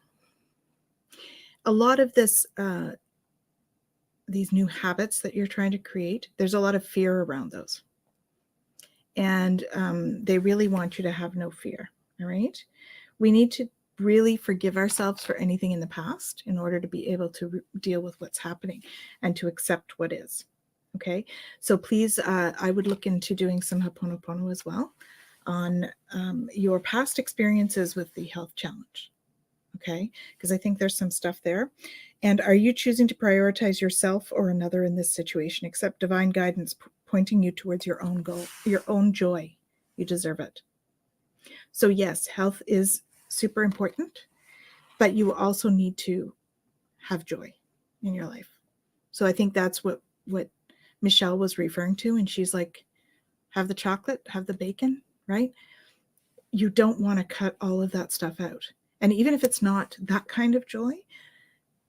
a lot of this, these new habits that you're trying to create, there's a lot of fear around those. And they really want you to have no fear. All right. We need to really forgive ourselves for anything in the past in order to be able to deal with what's happening and to accept what is. Okay. So please, I would look into doing some Ho'oponopono as well on your past experiences with the health challenge. Okay. Because I think there's some stuff there. And are you choosing to prioritize yourself or another in this situation? Accept divine guidance pointing you towards your own goal, your own joy. You deserve it. So yes, health is super important, but you also need to have joy in your life. So I think that's what Michelle was referring to. And she's like, have the chocolate, have the bacon, right? You don't want to cut all of that stuff out. And even if it's not that kind of joy,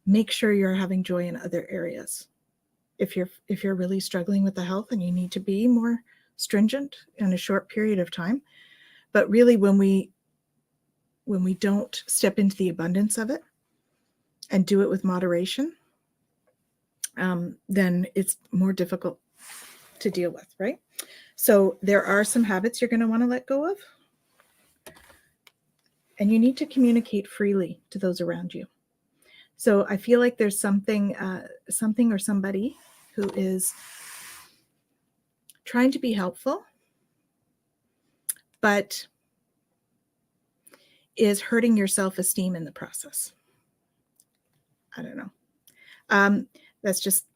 make sure you're having joy in other areas. If you're really struggling with the health and you need to be more stringent in a short period of time, but really when we don't step into the abundance of it and do it with moderation, then it's more difficult to deal with, right? So there are some habits you're going to want to let go of, and you need to communicate freely to those around you. So I feel like there's something or somebody who is trying to be helpful, but is hurting your self-esteem in the process. I don't know. That's just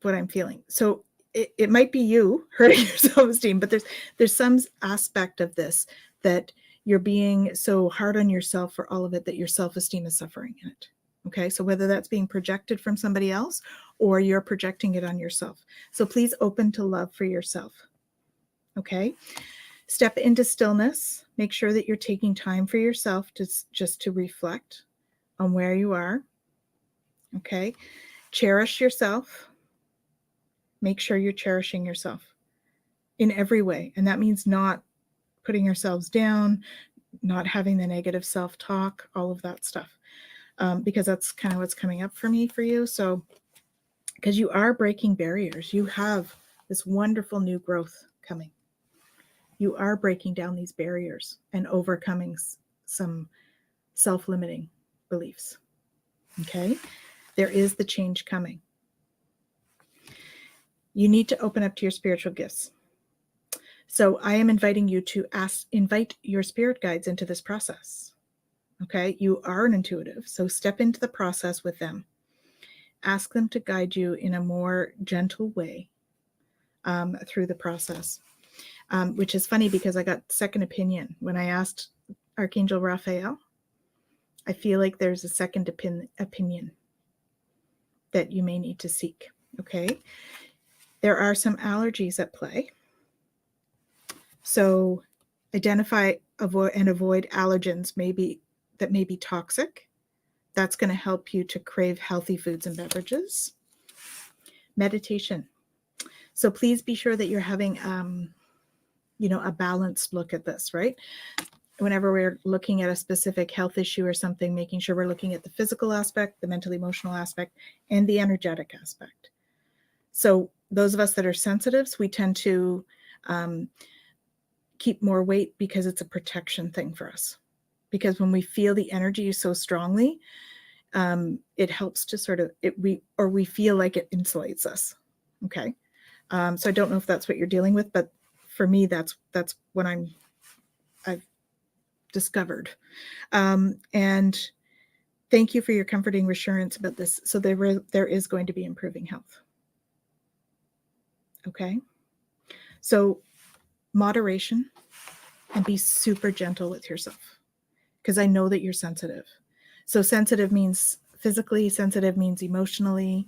what I'm feeling. So it might be you hurting your self-esteem, but there's some aspect of this that you're being so hard on yourself for all of it that your self-esteem is suffering in it. Okay, so whether that's being projected from somebody else or you're projecting it on yourself. So please open to love for yourself. Okay, step into stillness. Make sure that you're taking time for yourself just to reflect on where you are. Okay, cherish yourself. Make sure you're cherishing yourself. in every way. And that means not putting ourselves down, not having the negative self-talk, all of that stuff. Because that's kind of what's coming up for me for you. So, because you are breaking barriers, you have this wonderful new growth coming. You are breaking down these barriers and overcoming some self-limiting beliefs. Okay? There is the change coming. You need to open up to your spiritual gifts. So I am inviting you to invite your spirit guides into this process. Okay? You are an intuitive, so step into the process with them. Ask them to guide you in a more gentle way through the process, which is funny because I got second opinion when I asked Archangel Raphael. I feel like there's a second opinion that you may need to seek. Okay? There are some allergies at play. So identify and avoid allergens that may be toxic. That's going to help you to crave healthy foods and beverages. Meditation. So please be sure that you're having a balanced look at this, right? Whenever we're looking at a specific health issue or something, making sure we're looking at the physical aspect, the mental emotional aspect, and the energetic aspect. So those of us that are sensitives, we tend to keep more weight because it's a protection thing for us. Because when we feel the energy so strongly, it helps to sort of we feel like it insulates us. Okay, so I don't know if that's what you're dealing with, but for me, that's what I've discovered. And thank you for your comforting reassurance about this. So there is going to be improving health. Okay, so moderation and be super gentle with yourself, because I know that you're sensitive. So sensitive means physically, sensitive means emotionally,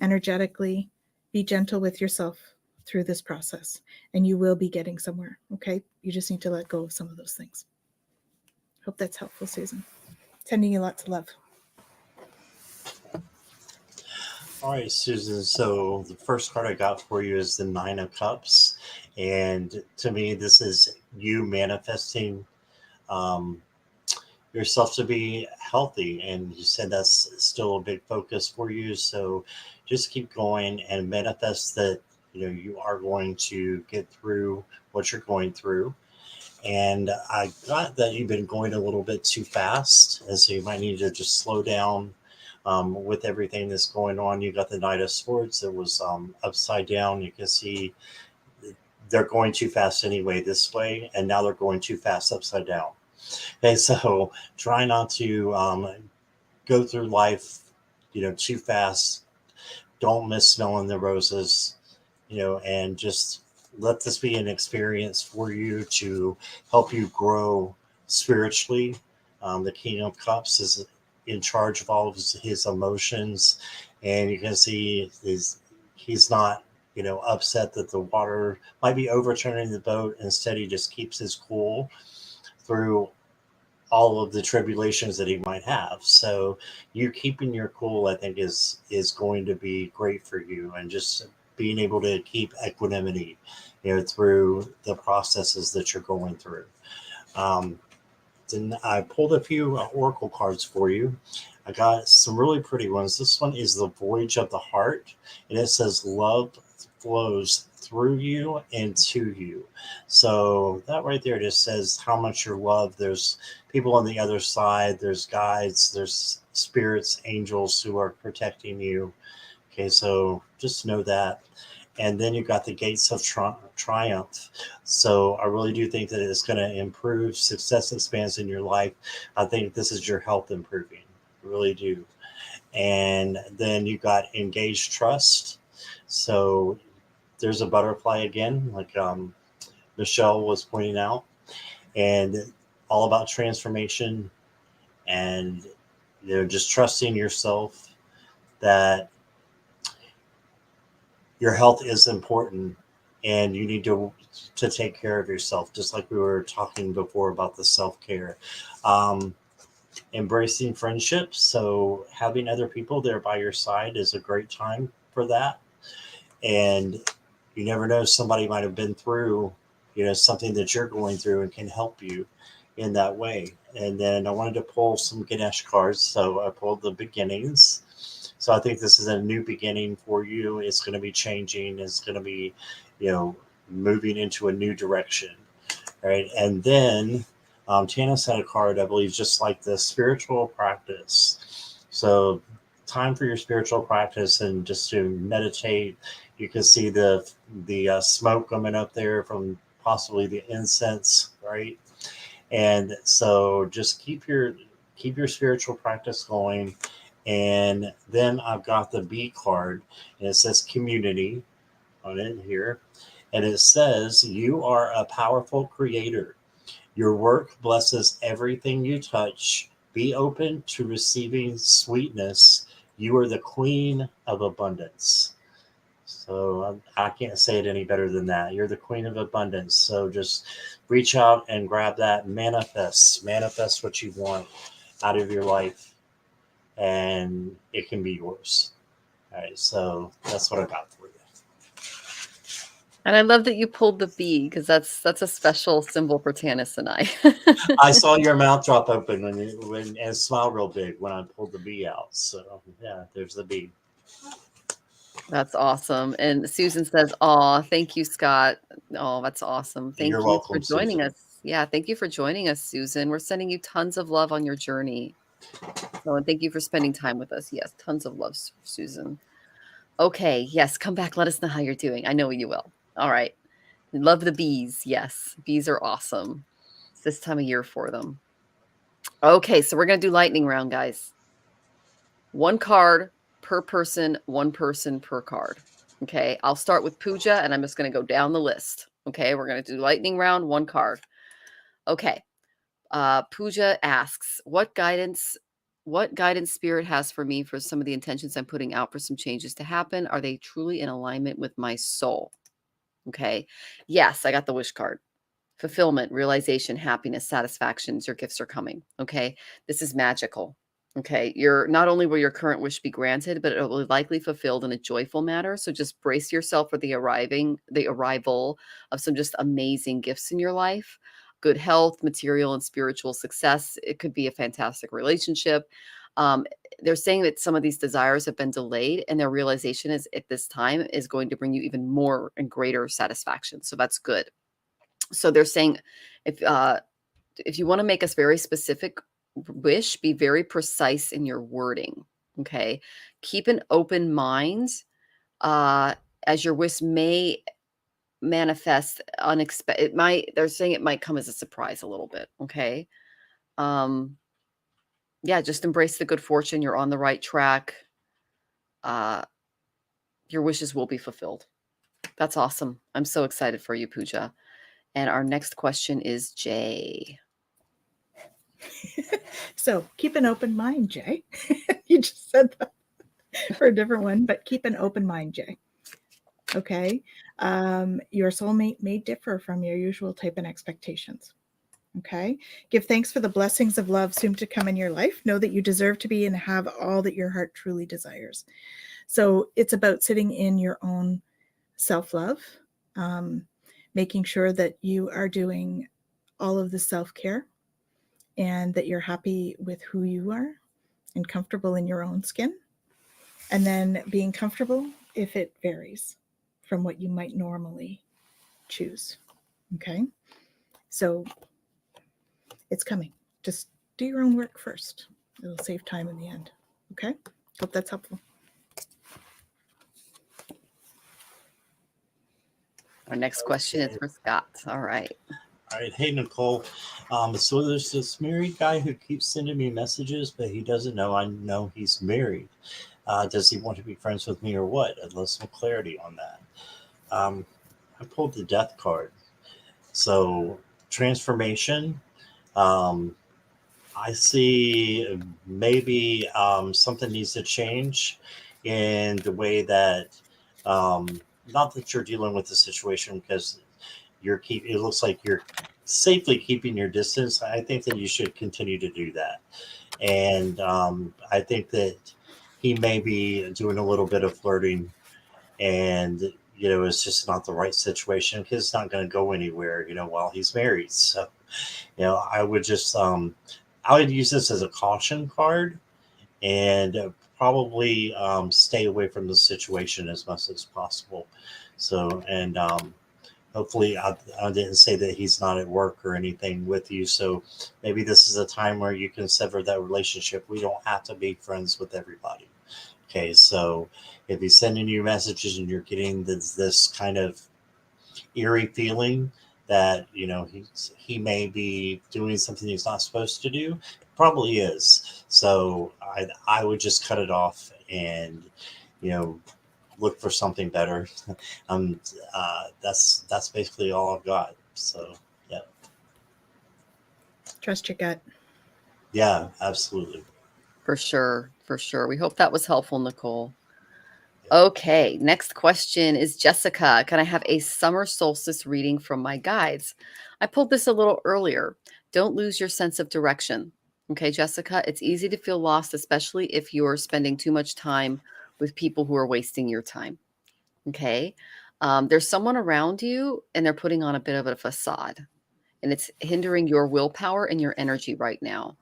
energetically. Be gentle with yourself through this process and you will be getting somewhere. Okay, you just need to let go of some of those things. Hope that's helpful, Susan. Sending you lots of love. All right, Susan. So the first card I got for you is the Nine of Cups. And to me, this is you manifesting yourself to be healthy. And you said that's still a big focus for you. So just keep going and manifest that, you are going to get through what you're going through. And I got that you've been going a little bit too fast. And so you might need to just slow down. With everything that's going on, you got the Knight of Swords that was upside down. You can see they're going too fast anyway this way, and now they're going too fast upside down. Okay, so try not to go through life, too fast. Don't miss smelling the roses, and just let this be an experience for you to help you grow spiritually. The King of Cups is in charge of all of his emotions, and you can see he's not upset that the water might be overturning the boat. Instead, he just keeps his cool through all of the tribulations that he might have. So you keeping your cool, I think, is going to be great for you, and just being able to keep equanimity through the processes that you're going through. Then I pulled a few oracle cards for you. I got some really pretty ones. This one is the Voyage of the Heart, and it says love flows through you and to you. So that right there just says how much you're loved. There's people on the other side. There's guides. There's spirits, angels who are protecting you. Okay, so just know that. And then you got the Gates of Triumph. So I really do think that it's going to improve. Success expands in your life. I think this is your health improving. I really do. And then you got Engaged Trust. So there's a butterfly again, like Michelle was pointing out, and all about transformation and just trusting yourself that your health is important and you need to take care of yourself, just like we were talking before about the self-care. Embracing friendships, so having other people there by your side is a great time for that. And You never know, somebody might have been through, something that you're going through and can help you in that way. And then I wanted to pull some Ganesh cards, so I pulled the beginnings. So I think this is a new beginning for you. It's going to be changing. It's going to be, moving into a new direction, right? And then Tanys had a card, I believe, just like the spiritual practice. So time for your spiritual practice and just to meditate. You can see the smoke coming up there from possibly the incense, right? And so just keep your spiritual practice going. And then I've got the B card, and it says community on it here. And it says, you are a powerful creator. Your work blesses everything you touch. Be open to receiving sweetness. You are the queen of abundance. So I can't say it any better than that. You're the queen of abundance. So just reach out and grab that. Manifest what you want out of your life, and it can be yours. All right. So that's what I got for you. And I love that you pulled the bee, because that's a special symbol for Tanys and I. I saw your mouth drop open and smile real big when I pulled the bee out. So yeah, there's the bee. That's awesome. And Susan says, "Aw, thank you, Scott. Oh, that's awesome. Thank You're you for welcome, joining Susan. us. Yeah, thank you for joining us, Susan. We're sending you tons of love on your journey. So, and thank you for spending time with us. Yes, tons of love, Susan. Okay, yes, come back. Let us know how you're doing. I know you will. All right. Love the bees. Yes, bees are awesome. It's this time of year for them. Okay, so we're going to do lightning round, guys. One card per person, one person per card. Okay, I'll start with Pooja, and I'm just going to go down the list. Okay, we're going to do lightning round, one card. Okay, Pooja asks, what guidance spirit has for me for some of the intentions I'm putting out for some changes to happen? Are they truly in alignment with my soul? Okay, yes, I got the wish card. Fulfillment, realization, happiness, satisfactions, your gifts are coming. Okay, this is magical. Okay, you're not only will your current wish be granted, but it will be likely fulfilled in a joyful manner. So just brace yourself for the arrival of some just amazing gifts in your life. Good health, material and spiritual success. It could be a fantastic relationship. They're saying that some of these desires have been delayed, and their realization is at this time is going to bring you even more and greater satisfaction. So that's good. So they're saying if you want to make a very specific wish, be very precise in your wording. Okay. Keep an open mind, as your wish may manifest unexpected. They're saying it might come as a surprise a little bit. Okay. Yeah, just embrace the good fortune. You're on the right track. Your wishes will be fulfilled. That's awesome. I'm so excited for you, Pooja. And our next question is Jay. So keep an open mind, Jay. You just said that for a different one, but keep an open mind, Jay. Okay. Your soulmate may differ from your usual type and expectations. Okay. Give thanks for the blessings of love soon to come in your life. Know that you deserve to be and have all that your heart truly desires. So it's about sitting in your own self-love, making sure that you are doing all of the self-care and that you're happy with who you are and comfortable in your own skin. And then being comfortable if it varies from what you might normally choose. Okay. So it's coming. Just do your own work first. It'll save time in the end. Okay. Hope that's helpful. Our next question is for Scott. All right. All right. Hey, Nicole. So there's this married guy who keeps sending me messages, but he doesn't know I know he's married. Does he want to be friends with me or what? I'd love some clarity on that. I pulled the death card. So transformation. I see maybe something needs to change in the way that, not that you're dealing with the situation, because it looks like you're safely keeping your distance. I think that you should continue to do that. And I think that he may be doing a little bit of flirting, and it's just not the right situation because it's not going to go anywhere, while he's married. So, I would just, I would use this as a caution card and probably stay away from the situation as much as possible. So, and hopefully, I didn't say that he's not at work or anything with you. So maybe this is a time where you can sever that relationship. We don't have to be friends with everybody. Okay, so if he's sending you messages and you're getting this kind of eerie feeling that he may be doing something he's not supposed to do, probably is. So I would just cut it off and look for something better. That's basically all I've got. So yeah. Trust your gut. Yeah, absolutely. For sure. For sure. We hope that was helpful, Nicole. Okay, next question is Jessica. Can I have a summer solstice reading from my guides? I pulled this a little earlier. Don't lose your sense of direction. Okay, Jessica, it's easy to feel lost, especially if you're spending too much time with people who are wasting your time. Okay, there's someone around you and they're putting on a bit of a facade, and it's hindering your willpower and your energy right now.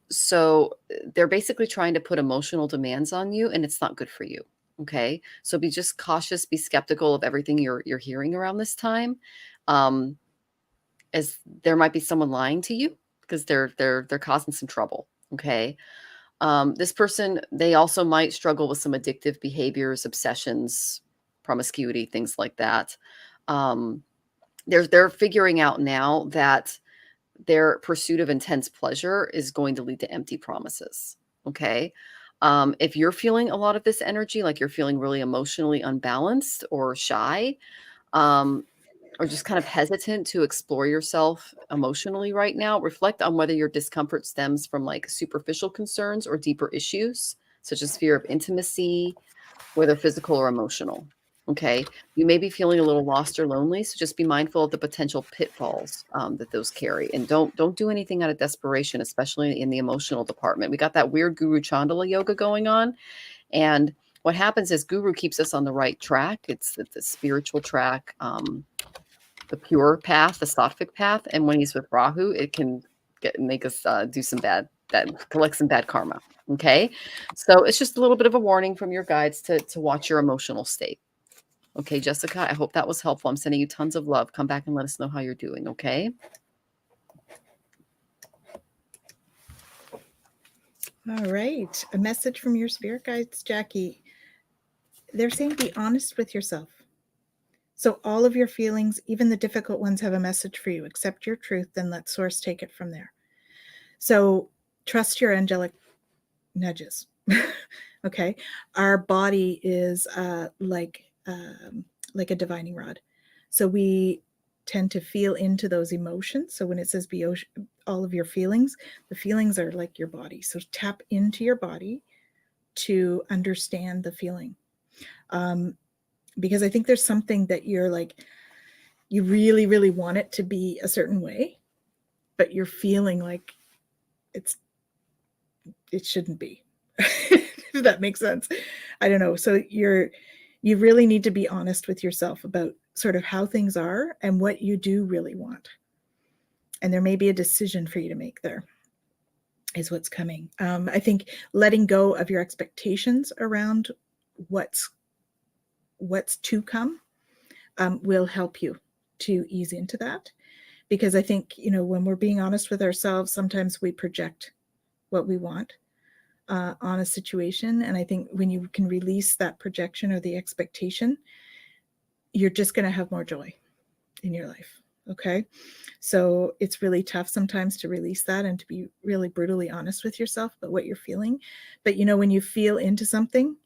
So they're basically trying to put emotional demands on you, and it's not good for you. Okay. So be just cautious, be skeptical of everything you're hearing around this time. As there might be someone lying to you because they're causing some trouble. Okay. This person, they also might struggle with some addictive behaviors, obsessions, promiscuity, things like that. They're figuring out now that their pursuit of intense pleasure is going to lead to empty promises. Okay. If you're feeling a lot of this energy, like you're feeling really emotionally unbalanced or shy, or just kind of hesitant to explore yourself emotionally right now, reflect on whether your discomfort stems from like superficial concerns or deeper issues, such as fear of intimacy, whether physical or emotional. Okay. You may be feeling a little lost or lonely. So just be mindful of the potential pitfalls that those carry. And don't do anything out of desperation, especially in the emotional department. We got that weird Guru Chandala yoga going on. And what happens is Guru keeps us on the right track. It's the spiritual track, the pure path, the sattvic path. And when he's with Rahu, it can make us do some collect some bad karma. Okay. So it's just a little bit of a warning from your guides to watch your emotional state. Okay, Jessica, I hope that was helpful. I'm sending you tons of love. Come back and let us know how you're doing, okay? All right. A message from your spirit guides, Jackie. They're saying be honest with yourself. So all of your feelings, even the difficult ones, have a message for you. Accept your truth, then let source take it from there. So trust your angelic nudges. Okay. Our body is like a divining rod. So we tend to feel into those emotions. So when it says be all of your feelings, the feelings are like your body. So tap into your body to understand the feeling. Because I think there's something that you're like, you really, really want it to be a certain way, but you're feeling like it shouldn't be. If that makes sense. I don't know. So you really need to be honest with yourself about sort of how things are and what you do really want. And there may be a decision for you to make there is what's coming. I think letting go of your expectations around what's to come will help you to ease into that. Because I think, when we're being honest with ourselves, sometimes we project what we want on a situation. And I think when you can release that projection or the expectation, you're just going to have more joy in your life. Okay. So it's really tough sometimes to release that and to be really brutally honest with yourself about what you're feeling. But when you feel into something,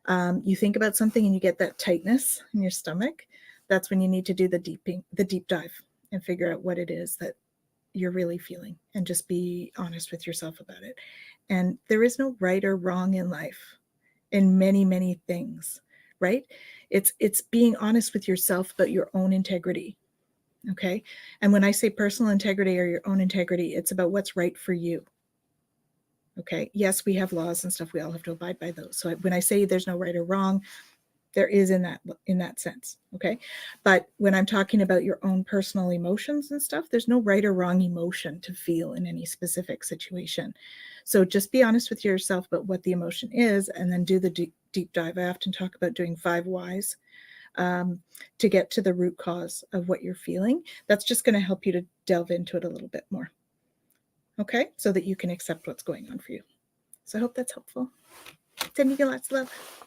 you think about something and you get that tightness in your stomach, that's when you need to do the deep dive and figure out what it is that you're really feeling and just be honest with yourself about it. And there is no right or wrong in life in many, many things, right? It's being honest with yourself about your own integrity. Okay. And when I say personal integrity or your own integrity, it's about what's right for you. Okay. Yes, we have laws and stuff. We all have to abide by those. So when I say there's no right or wrong, There is in that sense. Okay. But when I'm talking about your own personal emotions and stuff, there's no right or wrong emotion to feel in any specific situation. So just be honest with yourself about what the emotion is, and then do the deep dive. I often talk about doing 5 whys to get to the root cause of what you're feeling. That's just going to help you to delve into it a little bit more. Okay. So that you can accept what's going on for you. So I hope that's helpful. Sending you lots of love.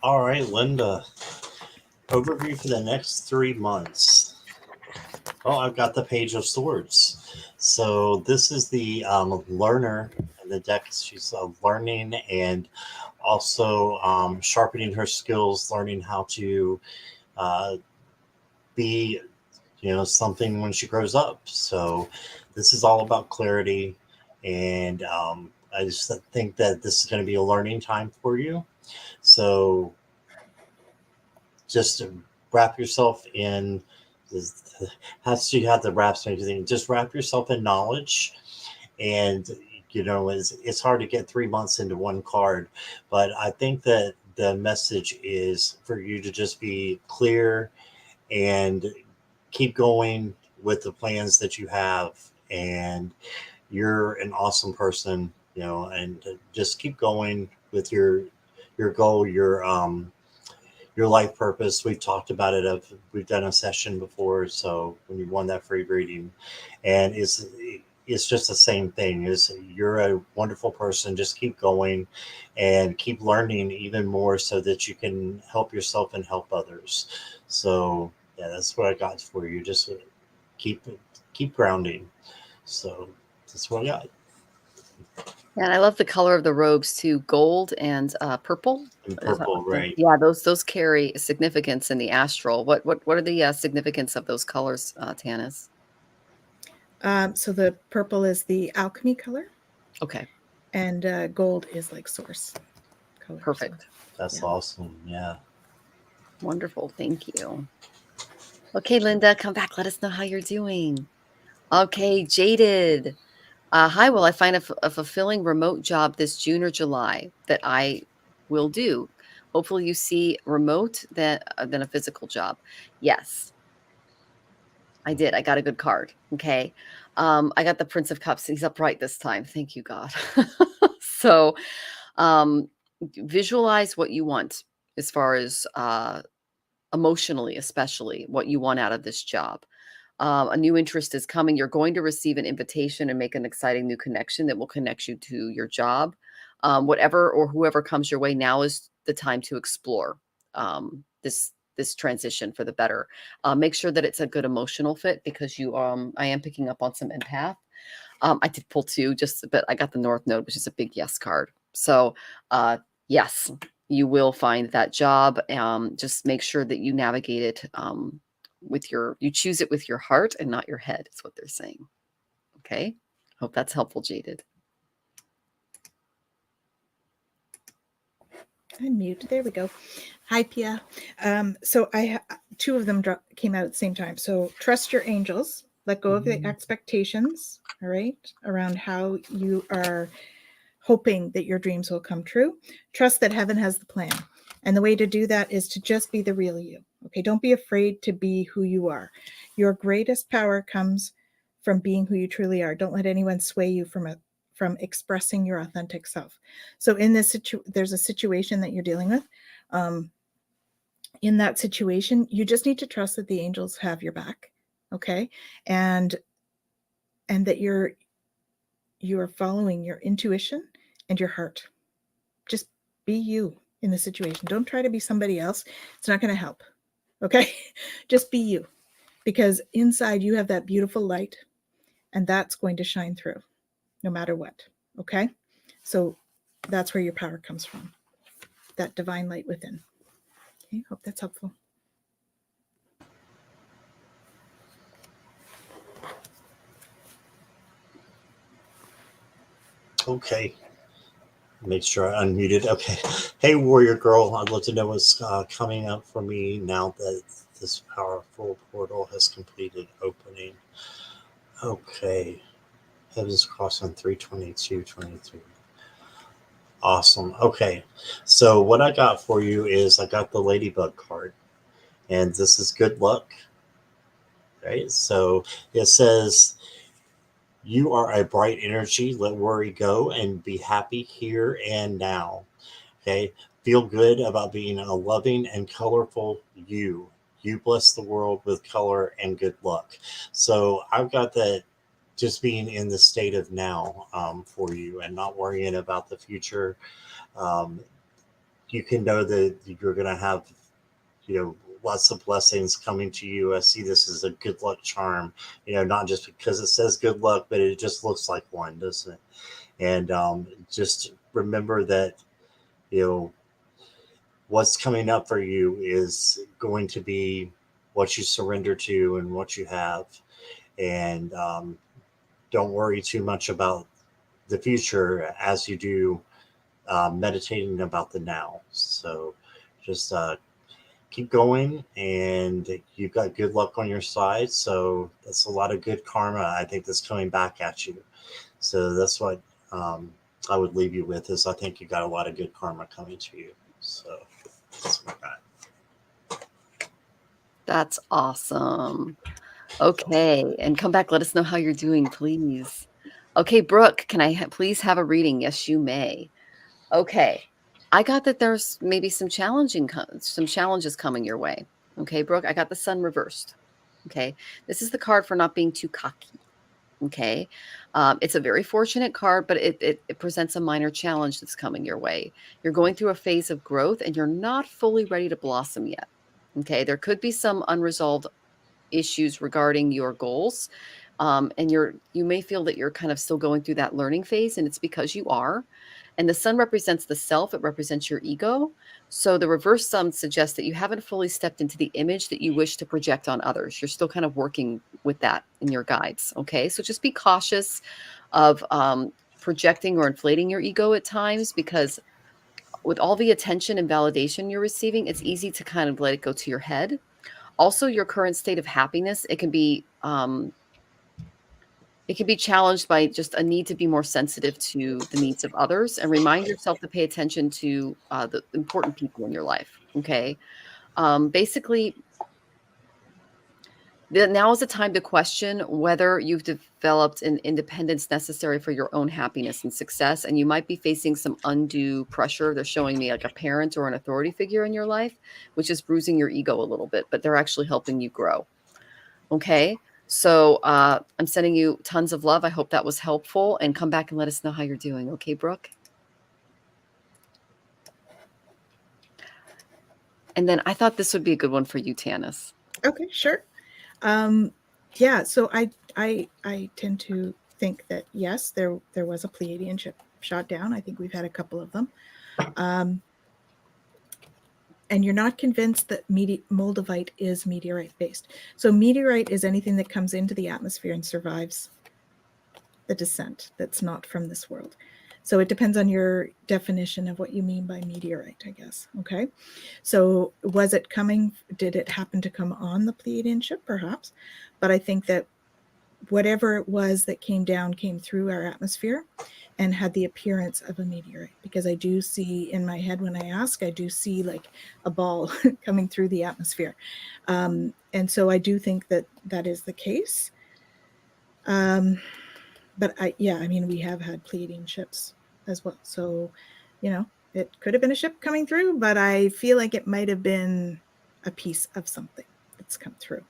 All right, Linda. Overview for the next 3 months. Oh, I've got the Page of Swords. So this is the learner in the deck. She's learning and also sharpening her skills, learning how to be, something when she grows up. So this is all about clarity, and I just think that this is going to be a learning time for you. So just wrap yourself in. Has to have the wraps and everything. Just wrap yourself in knowledge, and it's hard to get 3 months into one card, but I think that the message is for you to just be clear and keep going with the plans that you have. And you're an awesome person, and just keep going with your goal, your life purpose. We've talked about it. We've done a session before. So when you won that free reading, and it's just the same thing. Is you're a wonderful person. Just keep going, and keep learning even more, so that you can help yourself and help others. So yeah, that's what I got for you. Just keep grounding. So that's what I got. And I love the color of the robes too, gold and purple. And purple, right? Yeah, those carry significance in the astral. What are the significance of those colors, Tanys? So the purple is the alchemy color. Okay. And gold is like source color. Perfect. So, that's awesome. Yeah. Wonderful. Thank you. Okay, Linda, come back. Let us know how you're doing. Okay, Jaded. Hi, will I find a fulfilling remote job this June or July that I will do? Hopefully you see remote than a physical job. Yes, I did. I got a good card. Okay. I got the Prince of Cups. He's upright this time. Thank you, God. So visualize what you want as far as emotionally, especially what you want out of this job. A new interest is coming. You're going to receive an invitation and make an exciting new connection that will connect you to your job. Whatever or whoever comes your way, now is the time to explore this transition for the better. Make sure that it's a good emotional fit, because I am picking up on some empath. I did pull 2, but I got the North Node, which is a big yes card. So yes, you will find that job. Just make sure that you navigate it you choose it with your heart and not your head, is what they're saying. Okay. Hope that's helpful, Jaded. Unmute. There we go. Hi, Pia. So 2 of them came out at the same time. So trust your angels. Let go of the expectations. All right. Around how you are hoping that your dreams will come true. Trust that heaven has the plan. And the way to do that is to just be the real you. Okay. Don't be afraid to be who you are. Your greatest power comes from being who you truly are. Don't let anyone sway you from expressing your authentic self. So in this there's a situation that you're dealing with. In that situation, you just need to trust that the angels have your back. Okay. And that you're following your intuition and your heart. Just be you in the situation. Don't try to be somebody else. It's not going to help. Okay. Just be you, because inside you have that beautiful light, and that's going to shine through no matter what. Okay. So that's where your power comes from, that divine light within. Okay. Hope that's helpful. Okay. Make sure I unmuted. Okay. Hey, Warrior Girl. I'd love to know what's coming up for me now that this powerful portal has completed opening. Okay. Heavens cross on 3/22/23. Awesome. Okay. So what I got for you is I got the ladybug card, and this is good luck. Right. So it says you are a bright energy. Let worry go and be happy here and now. Okay. Feel good about being a loving and colorful you. You bless the world with color and good luck. So I've got that, just being in the state of now, for you, and not worrying about the future. Um, you can know that you're going to have, lots of blessings coming to you. I see this as a good luck charm, not just because it says good luck, but it just looks like one, doesn't it? And just remember that, you know, what's coming up for you is going to be what you surrender to and what you have. And don't worry too much about the future as you do, meditating about the now. So just keep going, and you've got good luck on your side. So that's a lot of good karma, I think, that's coming back at you. So that's what, I would leave you with, is I think you got a lot of good karma coming to you. So that's what I got. That's awesome. Okay, and come back, let us know how you're doing, please. Okay, Brooke, can I please have a reading? Yes, you may. Okay. I got that there's maybe some challenges coming your way. Okay, Brooke, I got the sun reversed. Okay. This is the card for not being too cocky. Okay. It's a very fortunate card, but it presents a minor challenge that's coming your way. You're going through a phase of growth and you're not fully ready to blossom yet. Okay. There could be some unresolved issues regarding your goals. And you may feel that you're kind of still going through that learning phase, and it's because you are. And the sun represents the self, it represents your ego. So the reverse sun suggests that you haven't fully stepped into the image that you wish to project on others. You're still kind of working with that in your guides. Okay. So just be cautious of projecting or inflating your ego at times, because with all the attention and validation you're receiving, it's easy to kind of let it go to your head. Also, your current state of happiness, it can be challenged by just a need to be more sensitive to the needs of others, and remind yourself to pay attention to the important people in your life. Okay. Basically, now is the time to question whether you've developed an independence necessary for your own happiness and success. And you might be facing some undue pressure. They're showing me like a parent or an authority figure in your life, which is bruising your ego a little bit, but they're actually helping you grow. Okay. So I'm sending you tons of love. I hope that was helpful, and come back and let us know how you're doing. Okay, Brooke? And then I thought this would be a good one for you, Tanys. Okay, sure. Yeah, so I tend to think that yes, there was a Pleiadian ship shot down. I think we've had a couple of them. And you're not convinced that Moldavite is meteorite based. So meteorite is anything that comes into the atmosphere and survives the descent that's not from this world. So it depends on your definition of what you mean by meteorite, I guess. Okay. So was it coming? Did it happen to come on the Pleiadian ship? Perhaps. But I think that whatever it was that came down came through our atmosphere and had the appearance of a meteorite, because I do see in my head, when I ask, I do see like a ball coming through the atmosphere. And so I do think that that is the case. But I mean, we have had Pleiadian ships as well. So, it could have been a ship coming through, but I feel like it might have been a piece of something that's come through.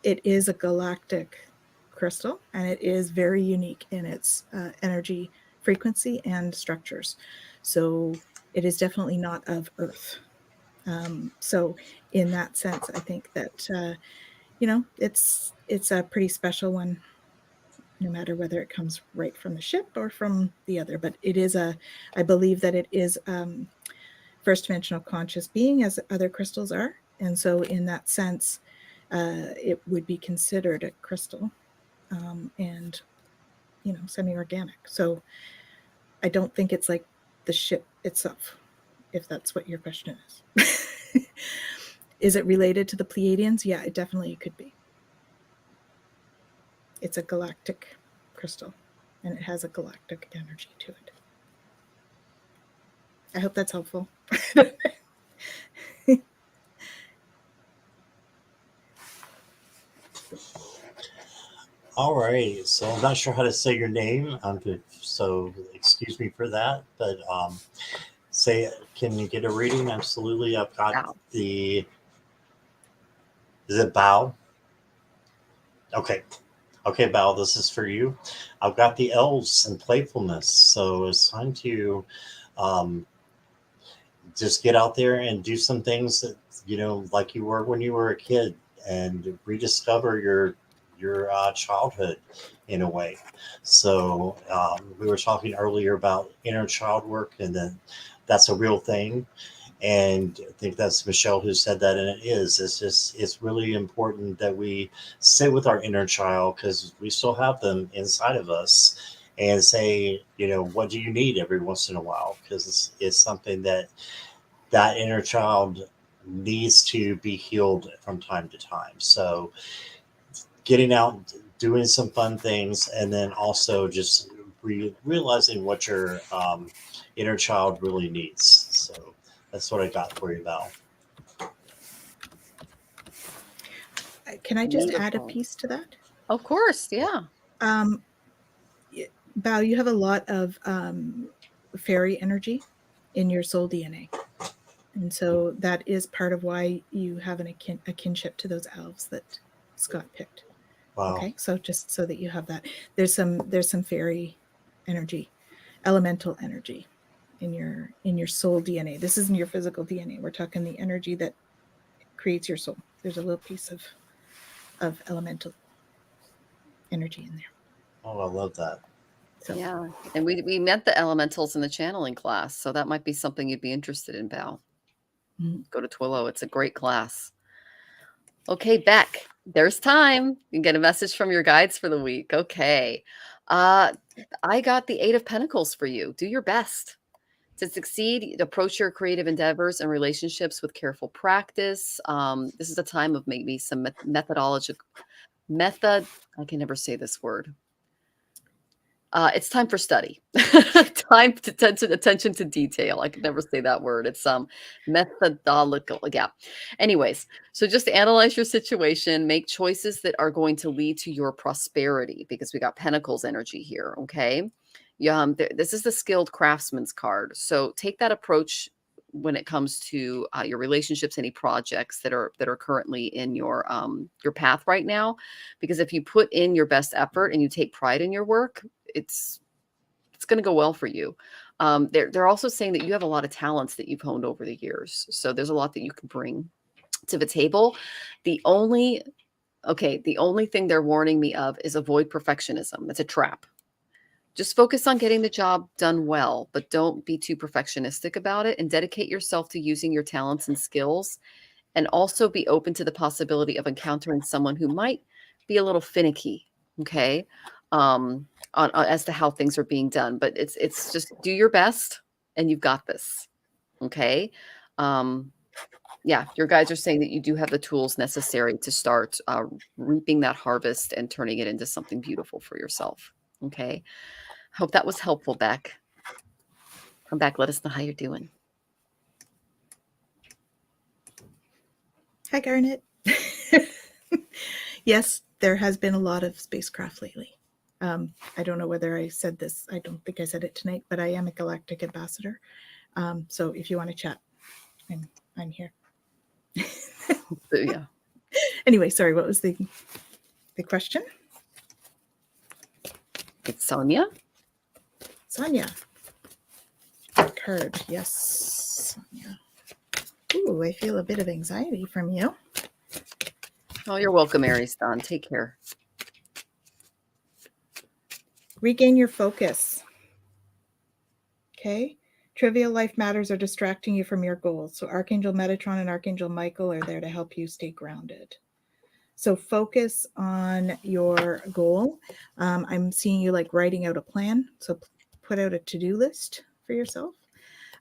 It is a galactic crystal, and it is very unique in its energy frequency and structures. So it is definitely not of Earth. So in that sense, I think that it's a pretty special one, no matter whether it comes right from the ship or from the other. But I believe that it is first dimensional conscious being, as other crystals are, and so in that sense, it would be considered a crystal, and semi-organic. So I don't think it's like the ship itself, if that's what your question is. Is it related to the Pleiadians? Yeah, it definitely could be. It's a galactic crystal, and it has a galactic energy to it. I hope that's helpful. All right. So I'm not sure how to say your name. So excuse me for that. But say, can you get a reading? Absolutely. I've got Wow. the. Is it Bow? Okay. Okay, Bow. This is for you. I've got the elves and playfulness. So it's time to um, just get out there and do some things that like you were when you were a kid, and rediscover your childhood in a way. So we were talking earlier about inner child work, and then that's a real thing. And I think that's Michelle who said that, and it is. It's really important that we sit with our inner child, because we still have them inside of us, and say, what do you need every once in a while? Because it's something that inner child needs to be healed from time to time. So getting out, doing some fun things, and then also just realizing what your inner child really needs. So that's what I got for you, Val. Can I just add a Wonderful. piece to that? Of course, yeah. Bao, you have a lot of fairy energy in your soul DNA. And so that is part of why you have a kinship to those elves that Scott picked. Wow. Okay, so just so that you have that, there's some fairy energy, elemental energy in your soul DNA. This isn't your physical DNA. We're talking the energy that creates your soul. There's a little piece of elemental energy in there. Oh, I love that. So Yeah. And we met the elementals in the channeling class, so that might be something you'd be interested in, Val. Go to Twillo. It's a great class. Okay, Beck, there's time. You can get a message from your guides for the week. Okay. I got the 8 of Pentacles for you. Do your best. To succeed, approach your creative endeavors and relationships with careful practice. This is a time of maybe some I can never say this word. It's time for study. Time to attention to detail. I could never say that word. It's methodological. Yeah. Anyways, so just analyze your situation, make choices that are going to lead to your prosperity, because we got Pentacles energy here. Okay. Yeah. This is the skilled craftsman's card. So take that approach when it comes to your relationships, any projects that are currently in your path right now. Because if you put in your best effort and you take pride in your work, it's going to go well for you. They're also saying that you have a lot of talents that you've honed over the years. So there's a lot that you can bring to the table. The only thing they're warning me of is avoid perfectionism. It's a trap. Just focus on getting the job done well, but don't be too perfectionistic about it, and dedicate yourself to using your talents and skills, and also be open to the possibility of encountering someone who might be a little finicky. Okay. On as to how things are being done, but it's just do your best and you've got this. Okay. Yeah, your guides are saying that you do have the tools necessary to start reaping that harvest and turning it into something beautiful for yourself. Okay. Hope that was helpful, Beck. Come back, let us know how you're doing. hi, Garnet. Yes, there has been a lot of spacecraft lately. I don't know whether I said this. I don't think I said it tonight, but I am a galactic ambassador. So if you want to chat, I'm here. Yeah. Anyway, sorry, what was the question? It's Sonia. Sonia. Card, yes. Sonia. Ooh, I feel a bit of anxiety from you. Oh, you're welcome, Aries Dawn. Take care. Regain your focus. Okay. Trivial life matters are distracting you from your goals. So Archangel Metatron and Archangel Michael are there to help you stay grounded. So focus on your goal. I'm seeing you like writing out a plan. So put out a to-do list for yourself.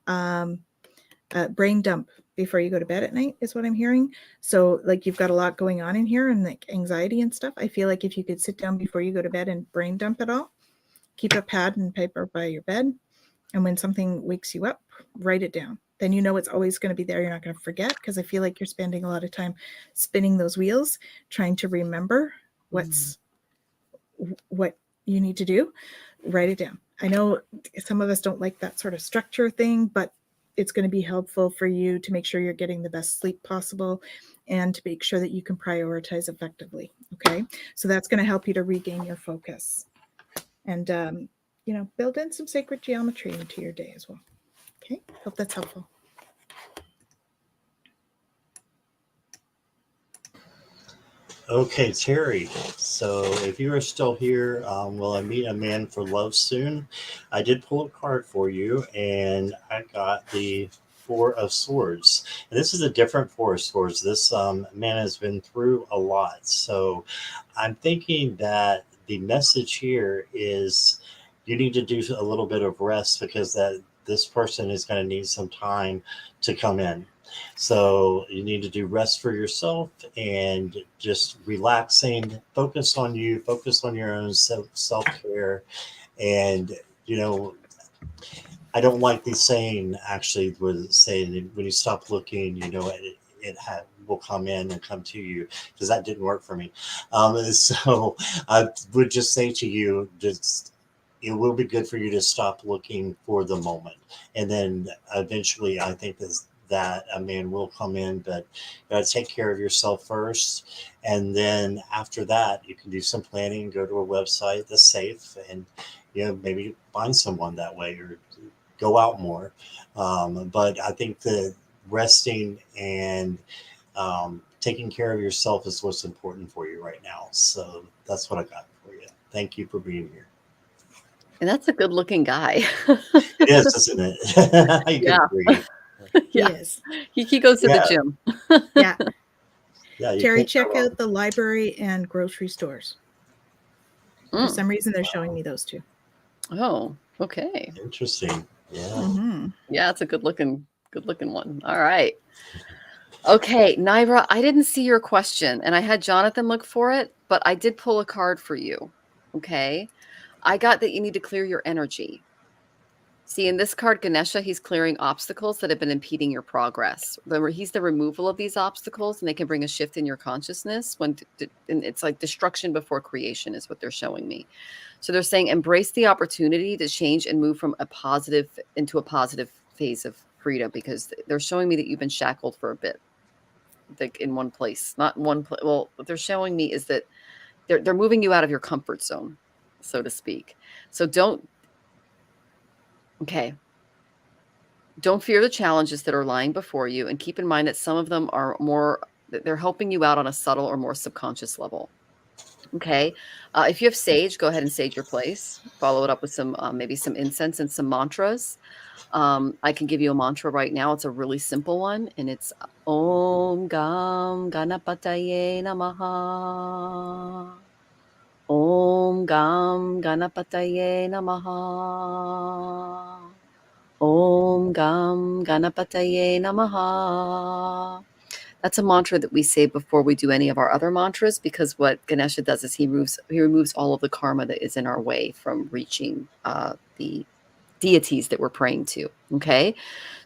Brain dump before you go to bed at night is what I'm hearing. So like you've got a lot going on in here and like anxiety and stuff. I feel like if you could sit down before you go to bed and brain dump it all, keep a pad and paper by your bed, And when something wakes you up, write it down. Then you know it's always going to be there. You're not going to forget, because I feel like you're spending a lot of time spinning those wheels, trying to remember what you need to do. Write it down. I know some of us don't like that sort of structure thing, but it's going to be helpful for you to make sure you're getting the best sleep possible and to make sure that you can prioritize effectively. Okay. So that's going to help you to regain your focus and, build in some sacred geometry into your day as well. Okay. Hope that's helpful. Okay, Terry. So if you are still here, will I meet a man for love soon? I did pull a card for you, and I got the Four of Swords. And this is a different Four of Swords. This man has been through a lot. So I'm thinking that the message here is you need to do a little bit of rest, because that this person is going to need some time to come in. So you need to do rest for yourself and just relaxing, focus on you, focus on your own self care. And, you know, I don't like the saying, actually, was saying when you stop looking, will come in and come to you, because that didn't work for me. So I would just say to you, just it will be good for you to stop looking for the moment, and then eventually, I think that a man will come in, but you got to take care of yourself first, and then after that, you can do some planning, go to a website that's safe, and maybe find someone that way, or go out more. But I think that resting and taking care of yourself is what's important for you right now. So that's what I got for you. Thank you for being here. And that's a good looking guy. It is, isn't it? You Yeah. can breathe. Yeah. Yes. He goes to the gym. Yeah. Yeah. Terry, check out the library and grocery stores. For some reason, they're showing me those two. Oh, okay. Interesting. Yeah. Mm-hmm. Yeah, it's a good looking one. All right. Okay, Naira, I didn't see your question, and I had Jonathan look for it, but I did pull a card for you. Okay. I got that you need to clear your energy. See, in this card, Ganesha, he's clearing obstacles that have been impeding your progress. He's the removal of these obstacles, and they can bring a shift in your consciousness. And it's like destruction before creation is what they're showing me. So they're saying embrace the opportunity to change and move from a positive into a positive phase of freedom, because they're showing me that you've been shackled for a bit, like in one place, not in one place. Well, what they're showing me is that they're moving you out of your comfort zone, so to speak. So don't fear the challenges that are lying before you, and keep in mind that some of them are they're helping you out on a subtle or more subconscious level. Okay. If you have sage, go ahead and sage your place. Follow it up with some, maybe some incense and some mantras. I can give you a mantra right now. It's a really simple one, and it's Om Gam Ganapataye Namaha. Om Gam Ganapataye Namaha. Om Gam Ganapataye Namaha. That's a mantra that we say before we do any of our other mantras, because what Ganesha does is he removes all of the karma that is in our way from reaching the deities that we're praying to. Okay.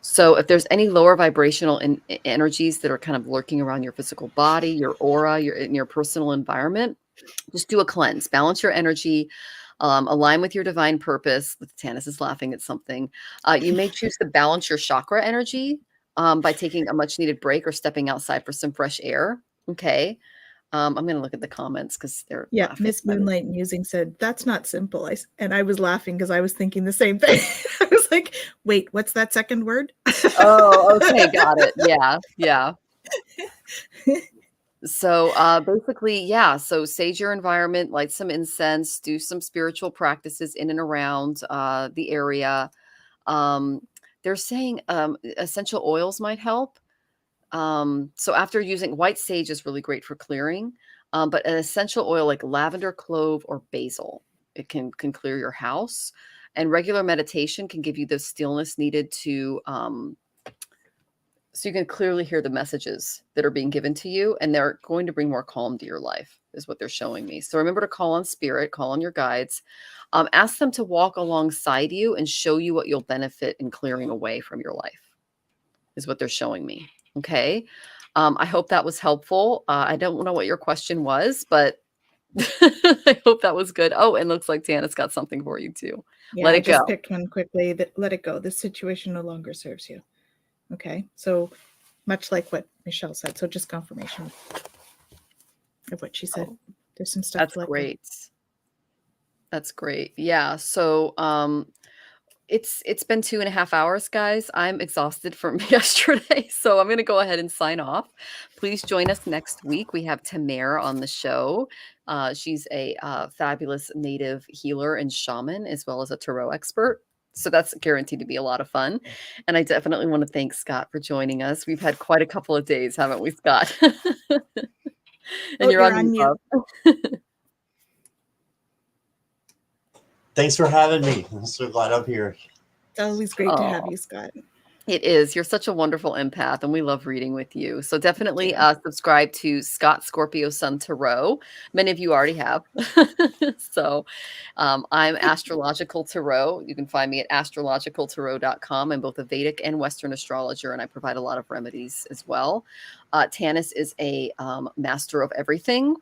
So if there's any lower vibrational energies that are kind of lurking around your physical body, your aura, in your personal environment, just do a cleanse, balance your energy, align with your divine purpose. Tanys is laughing at something. You may choose to balance your chakra energy by taking a much needed break or stepping outside for some fresh air. Okay. I'm going to look at the comments because they're laughing. Miss Moonlight Musing said, that's not simple. I was laughing because I was thinking the same thing. I was like, wait, what's that second word? Oh, okay. Got it. Yeah. Yeah. So basically, yeah. So sage your environment, light some incense, do some spiritual practices in and around the area. They're saying essential oils might help. So after using white sage is really great for clearing, but an essential oil like lavender, clove, or basil, it can clear your house. And regular meditation can give you the stillness needed to So you can clearly hear the messages that are being given to you, and they're going to bring more calm to your life, is what they're showing me. So remember to call on spirit, call on your guides. Ask them to walk alongside you and show you what you'll benefit in clearing away from your life, is what they're showing me. Okay. I hope that was helpful. I don't know what your question was, but I hope that was good. Oh, and looks like Tanys got something for you too. Yeah, Let I it just go. picked one quickly. That let it go. This situation no longer serves you. Okay, so much like what Michelle said. So just confirmation of what she said. Oh, There's some stuff that's to let go. great. That's great. Yeah. So it's been 2.5 hours, guys. I'm exhausted from yesterday, so I'm gonna go ahead and sign off. Please join us next week. We have Tamara on the show. She's a fabulous native healer and shaman, as well as a tarot expert. So that's guaranteed to be a lot of fun. And I definitely want to thank Scott for joining us. We've had quite a couple of days, haven't we, Scott? And Oh, you're you're on on mute, mute. love. Thanks for having me. I'm so glad I'm here. It's always great to have Oh. you, Scott. It is. You're such a wonderful empath, and we love reading with you. So definitely Yeah. subscribe to Scott Scorpio Sun Tarot. Many of you already have. So I'm Astrological Tarot. You can find me at astrologicaltarot.com. I'm both a Vedic and Western astrologer, and I provide a lot of remedies as well. Tanys is a master of everything.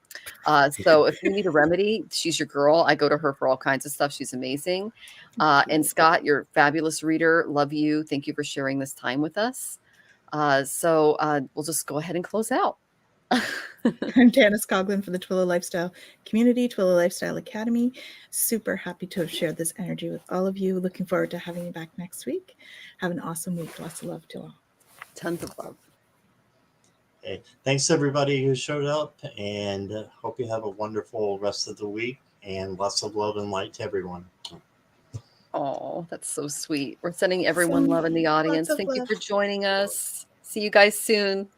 So if you need a remedy, she's your girl. I go to her for all kinds of stuff. She's amazing. And Scott, you're a fabulous reader. Love you. Thank you for sharing this time with us. So we'll just go ahead and close out. I'm Tanys Coughlin for the Twillo Lifestyle Community, Twillo Lifestyle Academy. Super happy to have shared this energy with all of you. Looking forward to having you back next week. Have an awesome week. Lots of love to all. Tons of love. Hey, thanks everybody who showed up, and hope you have a wonderful rest of the week, and lots of love and light to everyone. Oh, that's so sweet. We're sending everyone love in the Lots audience. of Thank you love. for joining us. See you guys soon.